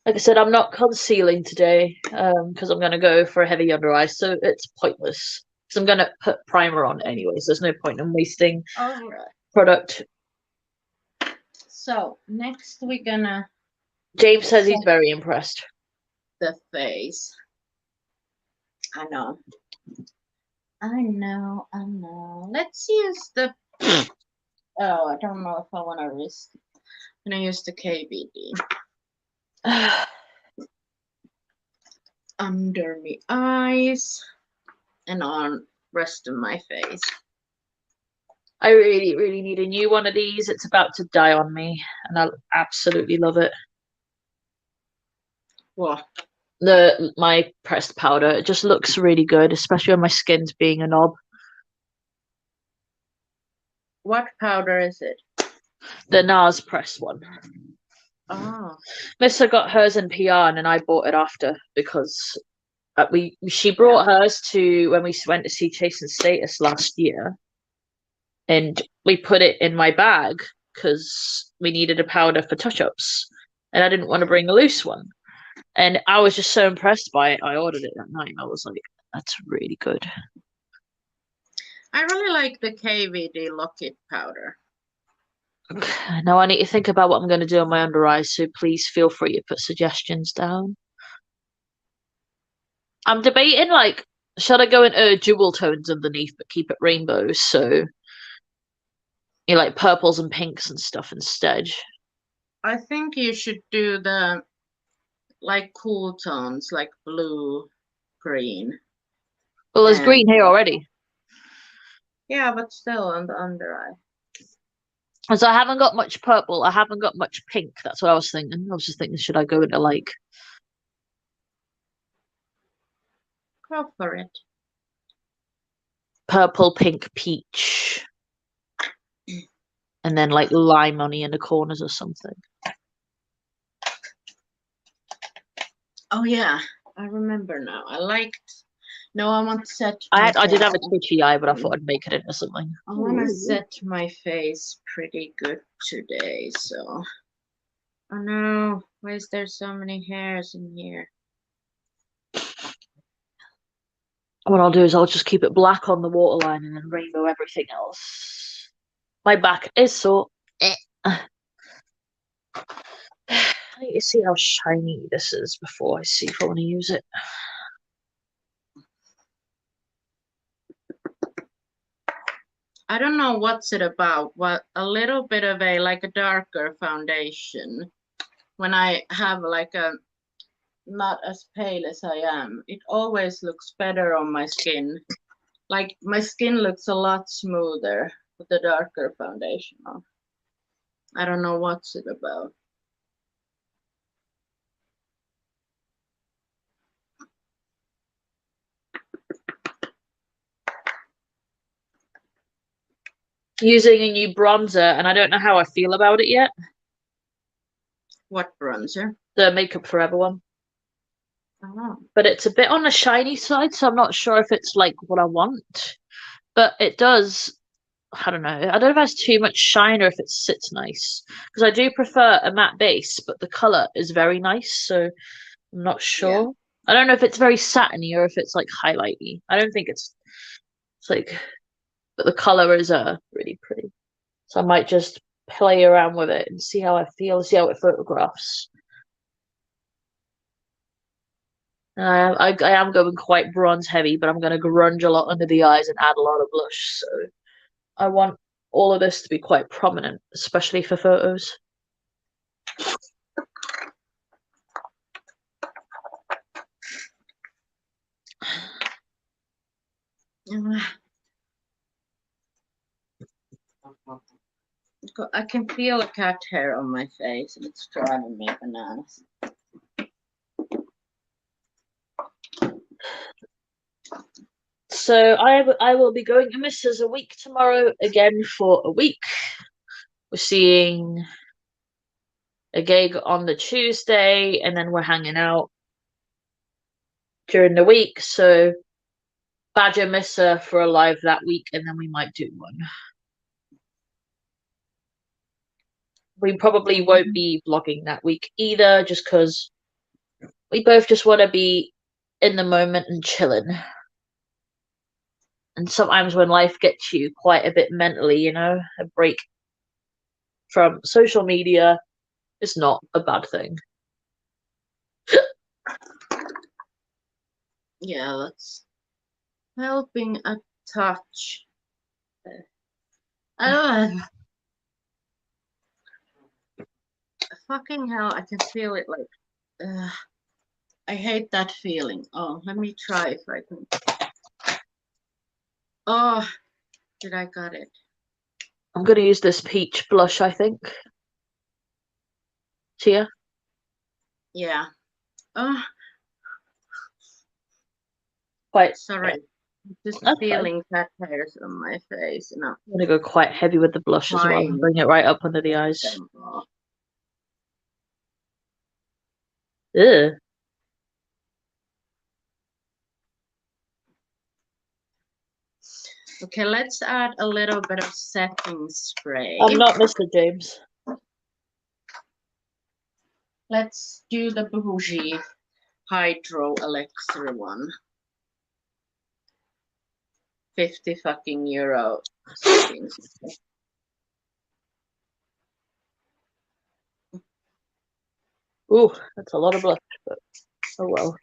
Like I said, I'm not concealing today because I'm going to go for a heavy under eye, so it's pointless. Because I'm going to put primer on anyways. There's no point in wasting All right. product. So next we're gonna James says he's very impressed. the face. I know. I know. I know. Let's use the. Oh, I don't know if I want to risk. I'm gonna use the KVD under my eyes and on rest of my face. I really, really need a new one of these. It's about to die on me, and I absolutely love it. What? My pressed powder. It just looks really good, especially when my skin's being a knob. What powder is it? The NARS press one. Oh. Missa got hers in PR and I bought it after because she brought hers to when we went to see Chase and Status last year, and we put it in my bag because we needed a powder for touch-ups, and I didn't want to bring a loose one. And I was just so impressed by it. I ordered it that night. I was like, "That's really good." I really like the KVD Lock-It powder. Now I need to think about what I'm going to do on my under eyes, so please feel free to put suggestions down. I'm debating, like, should I go into dual tones underneath but keep it rainbows, so you like purples and pinks and stuff instead? I think you should do the like cool tones, like blue, green. Well, there's green here And already. yeah, but still on the under eye. And so I haven't got much purple. I haven't got much pink. That's what I was thinking. I was just thinking, should I go into like Go for it. purple, pink, peach, and then like lime on in the corners or something? Oh yeah, I remember now. I liked. No, I want to set. I did have a twitchy eye, but I thought I'd make it into something. I want to set my face pretty good today, so. Oh no, why is there so many hairs in here? What I'll do is I'll just keep it black on the waterline and then rainbow everything else. My back is so. I need to see how shiny this is before I see if I want to use it. I don't know what's it about. What a little bit of a like a darker foundation. When I have like a not as pale as I am, it always looks better on my skin. Like my skin looks a lot smoother with the darker foundation on. I don't know what's it about. Using a new bronzer, and I don't know how I feel about it yet. What bronzer? The Makeup Forever one. Oh. But it's a bit on the shiny side, so I'm not sure if it's like what I want. But it does. I don't know. I don't know if it has too much shine or if it sits nice. Because I do prefer a matte base, but the color is very nice, so I'm not sure. Yeah. I don't know if it's very satiny or if it's like highlighty. I don't think it's like, but the color is really pretty. So I might just play around with it and see how I feel, see how it photographs. I am going quite bronze heavy, but I'm going to grunge a lot under the eyes and add a lot of blush. So I want all of this to be quite prominent, especially for photos. I can feel a cat hair on my face and it's driving me bananas. So I will be going to Mrs. a week tomorrow again for a week. We're seeing a gig on the Tuesday, and then we're hanging out during the week. So badger miss her for a live that week, and then we might do one. We probably won't be vlogging that week either, just because we both just want to be in the moment and chilling. And sometimes when life gets you quite a bit mentally, you know, a break from social media is not a bad thing. Yeah, that's helping a touch. Fucking hell, I can feel it like. I hate that feeling. Oh, let me try if I can. Oh, did I got it? I'm going to use this peach blush, I think. Tia? Yeah. Oh, Quite. sorry. Just That's feeling cat hairs on my face. And I'm going to go quite heavy with the blush as well and trying bring it right up under the eyes. them off. Ew. Okay, let's add a little bit of setting spray. I'm not Mr. James. Let's do the bougie hydro elixir one. 50 fucking euro. Ooh, that's a lot of blush, but oh well.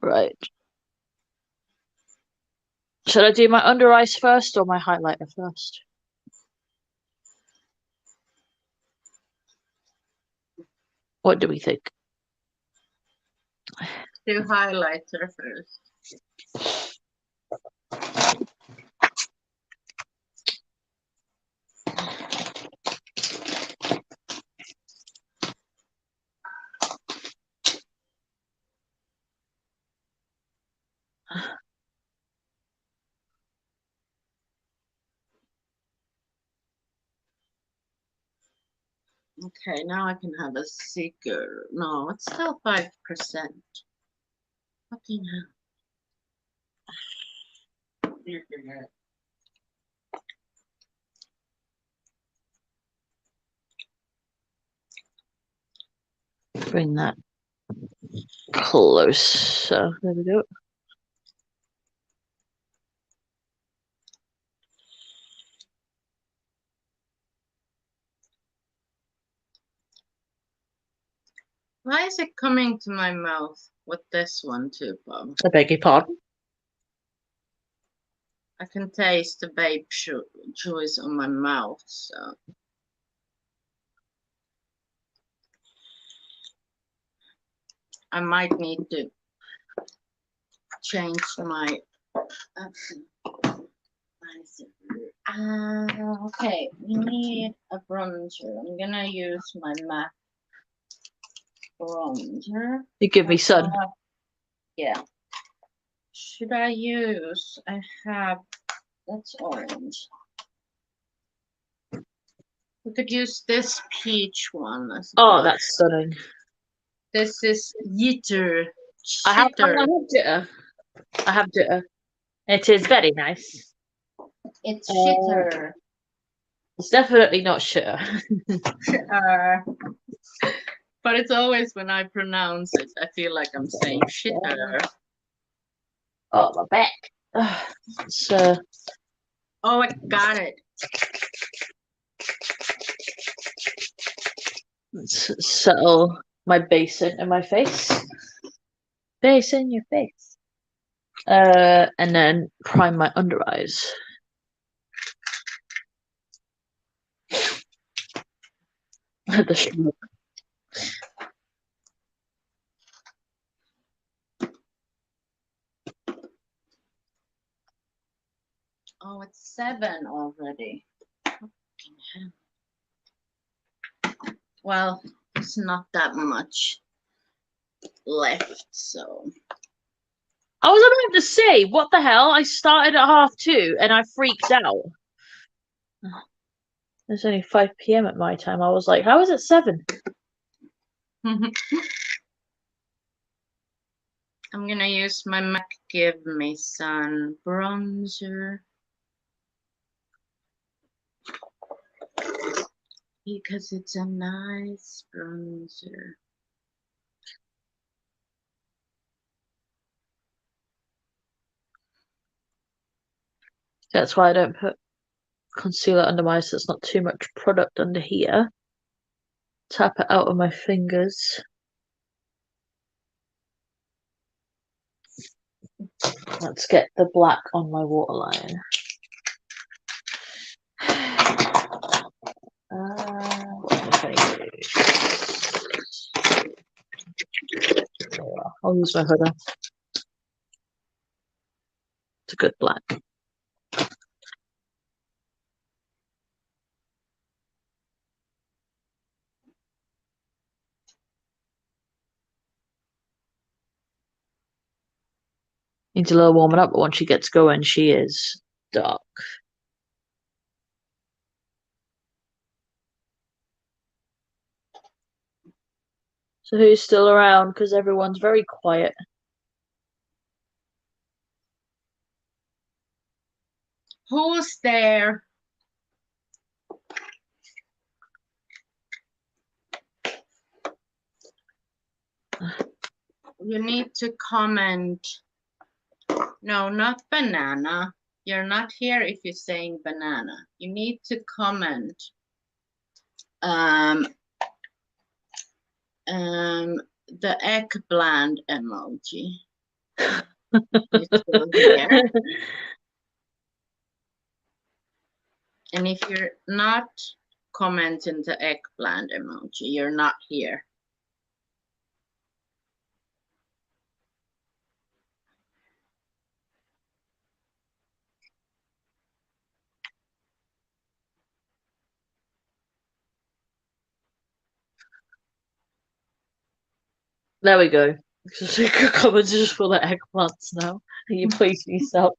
Right. Should I do my under eyes first or my highlighter first? What do we think? Do highlighter first. Okay, now I can have a seeker. No, it's still 5%. Fucking hell. Bring that closer. There we go. Why is it coming to my mouth with this one too, Bob? I beg your pardon. I can taste the babe juice on my mouth, so. I might need to change my. Okay, we need a bronzer. I'm gonna use my MAC bronzer. You give me sun. Yeah. Should I use? I have. That's orange. We could use this peach one. Oh, that's stunning. This is Jitter. I have jitter. I have jitter. It is very nice. It's shitter. It's definitely not shitter. But it's always when I pronounce it, I feel like I'm saying shitter. Oh, my back. So. Oh, I got it. Let's settle my base in my face. Base in your face. And then prime my under eyes. The stroke. Oh, it's 7 already. Well, it's not that much left, so. I was about to say, what the hell? I started at 2:30 and I freaked out. It's only 5 p.m. at my time. I was like, how is it 7? I'm gonna use my MAC Give Me Sun bronzer. Because it's a nice bronzer. That's why I don't put concealer under my eyes so it's not too much product under here. Tap it out of my fingers. Let's get the black on my waterline. What am I gonna do? I'll use my hoodie. It's a good black. Needs a little warming up, but once she gets going, she is dark. So who's still around? Because everyone's very quiet. Who's there? You need to comment. No, not banana. You're not here if you're saying banana. You need to comment. The eggplant emoji. You're still here. And if you're not commenting the eggplant emoji, you're not here. There we go. Comments just for the eggplants now. You please yourself.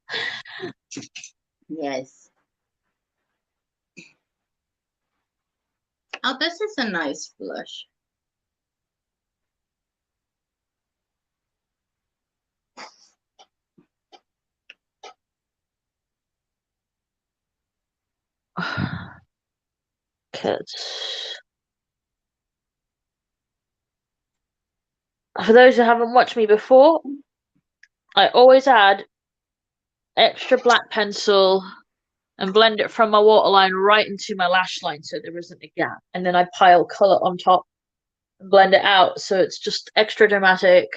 Yes. Oh, this is a nice blush. Kids. For those who haven't watched me before, I always add extra black pencil and blend it from my waterline right into my lash line so there isn't a gap. And then I pile colour on top and blend it out so it's just extra dramatic.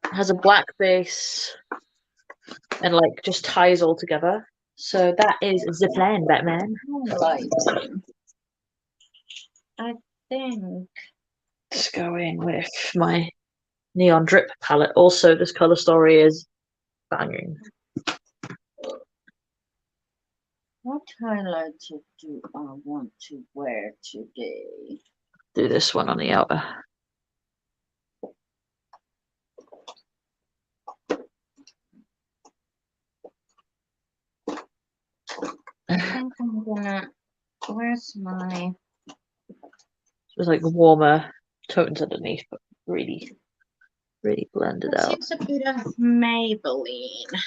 It has a black base and like just ties all together. So that is the plan, Batman. I think. Just go in with my neon drip palette. Also, this color story is banging. What highlighter do I want to wear today? Do this one on the outer. I think I'm gonna. Where's my? There's like warmer tones underneath, but really blended Let's out. use a bit of Maybelline.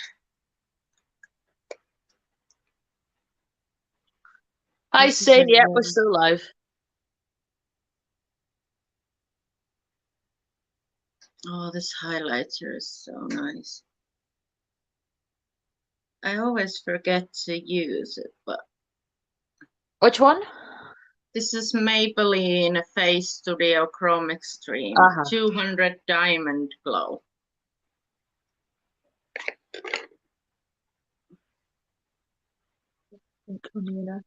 Hi, Sid. Yeah, we're still live. Oh, this highlighter is so nice. I always forget to use it, but Which one? This is Maybelline Face Studio Chrome Extreme 200 Diamond Glow. I'm gonna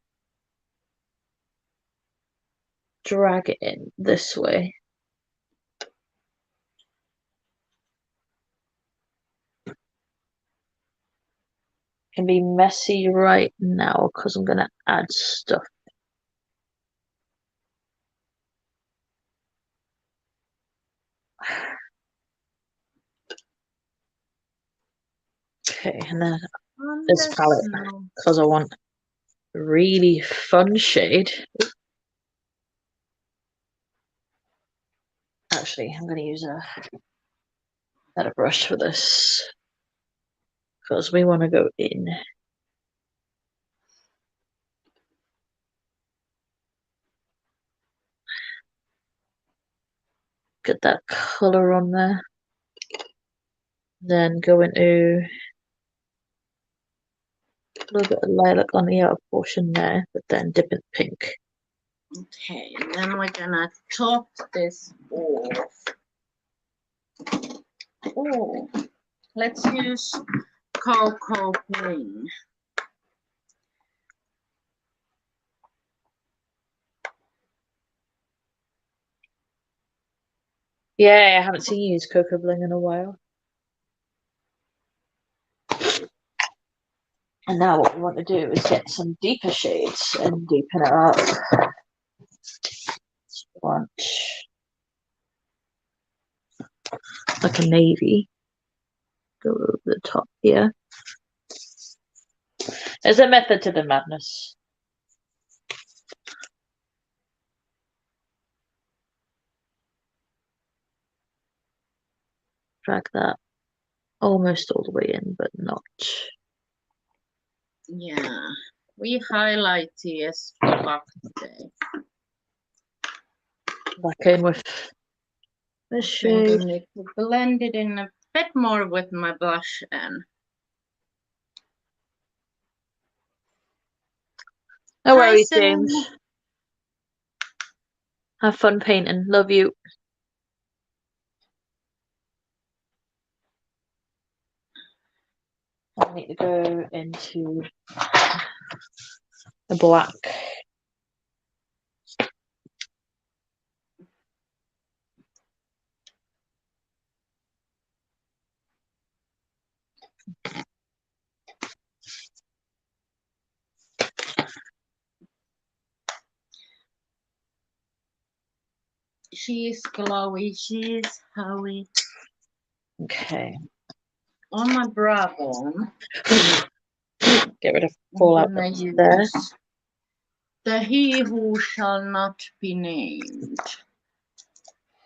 drag it in this way. Can be messy right now because I'm gonna add stuff. Okay, and then this palette because I want a really fun shade. Actually, I'm going to use a better brush for this because we want to go in. Get that color on there. Then go into a little bit of lilac on the outer portion there, but then dip in pink. Okay, and then we're gonna top this off. Oh, let's use Cocoa Bling. Yeah, I haven't seen you use Cocoa Bling in a while. And now what we want to do is get some deeper shades and deepen it up. Want like a navy. Go over the top here. There's a method to the madness. Drag that almost all the way in, but not. Yeah, we highlight TS for today. Back in with this shade. I need to blend it in a bit more with my blush and. No worries, James. Have fun painting. Love you. I need to go into the black. She's glowy, she's hoey. Okay. On my brow bone. Get rid of fallout there. The He Who Shall Not Be Named.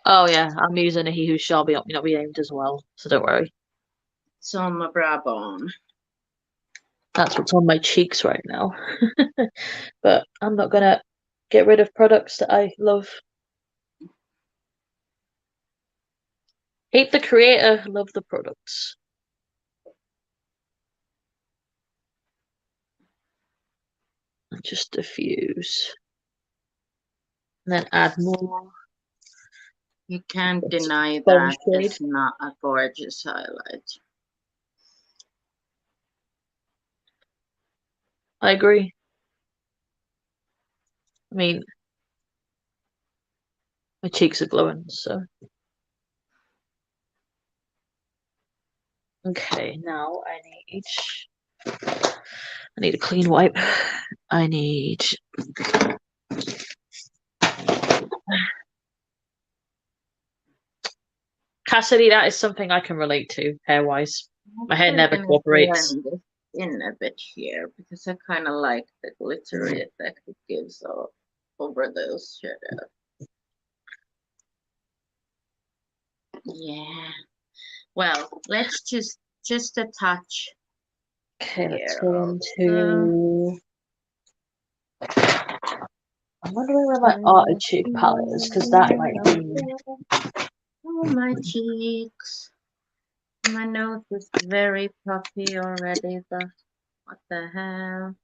Oh yeah, I'm using a He Who Shall Be Not Be Named as well, so don't worry. It's on my brow bone. That's what's on my cheeks right now. But I'm not gonna get rid of products that I love. Hate the creator, love the products. And just diffuse. And then add more. You can't deny that it's not a gorgeous highlight. I agree. I mean, my cheeks are glowing, so. Okay, now I need a clean wipe. I need Cassidy, that is something I can relate to hair-wise. My hair never cooperates. In a bit here because I kind of like the glittery effect it gives over those shadows. Yeah. Well, let's just a touch. Okay, let's go into. I'm wondering where my artichoke palette is because that might be. Oh, my cheeks. My nose is very puffy already. What the hell?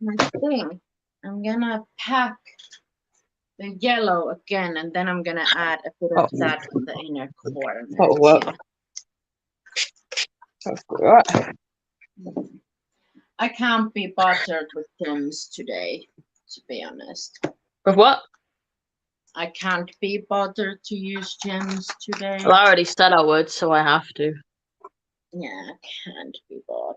I think I'm gonna pack the yellow again, and then I'm gonna add a bit of that on the inner corner. Oh, well. That's right. I can't be bothered with gems today, to be honest. With what? I can't be bothered to use gems today. Well, I already said I would, so I have to. Yeah, I can't be bothered.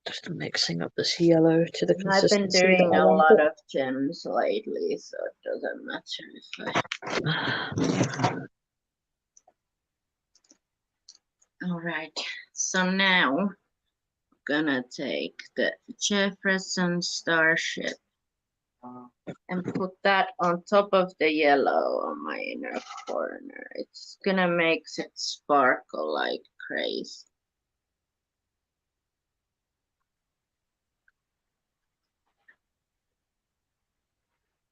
Just mixing up this yellow to the I've been consistency doing that I a want lot of gems lately, so it doesn't matter if I... All right, so now I'm gonna take the Jefferson Starship and put that on top of the yellow on my inner corner. It's gonna make it sparkle like crazy.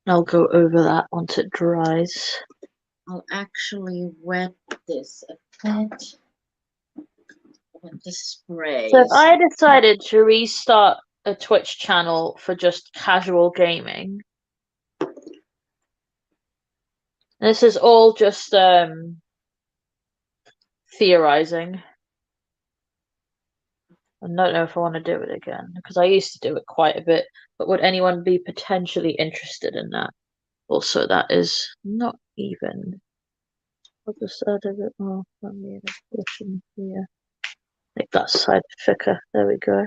I'll go over that once it dries. I'll actually wet this a bit with the spray. So if I decided to restart a Twitch channel for just casual gaming, this is all just theorizing. I don't know if I want to do it again because I used to do it quite a bit, but would anyone be potentially interested in that? Also, that is not even. I'll just add a bit more on the addition here. Make that side thicker. There we go.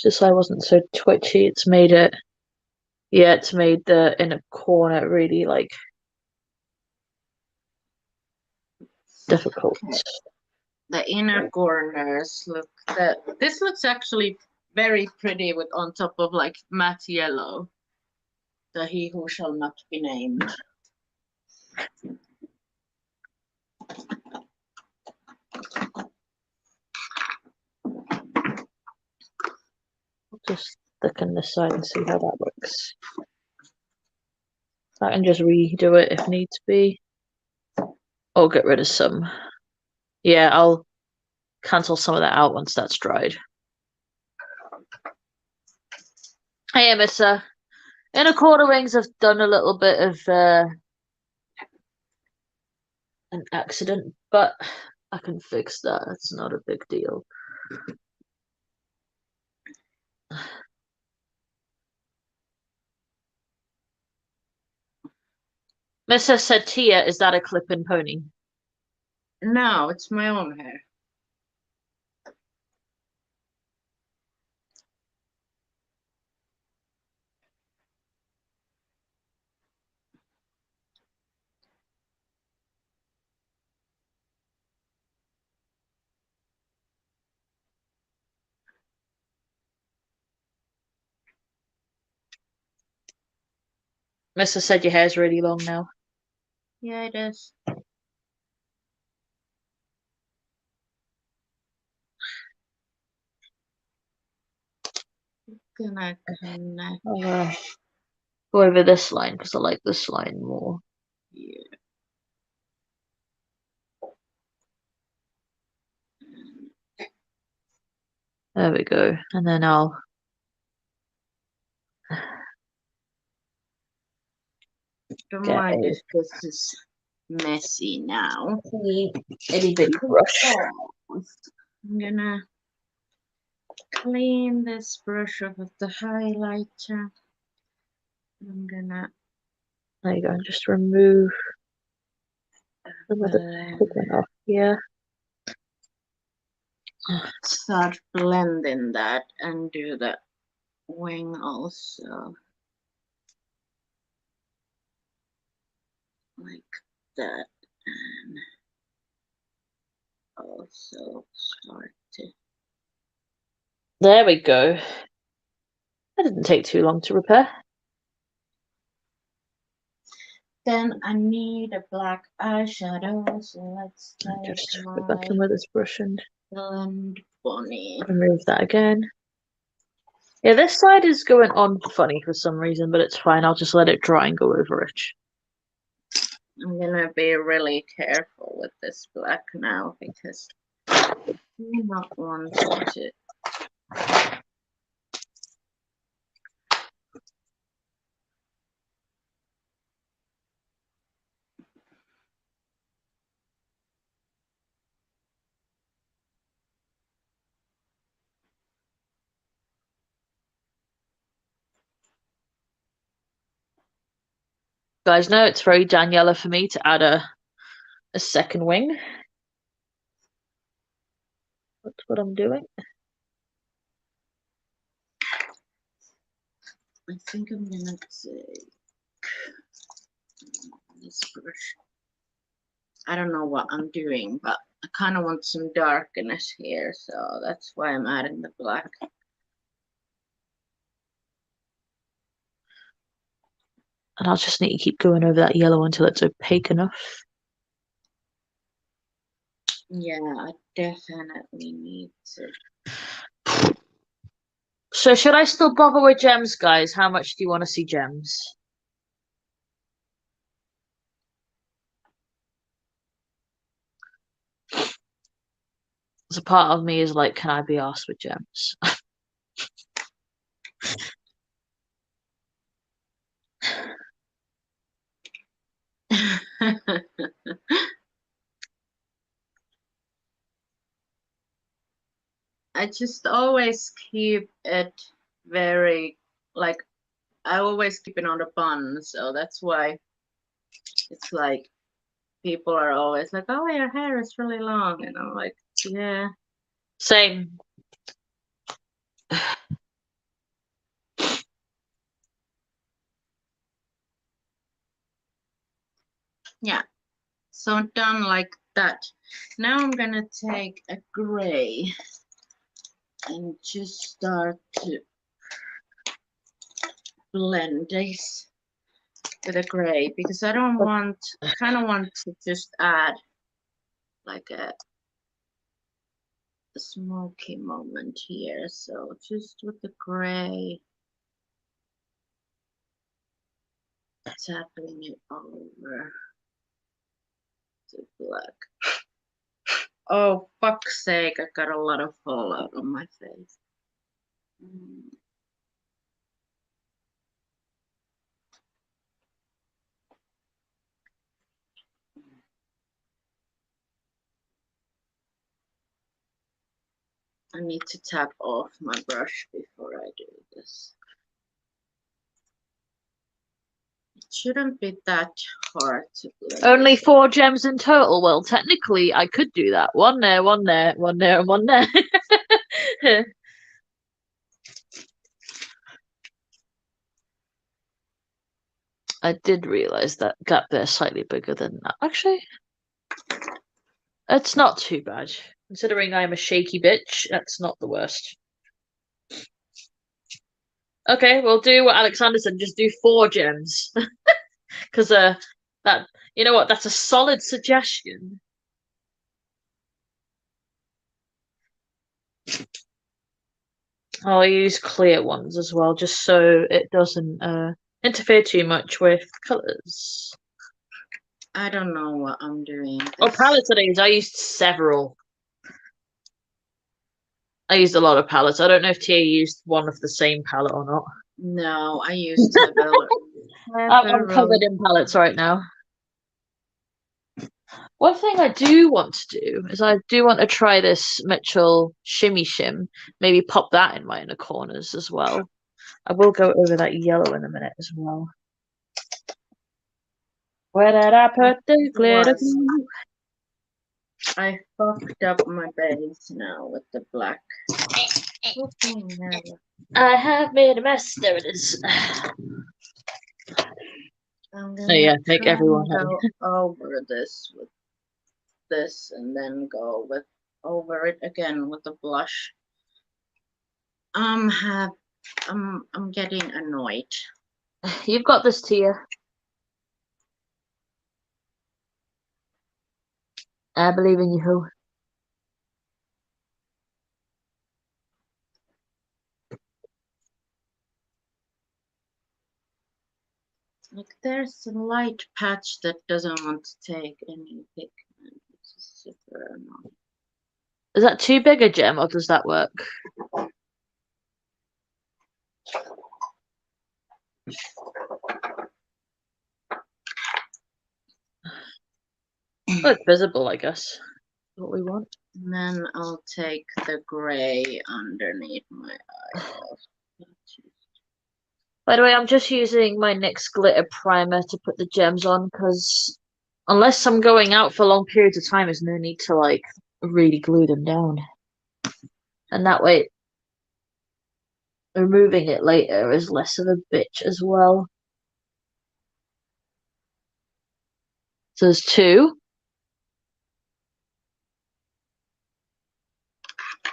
Just so I wasn't so twitchy, it's made it. Yeah, it's made the inner corner really like difficult. The inner corners look that this looks actually very pretty with on top of like matte yellow. The He Who Shall Not Be Named. I'll just thicken this side and see how that looks. I can just redo it if needs be. Or get rid of some. Yeah, I'll cancel some of that out once that's dried. Hey, Emissa. Inner quarter wings have done a little bit of an accident, but I can fix that. It's not a big deal. Missa said, Tia, is that a clip-in pony? No, it's my own hair. Missa said your hair's really long now. Yeah, it is. Gonna connect. I'll go over this line because I like this line more. Yeah. There we go. And then I'll Don't get mind a if this is messy now. itty bitty brush. I'm gonna clean this brush off of the highlighter. I'm gonna There you go. Just remove some of the pigment off here. start blending that and do the wing also. Like that. And also start to. There we go. That didn't take too long to repair. then I need a black eyeshadow, so let's take Just my put back in with this brush and blend bunny. remove that again. Yeah, this side is going on funny for some reason, but it's fine. I'll just let it dry and go over it. I'm gonna be really careful with this black now because I do not want it to. Guys, know it's very Daniela for me to add a second wing. That's what I'm doing. I think I'm gonna take this brush. I don't know what I'm doing, but I kind of want some darkness here, so that's why I'm adding the black. And I'll just need to keep going over that yellow until it's opaque enough. Yeah, I definitely need to. So should I still bother with gems, guys? How much do you want to see gems? There's a part of me is like, can I be asked with gems? I just always keep it very, like, I always keep it on the bun, so that's why it's like people are always like, oh, your hair is really long, and I'm like, yeah. Same. Yeah, so done like that. Now I'm gonna take a gray and just start to blend this with a gray because I don't want, I kind of want to just add like a smoky moment here. So just with the gray, tapping it over to black. Oh, fuck's sake, I got a lot of fallout on my face. I need to tap off my brush before I do this. It shouldn't be that hard to blend. Only 4 gems in total. Well, technically, I could do that. One there, one there, one there, and one there. I did realize that gap there is slightly bigger than that. Actually, it's not too bad. Considering I'm a shaky bitch, that's not the worst. Okay, we'll do what Alexander said, just do 4 gems. Because that, you know what, that's a solid suggestion. I'll use clear ones as well, just so it doesn't interfere too much with colours. I don't know what I'm doing. Oh, palettes I used. I used several. I used a lot of palettes. I don't know if Tia used one of the same palette or not. No, I used several. I'm covered in palettes right now. One thing I do want to do is I do want to try this Mitchell Shimmy Shim. Maybe pop that in my inner corners as well. I will go over that yellow in a minute as well. Where did I put the glitter glue? I fucked up my base now with the black. I have made a mess. There it is. I'm So gonna yeah, make everyone go happy. over this with this and then go with over it again with the blush. I'm getting annoyed. You've got this, Tia. I believe in you. Like there's a light patch that doesn't want to take any pigment. It's super annoying. Is that too big a gem, or does that work? Well, it's visible, I guess. What we want. And then I'll take the gray underneath my eyeball. By the way, I'm just using my NYX glitter primer to put the gems on because unless I'm going out for long periods of time, there's no need to like really glue them down. And that way, removing it later is less of a bitch as well. So there's two.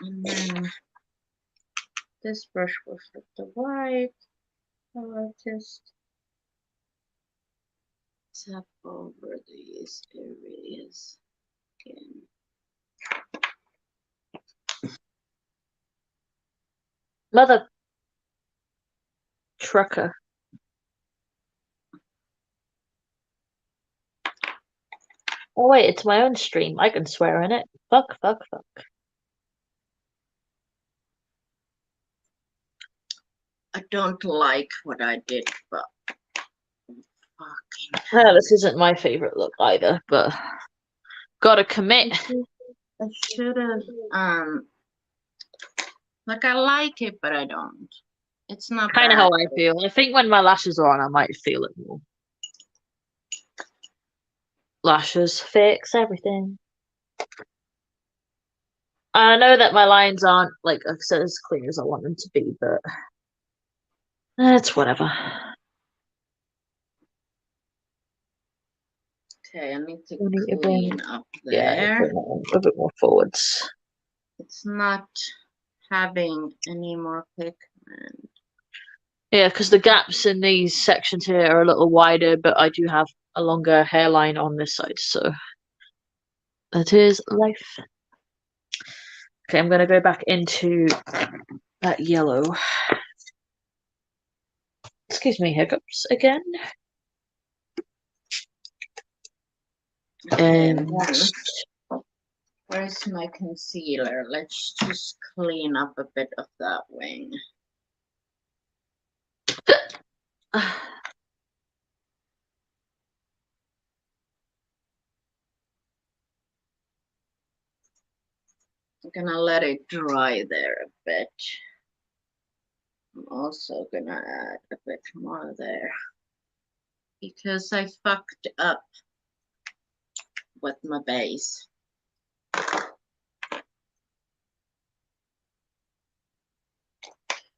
And then this brush will fit the white. So I'll just tap over these areas again. Mother trucker. Oh wait, it's my own stream. I can swear in it. Fuck, fuck, fuck. I don't like what I did, but fucking Well, this isn't my favorite look either, but gotta commit. I should have like I like it, but I don't. It's not Kind of bad. how I feel. I think when my lashes are on, I might feel it more. Lashes fix everything. I know that my lines aren't like I said as clear as I want them to be, but it's whatever. Okay, I need to We need to clean up yeah, there. bring that a bit more forwards. It's not having any more pigment. Yeah, because the gaps in these sections here are a little wider, but I do have a longer hairline on this side, so that is life. Okay, I'm gonna go back into that yellow. Excuse me, hiccups again. Okay, And where's my concealer? Let's just clean up a bit of that wing. I'm gonna let it dry there a bit. I'm also gonna add a bit more there because I fucked up with my base.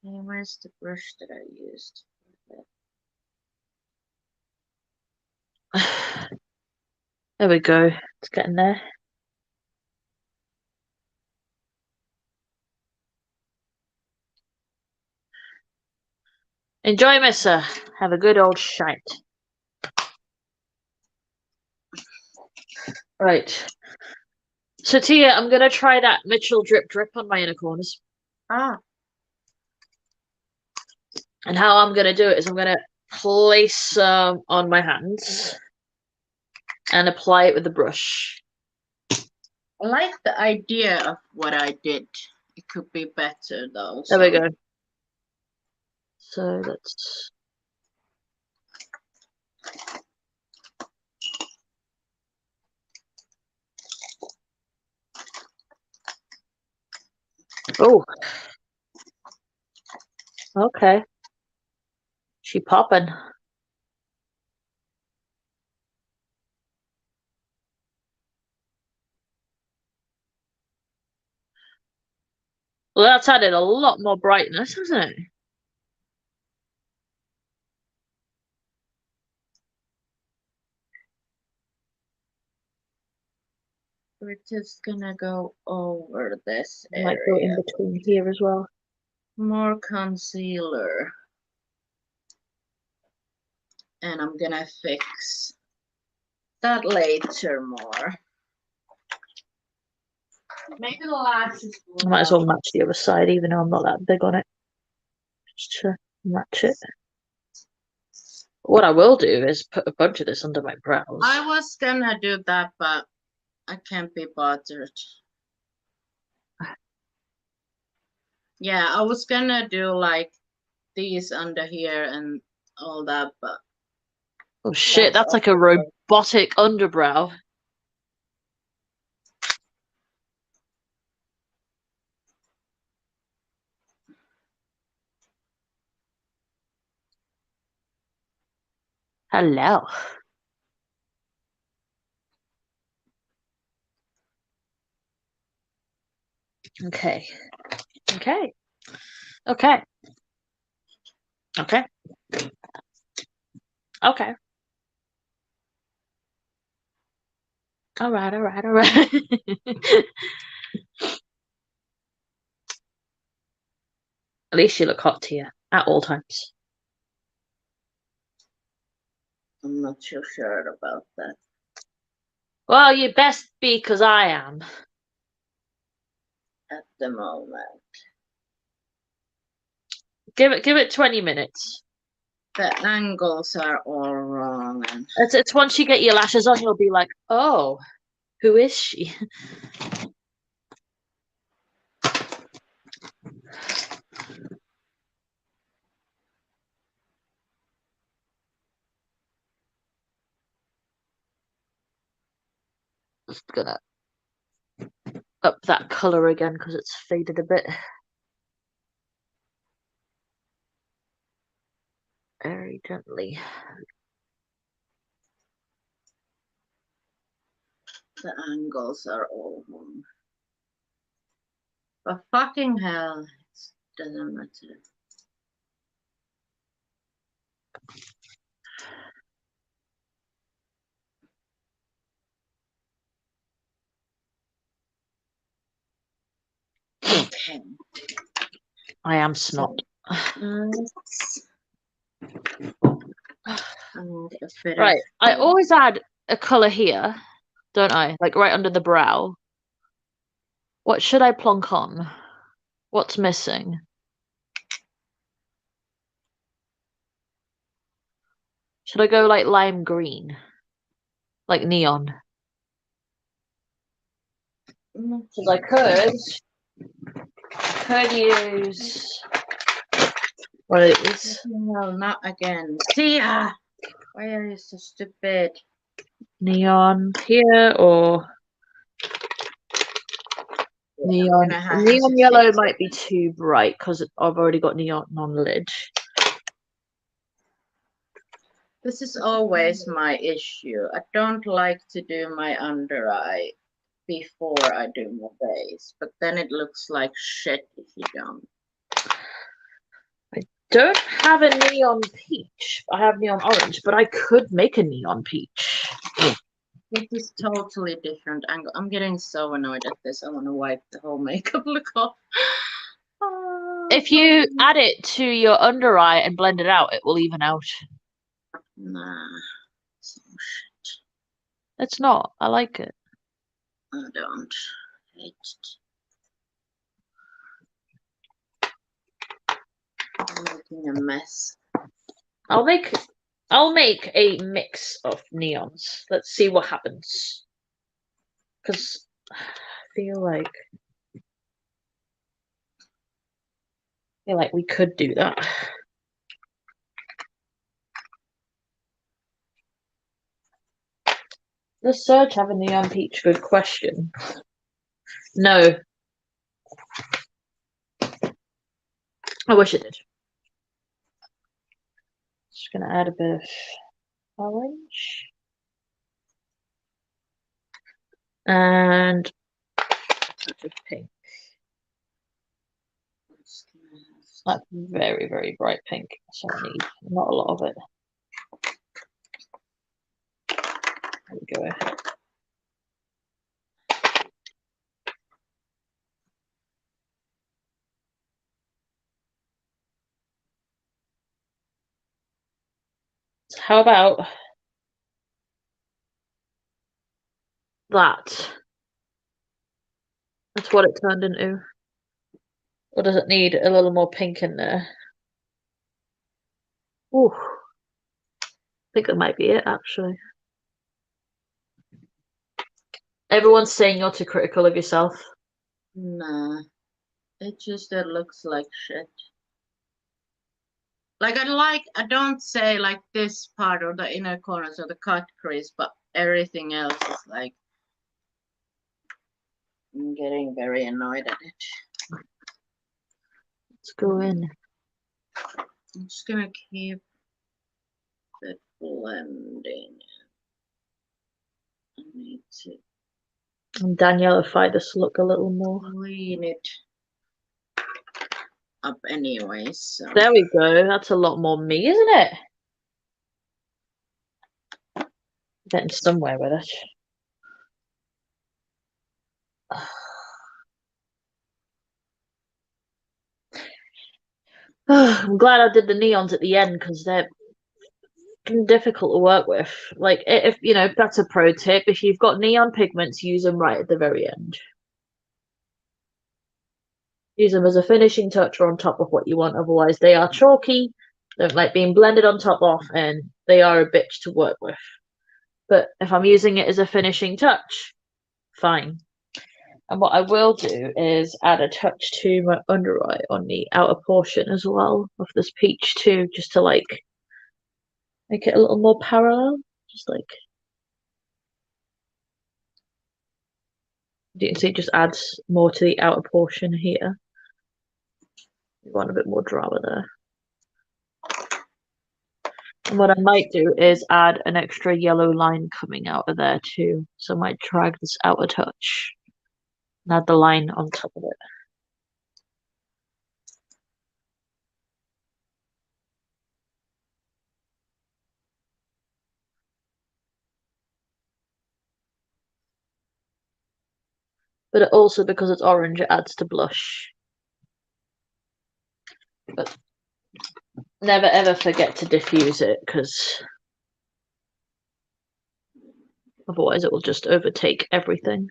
Okay, where's the brush that I used? there we go. It's getting there. Enjoy, Missa. Have a good old shite. Right. So Tia, I'm gonna try that Mitchell drip drip on my inner corners. Ah, And how I'm gonna do it is I'm gonna place some on my hands and apply it with the brush. I like the idea of what I did. It could be better though. There we go. So that's oh, okay. She popping. Well, that's added a lot more brightness, hasn't it? We're just gonna go over this Might go in area. between here as well. More concealer. And I'm gonna fix that later more. Maybe the lashes. I might as well match the other side, even though I'm not that big on it. Just to match it. What I will do is put a bunch of this under my brows. I was gonna do that, but I can't be bothered. Yeah, I was gonna do like these under here and all that, but Oh shit, that's like a robotic underbrow. Hello. Okay. Okay. Okay. Okay. Okay. All right, all right, all right. At least you look hot, Tia, at all times. I'm not too sure about that. Well, you best be, because I am. At the moment. Give it 20 minutes. The angles are all wrong. And It's once you get your lashes on, you'll be like, oh, who is she? Just gonna up that color again because it's faded a bit. Very gently. the angles are all wrong. But fucking hell, it doesn't matter. Okay. I am snot. Right, I always add a color here, don't I? Like right under the brow. What should I plonk on? What's missing? Should I go like lime green? Like neon? Because I could use one of these. No, not again. Tia! Why are you so stupid? Neon here or neon. Neon yellow might be too bright because I've already got neon on the lid. This is always my issue. I don't like to do my under eye before I do my base, but then it looks like shit if you don't. I don't have a neon peach. I have neon orange, but I could make a neon peach. This is totally different angle. I'm getting so annoyed at this. I want to wipe the whole makeup look off. If you add it to your under eye and blend it out, it will even out. Nah, so shit. It's not. I like it. I don't hate it. I'm making a mess. I'll make a mix of neons. Let's see what happens. Because I feel like we could do that. Does Surge have a neon peach? Good question. No. I wish it did. Just gonna add a bit of orange. And a touch of pink. That's very, very bright pink. So I need not a lot of it. There we go. How about that? That's what it turned into. Or does it need a little more pink in there? Ooh, I think that might be it, actually. Everyone's saying you're too critical of yourself. Nah, it looks like shit. Like I don't say like this part or the inner corners or the cut crease, but everything else is like, I'm getting very annoyed at it. Let's go in. I'm just gonna keep it blending. I need to And Danielify this look a little more. clean it up anyway, so. There we go. That's a lot more me, isn't it? Getting somewhere with it. I'm glad I did the neons at the end because they're difficult to work with. Like, if you know, that's a pro tip. If you've got neon pigments, use them right at the very end. Use them as a finishing touch or on top of what you want. Otherwise, they are chalky, don't like being blended on top of, and they are a bitch to work with. But if I'm using it as a finishing touch, fine. And what I will do is add a touch to my under eye on the outer portion as well of this peach too, just to like make it a little more parallel. Just like you can see, it just adds more to the outer portion here. You want a bit more drama there. And what I might do is add an extra yellow line coming out of there too. So I might drag this outer touch and add the line on top of it. But it also, because it's orange, it adds to blush. But never ever forget to diffuse it, because otherwise it will just overtake everything.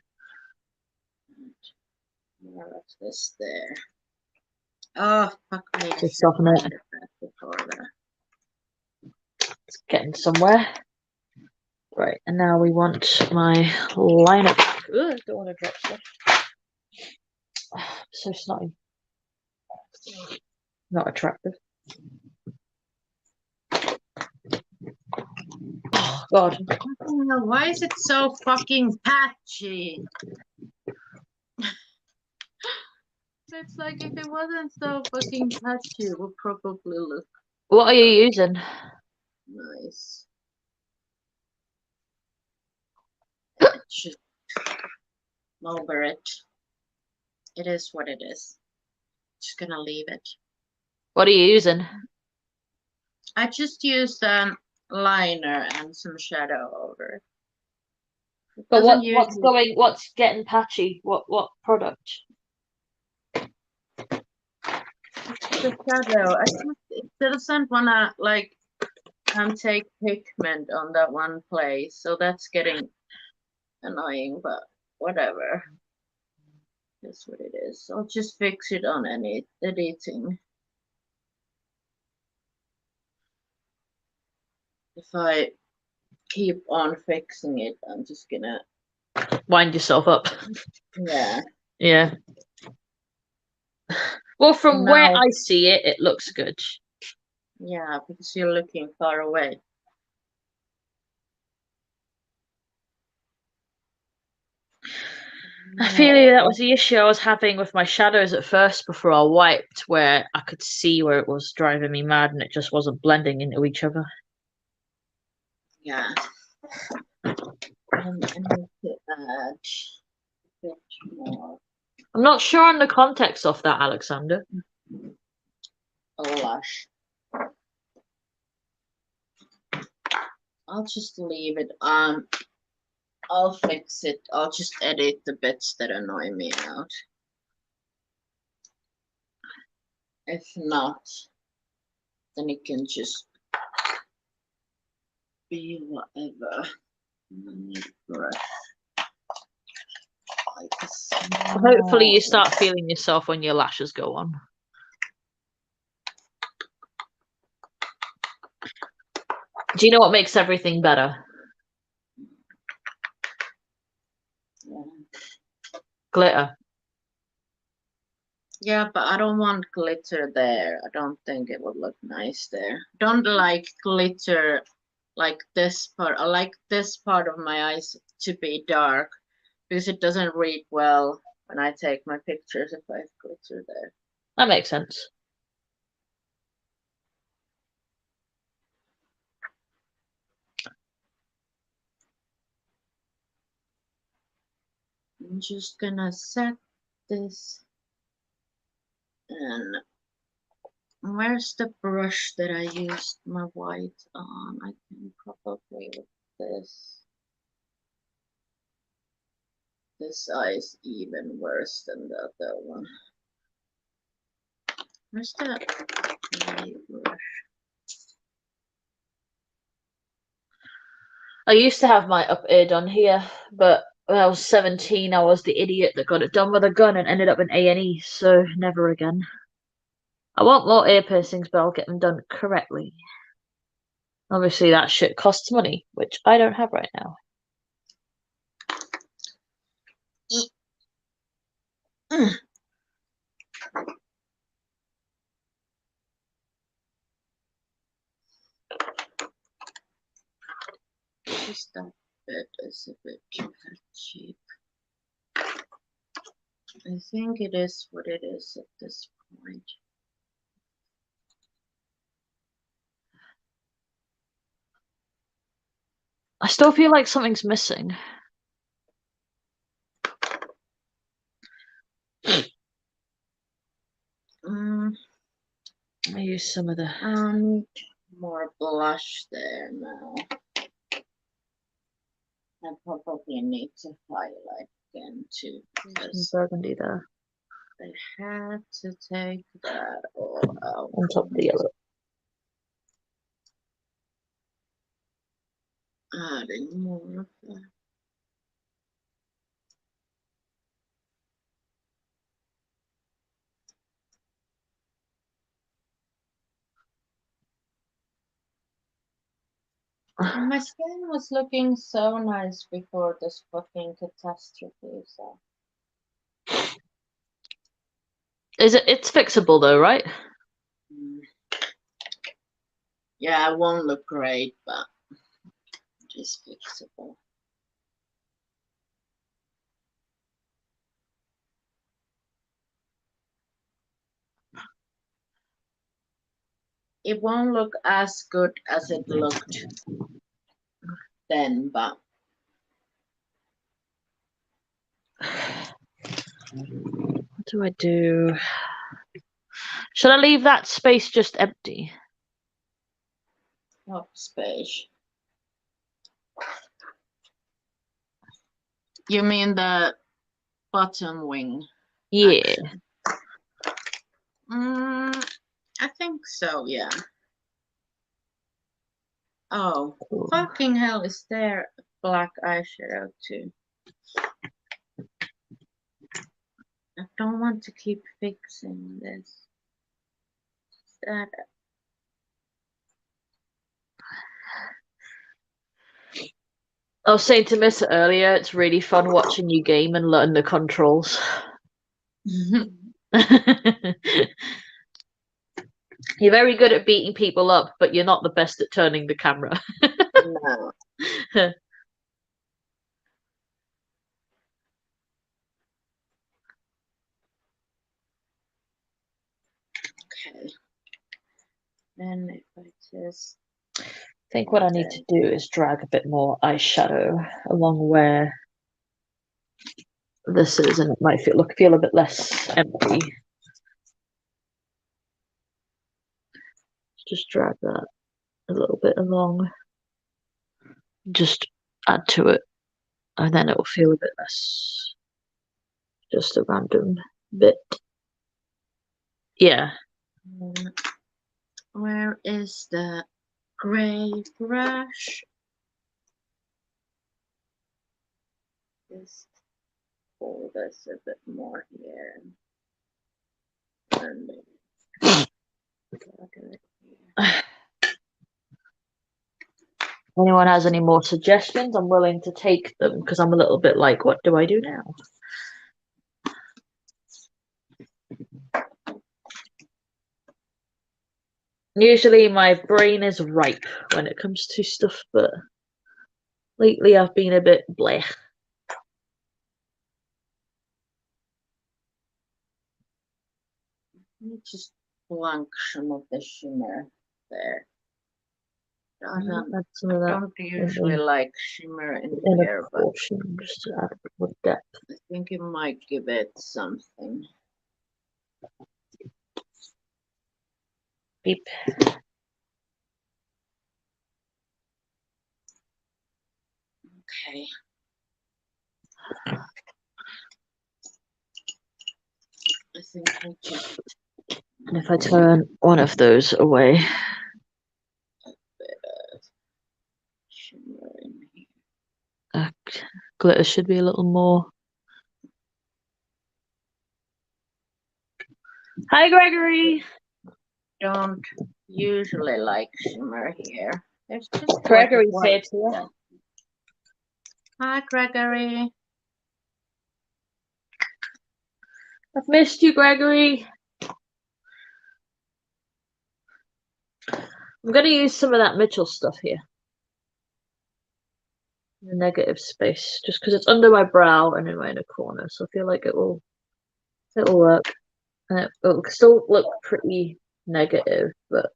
What's this there? Oh, fuck me. To soften it. It's getting somewhere. Right, and now we want my lineup. Ugh, don't want to drop stuff. So snotty. Not attractive. Oh, God. Why is it so fucking patchy? It's like if it wasn't so fucking patchy, it would probably look What are you using? nice. Just over it. It is what it is. Just gonna leave it. What are you using? I just used liner and some shadow over it. But what's getting patchy? What product? The shadow. It doesn't wanna like take pigment on that one place, so that's getting annoying, but whatever. That's what it is. I'll just fix it on any editing. If I keep on fixing it, I'm just gonna Wind yourself up. Yeah. Yeah. Well, from where I see it, it looks good. Yeah, because you're looking far away. I feel like that was the issue I was having with my shadows at first before I wiped, where I could see where it was driving me mad and it just wasn't blending into each other. Yeah. I need to add a bit more. I'm not sure on the context of that, Alexander. Blush. I'll just leave it on. I'll fix it. I'll just edit the bits that annoy me out. If not, then it can just be whatever. like a Hopefully you small. start feeling yourself when your lashes go on. Do you know what makes everything better? Yeah. Glitter. Yeah, but I don't want glitter there. I don't think it would look nice there. Don't like glitter like this part. I like this part of my eyes to be dark because it doesn't read well when I take my pictures if I have glitter there. That makes sense. I'm just gonna set this, and where's the brush that I used my white on? I can probably with this. This eye is even worse than the other one. Where's the eye brush? I used to have my up ear done here, but when I was 17, I was the idiot that got it done with a gun and ended up in A&E, so never again. I want more ear piercings, but I'll get them done correctly. Obviously, that shit costs money, which I don't have right now. Just that bit is a bit cheap. I think it is what it is at this point. I still feel like something's missing. I use some of the... I need more blush there now. I probably need to highlight again too, because burgundy there. I had to take that all out. On top of the yellow. Adding more of that. And my skin was looking so nice before this fucking catastrophe, so. It's fixable though, right? Yeah, it won't look great, but it is fixable. It won't look as good as it looked then, but What do I do? Should I leave that space just empty? what space? You mean the bottom wing? Yeah. I think so, yeah. Oh, Cool. fucking hell, is there black eyeshadow too? I don't want to keep fixing this. That I was saying to Miss earlier, it's really fun watching you game and learn the controls. You're very good at beating people up, but you're not the best at turning the camera. no. Okay. Then if I just I think what I need to do is drag a bit more eyeshadow along where this is, and it might feel a bit less empty. Just drag that a little bit along. Just add to it, and then it will feel a bit less. Just a random bit. Yeah. Where is the gray brush? Just pull this a bit more here. And Anyone has any more suggestions? I'm willing to take them because I'm a little bit like, what do I do now? Usually my brain is ripe when it comes to stuff, but lately I've been a bit bleh. let me just plunk some of the shimmer there. I don't usually like shimmer in here, but just to add a bit more depth. I think it might give it something. Beep. Okay. I think we'll just. And if I turn one of those away. A bit of shimmer in here. Glitter should be a little more. Hi, Gregory. Don't usually like shimmer here. There's just Gregory's here too. Hi, Gregory. I've missed you, Gregory. I'm going to use some of that Mitchell stuff here. The negative space, just because it's under my brow and in my inner corner, so I feel like it'll work. And it'll still look pretty negative, but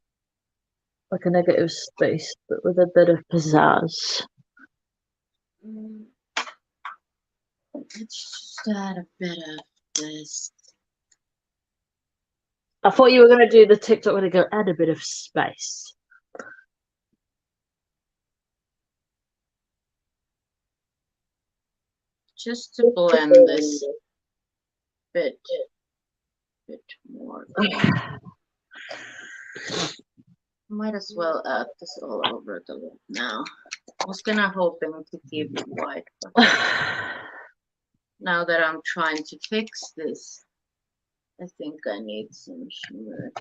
like a negative space, but with a bit of pizzazz. Let's just add a bit of this. I thought you were going to do the TikTok where they go, add a bit of space. Just to blend this bit more. Might as well add this all over the lip now. I was gonna hoping to keep it white, but now that I'm trying to fix this, I think I need some shimmer.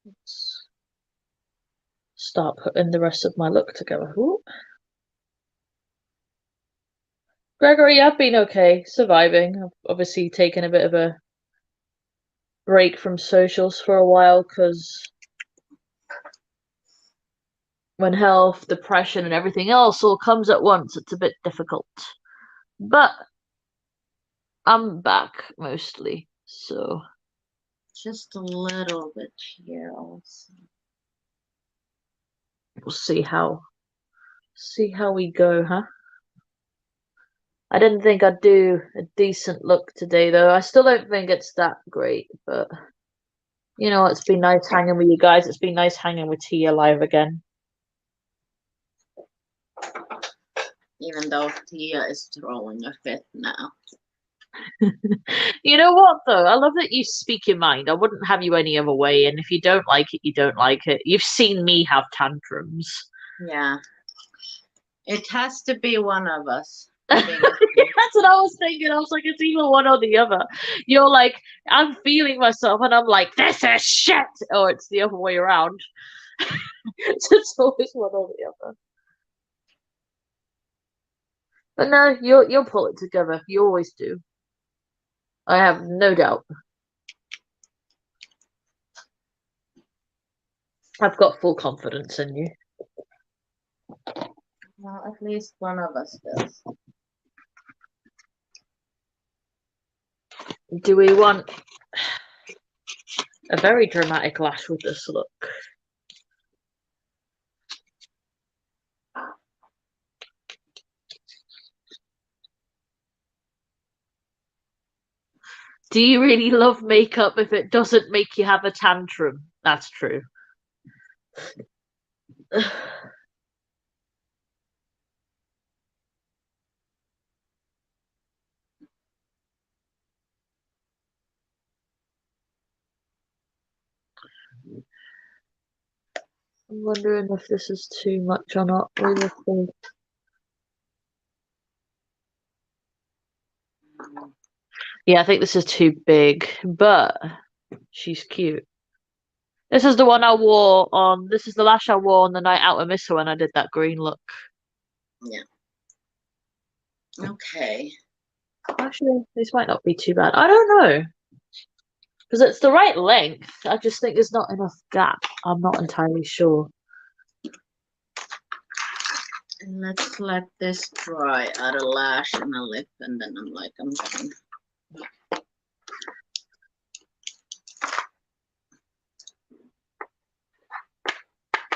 Let's start putting the rest of my look together. Ooh. Gregory, I've been okay, surviving. I've obviously taken a bit of a break from socials for a while because when health, depression, and everything else all comes at once, it's a bit difficult. But I'm back mostly, so just a little bit here also. We'll see how we go, huh? I didn't think I'd do a decent look today, though. I still don't think it's that great, but you know, it's been nice hanging with you guys. It's been nice hanging with Tia live again. Even though Tia is throwing a fit now. You know what, though? I love that you speak your mind. I wouldn't have you any other way, and if you don't like it, you don't like it. You've seen me have tantrums. Yeah. It has to be one of us. That's what I was thinking. I was like, it's either one or the other. You're like, I'm feeling myself, and I'm like, this is shit. Or it's the other way around. It's always one or the other. But no, you'll pull it together. You always do. I have no doubt. I've got full confidence in you. Well, at least one of us does. Do we want a very dramatic lash with this look? Do you really love makeup if it doesn't make you have a tantrum? That's true. I'm wondering if this is too much or not. We will see. Yeah, I think this is too big, but she's cute. This is the one I wore on. This is the lash I wore on the night out with Missa when I did that green look. Yeah. Okay. Actually, this might not be too bad. I don't know. Because it's the right length. I just think there's not enough gap. I'm not entirely sure. And let's let this dry, add a lash and a lip, and then I'm done.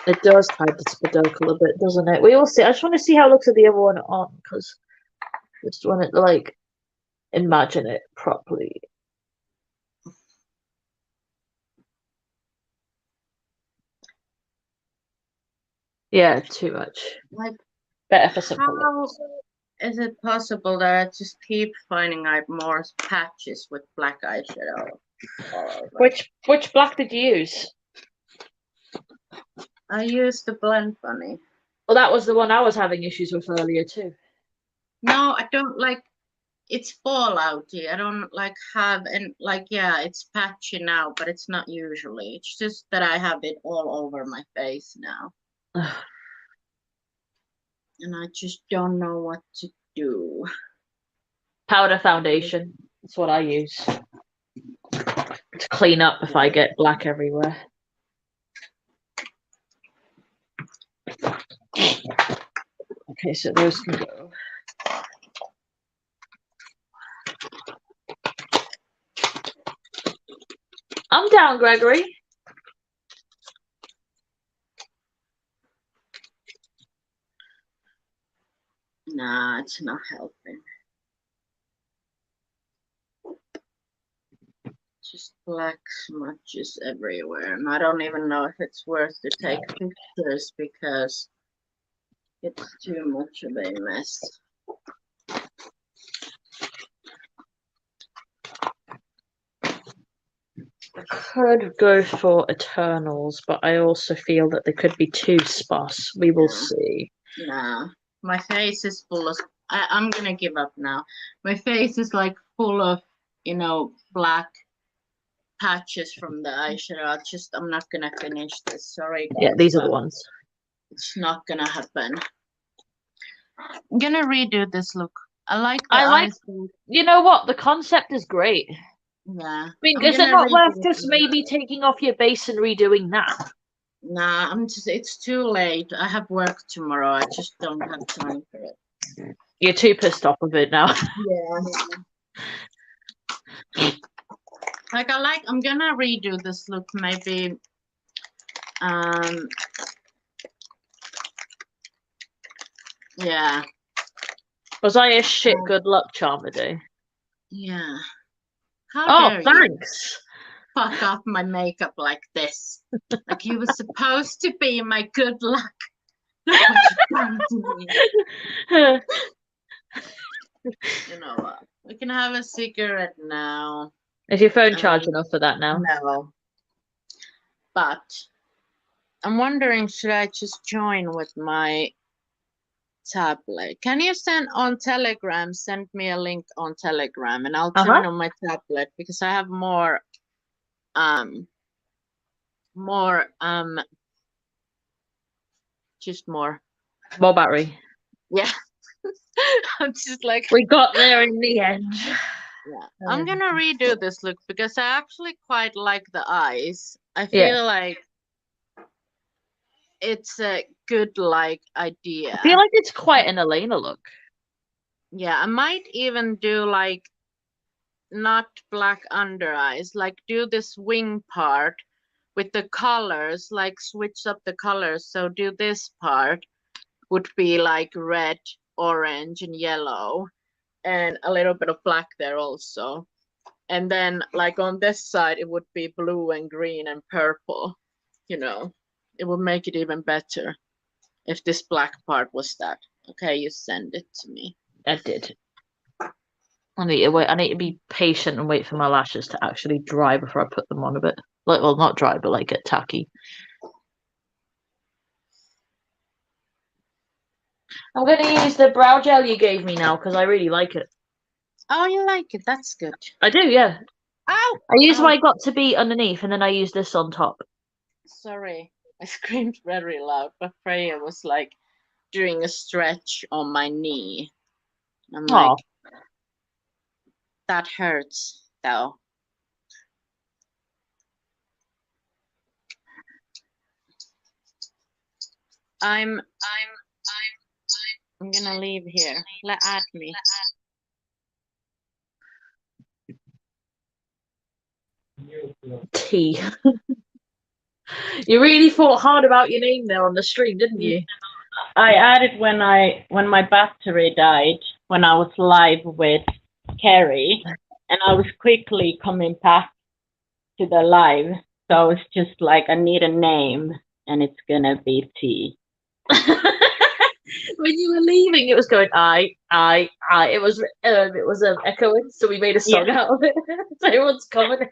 It does hide the peduncle a bit, doesn't it? We will see. I just want to see how it looks with the other one on, because just want to like imagine it properly. Yeah, too much. Like, better for simple how looks. is it possible that I just keep finding out more patches with black eyeshadow? Which black did you use? I used the Blend Bunny. Well, that was the one I was having issues with earlier too. No, I don't like. It's fallouty. I don't like have and like yeah, it's patchy now, but it's not usually. It's just that I have it all over my face now. And I just don't know what to do. Powder foundation. That's what I use to clean up if I get black everywhere. Okay, so those can go. I'm down, Gregory. Nah, it's not helping. Just black smudges everywhere. And I don't even know if it's worth to take pictures because it's too much of a mess. I could go for Eternals, but I also feel that they could be too sparse. We will see. Nah, my face is full of. I'm gonna give up now. My face is like full of, black patches from the eyeshadow. I'm not gonna finish this. Sorry, guys. Yeah, these are the ones. It's not gonna happen. I'm gonna redo this look. I like the eyes. You know what? The concept is great. Yeah. I mean, is it not worth just maybe taking off your base and redoing that? Nah, it's too late. I have work tomorrow. I just don't have time for it. You're too pissed off with it now. Yeah. I'm gonna redo this look maybe. Yeah. Was I a shit good luck charm today? Yeah. How dare thanks. You fuck off my makeup like this. Like you were supposed to be my good luck. Look what you've done to me. You know what? We can have a cigarette now. Is your phone charged enough for that now? No. But I'm wondering, should I just join with my tablet? Can you send me a link on Telegram and I'll join on my tablet because I have more battery. Yeah. I'm just like we got there in the end. Yeah. I'm gonna redo this look because I actually quite like the eyes. I feel like it's a good idea. I feel like it's quite an Elena look. Yeah, I might even do not black under eyes, do this wing part with the colors, switch up the colors. So do this part would be red, orange, and yellow, and a little bit of black there also. And then on this side, it would be blue and green and purple. It would make it even better if this black part was that. Okay, you send it to me. I did. I need to wait. I need to be patient and wait for my lashes to actually dry before I put them on a bit. Well, not dry, but get tacky. I'm going to use the brow gel you gave me now because I really like it. Oh, you like it? That's good. I do, yeah. Ow! I use Ow. my got to be underneath, and then I use this on top. Sorry, I screamed very loud, but Freya was like doing a stretch on my knee. I'm like, Oh, that hurts though. I'm gonna leave here. Add me. T. You really thought hard about your name there on the stream, didn't you? I added when my battery died, when I was live with Carrie, and I was quickly coming back to the live. So I was just like, I need a name, and it's gonna be T. When you were leaving, it was going I. It was echoing, so we made a song out of it. So everyone's commenting.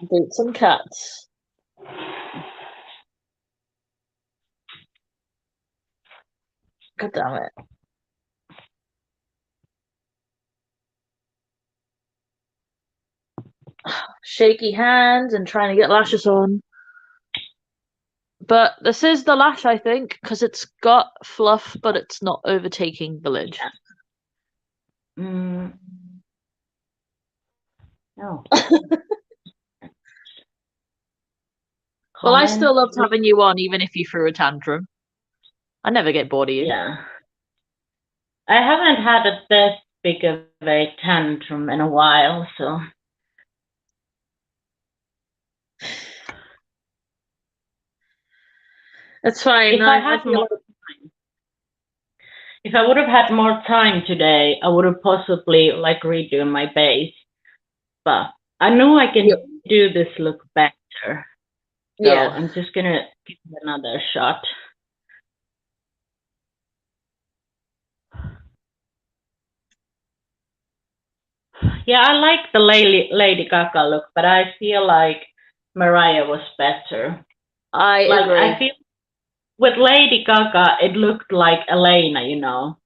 Boots and cats. God damn it. Shaky hands and trying to get lashes on. But this is the lash, I think, because it's got fluff, but it's not overtaking the lid. No. Well, I still loved having you on, even if you threw a tantrum. I never get bored of you. Yeah. I haven't had this big of a tantrum in a while, so. It's fine. If I would have had more time today, I would have possibly like redo my base. But I know I can do this look better. So I'm just gonna give it another shot. Yeah, I like the Lady Gaga look, but I feel like Mariah was better. I agree. I feel with Lady Gaga, it looked like Elena, you know.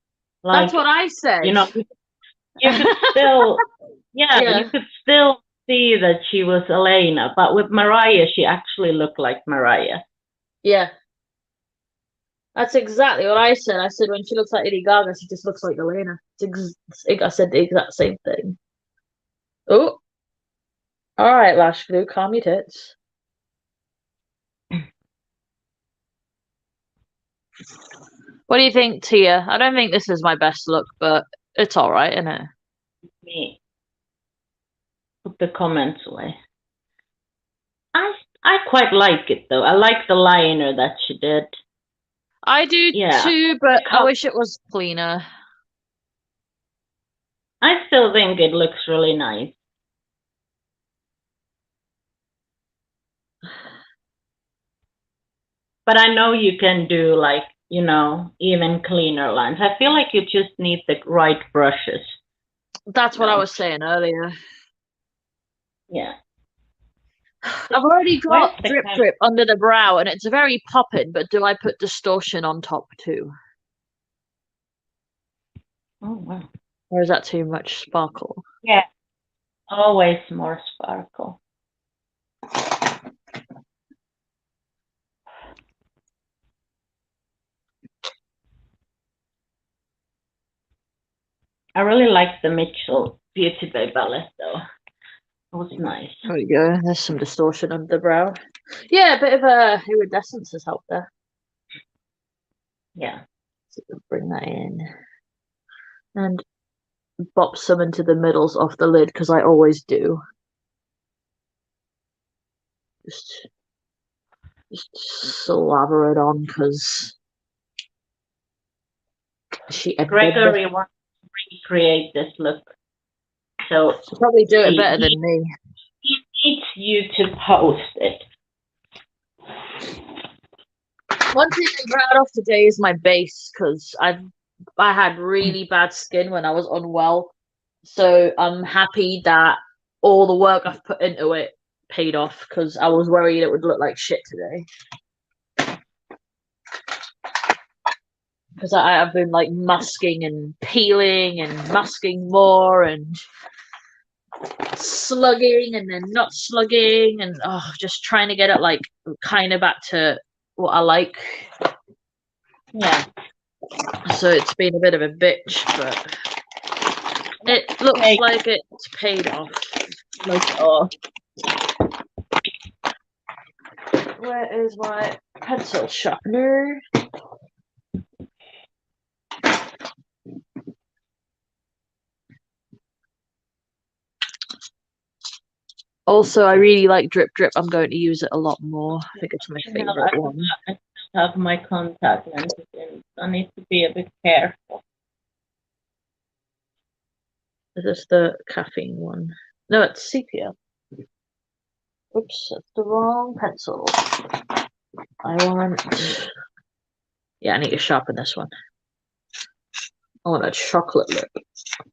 Like, that's what I said. You know, you could still, you could still see that she was Elena, but with Mariah, she actually looked like Mariah. Yeah. That's exactly what I said. I said when she looks like Lady Gaga, she just looks like Elena. I said the exact same thing. Oh. All right, Lash Glue, calm your tits. What do you think, Tia? I don't think this is my best look, but it's all right, isn't it? Me. Put the comments away. I quite like it though. I like the liner that she did. I do too, but I wish it was cleaner. I still think it looks really nice. But I know you can do like, you know, even cleaner lines. I feel like you just need the right brushes. That's what I was saying earlier. Yeah. I've already got drip under the brow and it's very popping, but do I put distortion on top too? Oh, wow. Or is that too much sparkle? Yeah. Always more sparkle. I really like the Mitchell Beauty Bay palette though. It was nice. There we go. There's some distortion under the brow. Yeah, a bit of a iridescence has helped there. Yeah. So bring that in. And bop some into the middles off the lid because I always do. Just slabber it on because Gregory wants to recreate this look. So she'll probably do it better than me. He needs you to post it. One thing I'm proud of today is my base because I had really bad skin when I was unwell. So I'm happy that all the work I've put into it paid off because I was worried it would look like shit today. Because I have been like masking and peeling and masking more and slugging and then not slugging and just trying to get it like kind of back to what I like. Yeah. So it's been a bit of a bitch, but it looks like it's paid off. Where is my pencil sharpener? Also, I really like Drip Drip. I'm going to use it a lot more. I think it's my favorite one. I have my contact lenses in. I need to be a bit careful. Is this the caffeine one? No, it's sepia. Oops, that's the wrong pencil. Yeah, I need to sharpen this one. I want a chocolate lip.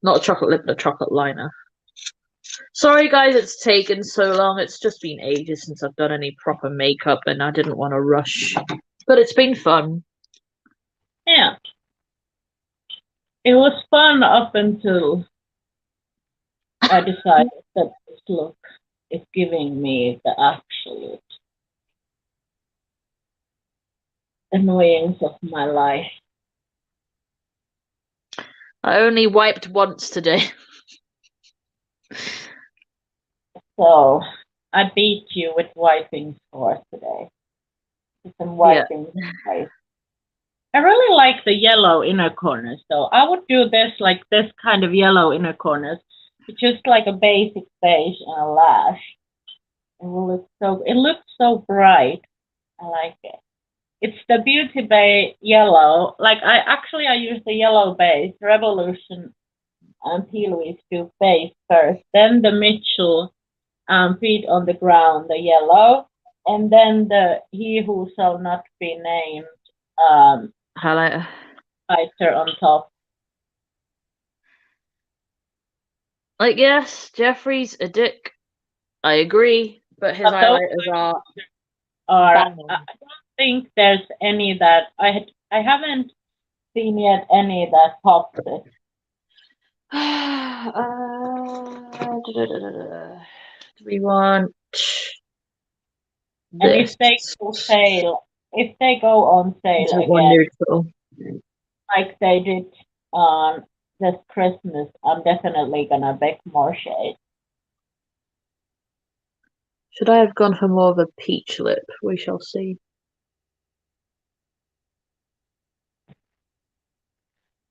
Not a chocolate lip, but a chocolate liner. Sorry guys, it's taken so long. It's just been ages since I've done any proper makeup and I didn't want to rush. But it's been fun. Yeah. It was fun up until I decided that this look is giving me the absolute annoyance of my life. I only wiped once today. So I beat you with wiping scores today. With some wiping. Yeah. I really like the yellow inner corners though. I would do this like this kind of yellow inner corners. It's just like a basic beige and a lash. It looks so bright. I like it. It's the Beauty Bay yellow. Like I use the yellow base, Revolution and P. Louise do base first, then the Mitchell Feet on the Ground, the yellow, and then the He Who Shall Not Be Named highlighter on top. Like, yes, Jeffrey's a dick. I agree, but his highlighters are. I don't think there's any that I haven't seen yet any that tops it. Do we want this? And if they go on sale again, like they did on this Christmas, I'm definitely gonna bake more shades. Should I have gone for more of a peach lip? We shall see.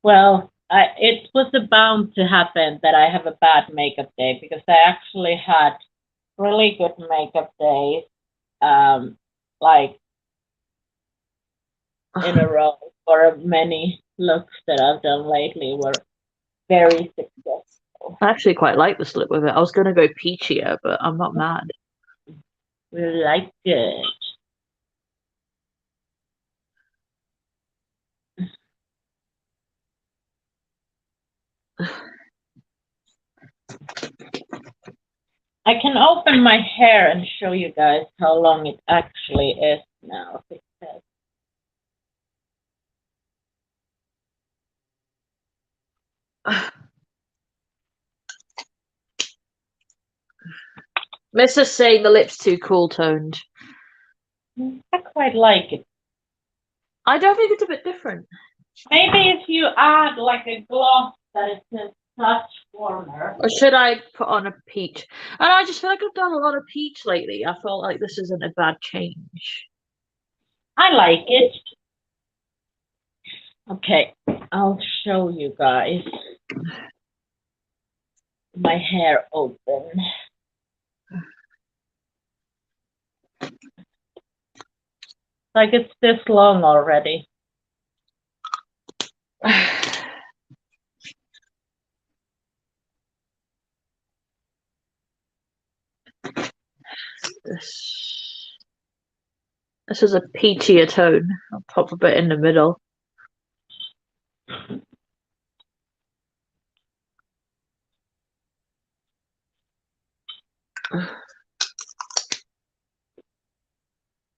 Well, it was bound to happen that I have a bad makeup day because I actually had really good makeup days, like in a row. For many looks that I've done lately were very successful. I actually quite like this lip with it. I was going to go peachier, but I'm not mad. We like it. I can open my hair and show you guys how long it actually is now. Missa's saying the lip's too cool toned. I quite like it. I don't think it's a bit different. Maybe if you add like a gloss that is a touch warmer. Or should I put on a peach? And I just feel like I've done a lot of peach lately. I felt like this isn't a bad change. I like it. Okay, I'll show you guys my hair open. Like it's this long already. This is a peachier tone. I'll pop a bit in the middle.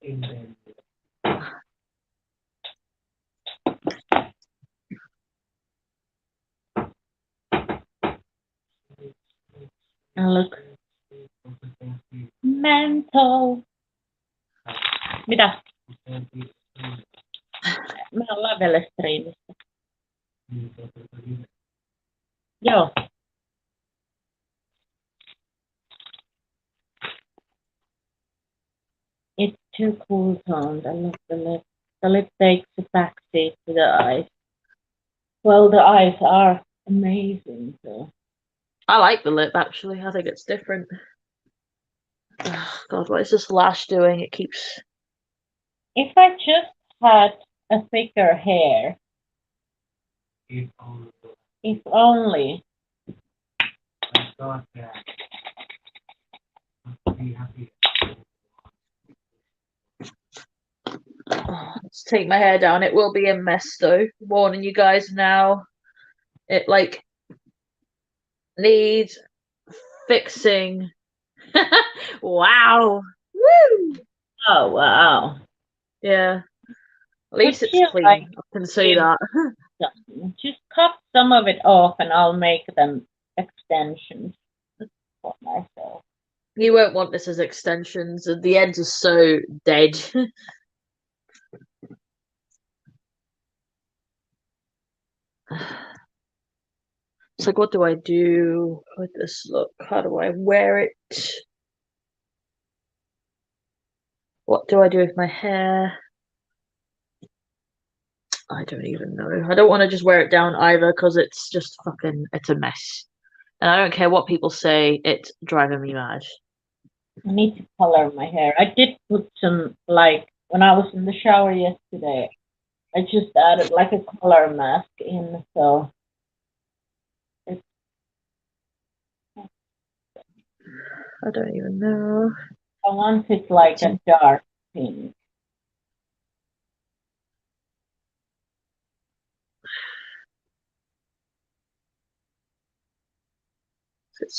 And look. Mental. Mitä? Me ollaan vielä striimissä. Joo. It's too cool toned. I love the lip. The lip takes a backseat to the eyes. Well, the eyes are amazing. So. I like the lip, actually. I think it's different. Oh, God, what is this lash doing? It keeps... If I just had a thicker hair. If only. Let's take my hair down. It will be a mess, though. Warning you guys now. It, like, needs fixing. Wow. Woo! Oh, wow. Yeah. At least it's clean. Like, I can see that. Just cut some of it off and I'll make them extensions for myself. You won't want this as extensions. The ends are so dead. It's like, what do I do with this look? How do I wear it? What do I do with my hair? I don't even know. I don't want to just wear it down either because it's just it's a mess. And I don't care what people say, it's driving me mad. I need to color my hair. I did put some, like, when I was in the shower yesterday, I just added like a color mask in, so. I don't even know. I want it like a dark pink.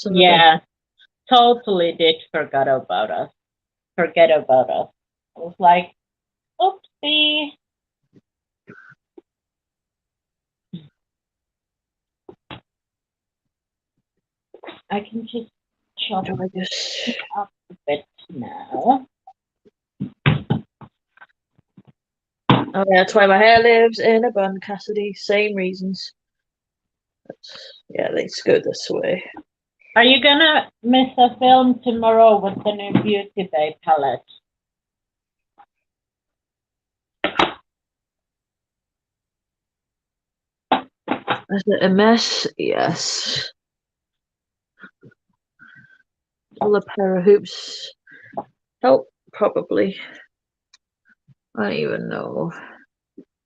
Yeah, totally did forget about us. I was like, oopsie. I can just chop this up a bit now. Oh, yeah, that's why my hair lives in a bun, Cassidy. Same reasons. Yeah, let's go this way. Are you gonna miss a film tomorrow with the new Beauty Bay palette? Is it a mess? Yes. All a pair of hoops. Oh, probably. I don't even know.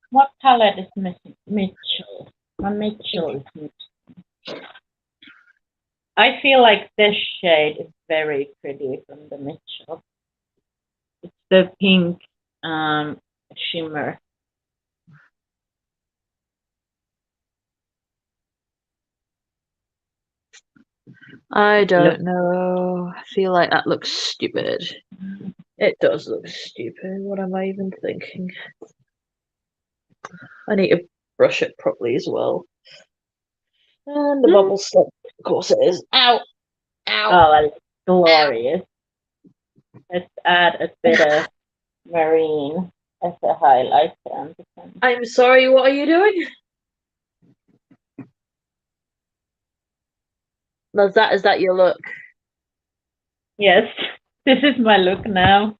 What palette is missing? Mitchell. Mitchell is missing. I feel like this shade is very pretty from the Mitchell. It's the pink shimmer. I don't know. I feel like that looks stupid. It does look stupid. What am I even thinking? I need to brush it properly as well. And the bubble slip, of course it is. Ow! Ow! Oh, that's glorious. Let's add a bit of marine as a highlight. I'm sorry, what are you doing? Is that your look? Yes, this is my look now.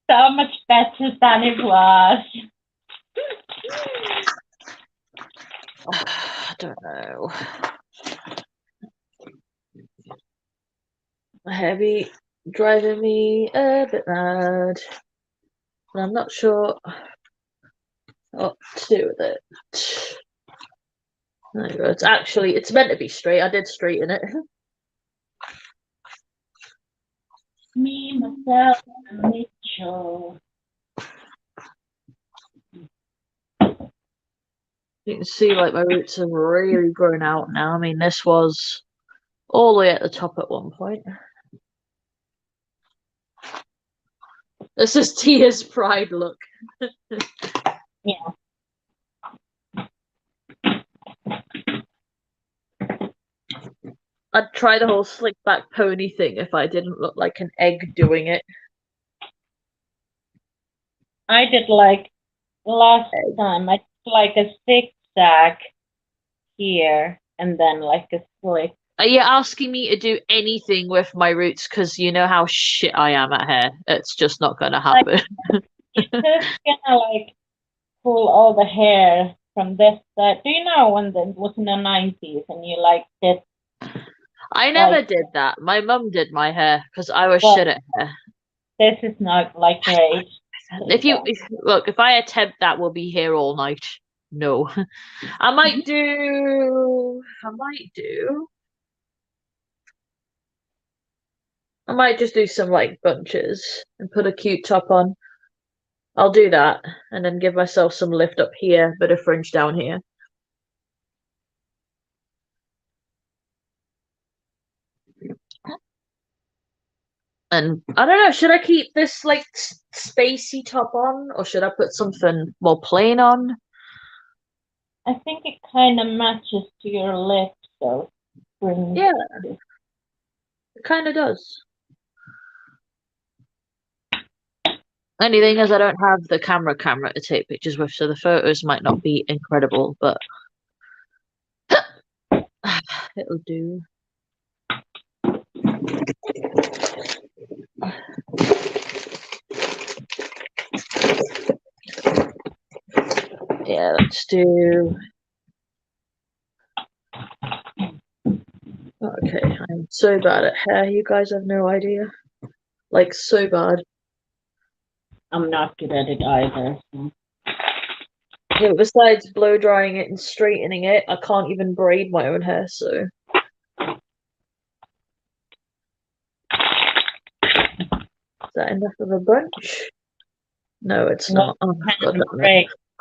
So much better than it was. I don't know. Heavy driving me a bit mad. And I'm not sure what to do with it. There you go. It's meant to be straight. I did straighten it. Me, myself, and Mitchell. You can see like my roots have really grown out now. I mean, this was all the way at the top at one point. This is Tia's pride look. Yeah. I'd try the whole slick back pony thing if I didn't look like an egg doing it. I did like last time, I did like a zigzag here and then like a slick. Are you asking me to do anything with my roots? Because you know how shit I am at hair. It's just not going to happen. You just gonna like pull all the hair from this side. Do you know when it was in the 90s and you like did? I never Like, did that. My mum did my hair because I was well, shit at hair. this is not like great. Look, if I attempt that, we'll be here all night. No, I might just do some like bunches and put a cute top on. I'll do that and then give myself some lift up here, bit of fringe down here. And I don't know, should I keep this like spacey top on or should I put something more plain on? I think it kind of matches to your lips, so Yeah, it kind of does. Only thing is I don't have the camera to take pictures with, so the photos might not be incredible, but it'll do. Yeah, let's do. Okay, I'm so bad at hair. You guys have no idea. Like, so bad. I'm not good at it either. So. Yeah, besides blow drying it and straightening it, I can't even braid my own hair, so. Is that enough of a bunch? No, it's not. Oh, God,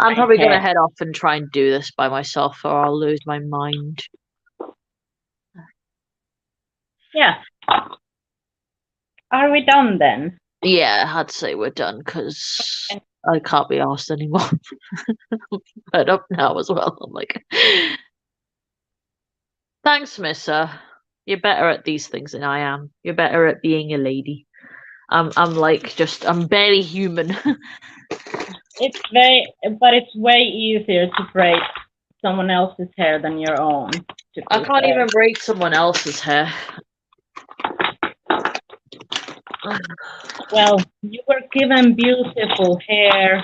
I'm probably going to head off and try and do this by myself or I'll lose my mind. Yeah. Are we done then? Yeah, I'd say we're done because I can't be asked anymore. I'm fed up now as well. I'm like, thanks, Missa. You're better at these things than I am. You're better at being a lady. I'm barely human. It's way easier to braid someone else's hair than your own. I can't even braid someone else's hair. Well, you were given beautiful hair,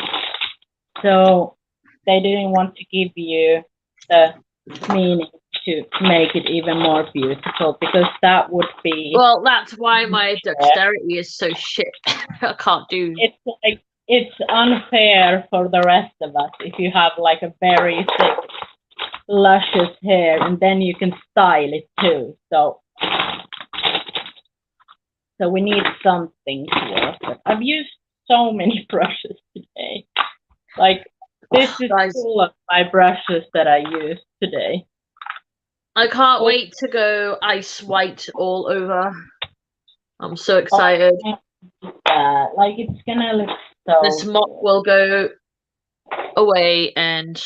so they didn't want to give you the meaning to make it even more beautiful because that would be. Well, that's why my dexterity is so shit. I can't do. It's unfair for the rest of us if you have like a very thick, luscious hair and then you can style it too. So we need something to work with. I've used so many brushes today. Like this is full of my brushes that I used today. I can't wait to go ice white all over. I'm so excited. Like it's gonna look so. This mop will go away and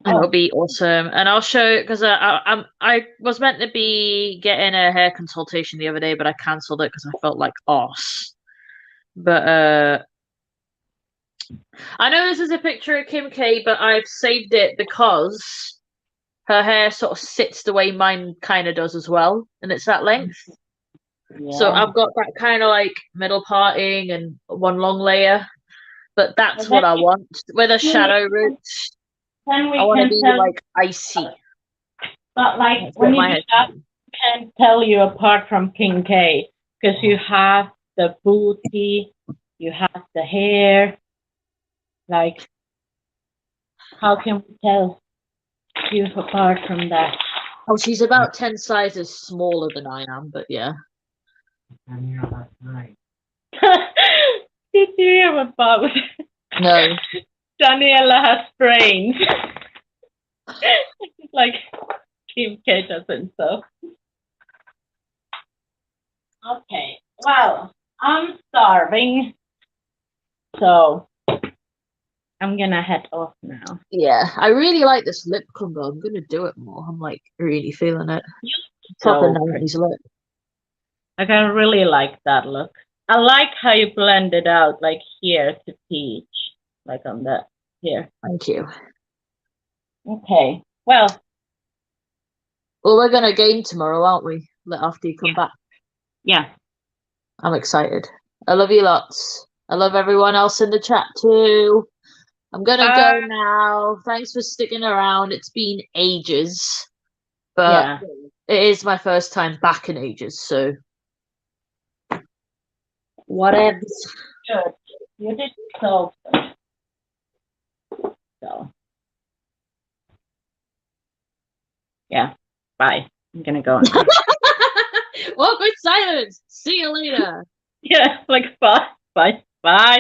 it'll be awesome. And I'll show because I was meant to be getting a hair consultation the other day, but I cancelled it because I felt like arse. But I know this is a picture of Kim K, but I've saved it because her hair sort of sits the way mine kind of does as well, and it's that length. Yeah. So I've got that kind of like middle parting and one long layer, but that's what I want with a shadow root. I want to be like icy. But like when you do that, I can't tell you apart from King K because you have the booty, you have the hair. Like, how can we tell you apart from that? Oh, she's about 10 sizes smaller than I am, but yeah. Daniela, nice. Did you hear about? No. Daniela has brains. Like Kim K doesn't, so. Okay. Well, I'm starving, so I'm gonna head off now. Yeah, I really like this lip combo. I'm gonna do it more. I'm like really feeling it. Proper So 90s lip. like I really like that look. I like how you blend it out, like here to peach, like on the here. Thank you. Okay. Well, we're gonna game tomorrow, aren't we? After you come back. yeah. I'm excited. I love you lots. I love everyone else in the chat too. I'm gonna go now. Thanks for sticking around. It's been ages, but it is my first time back in ages, so whatever. Good. You did so good. So yeah. Bye. I'm gonna go now. Awkward silence. See you later. Yeah, like bye. Bye. Bye.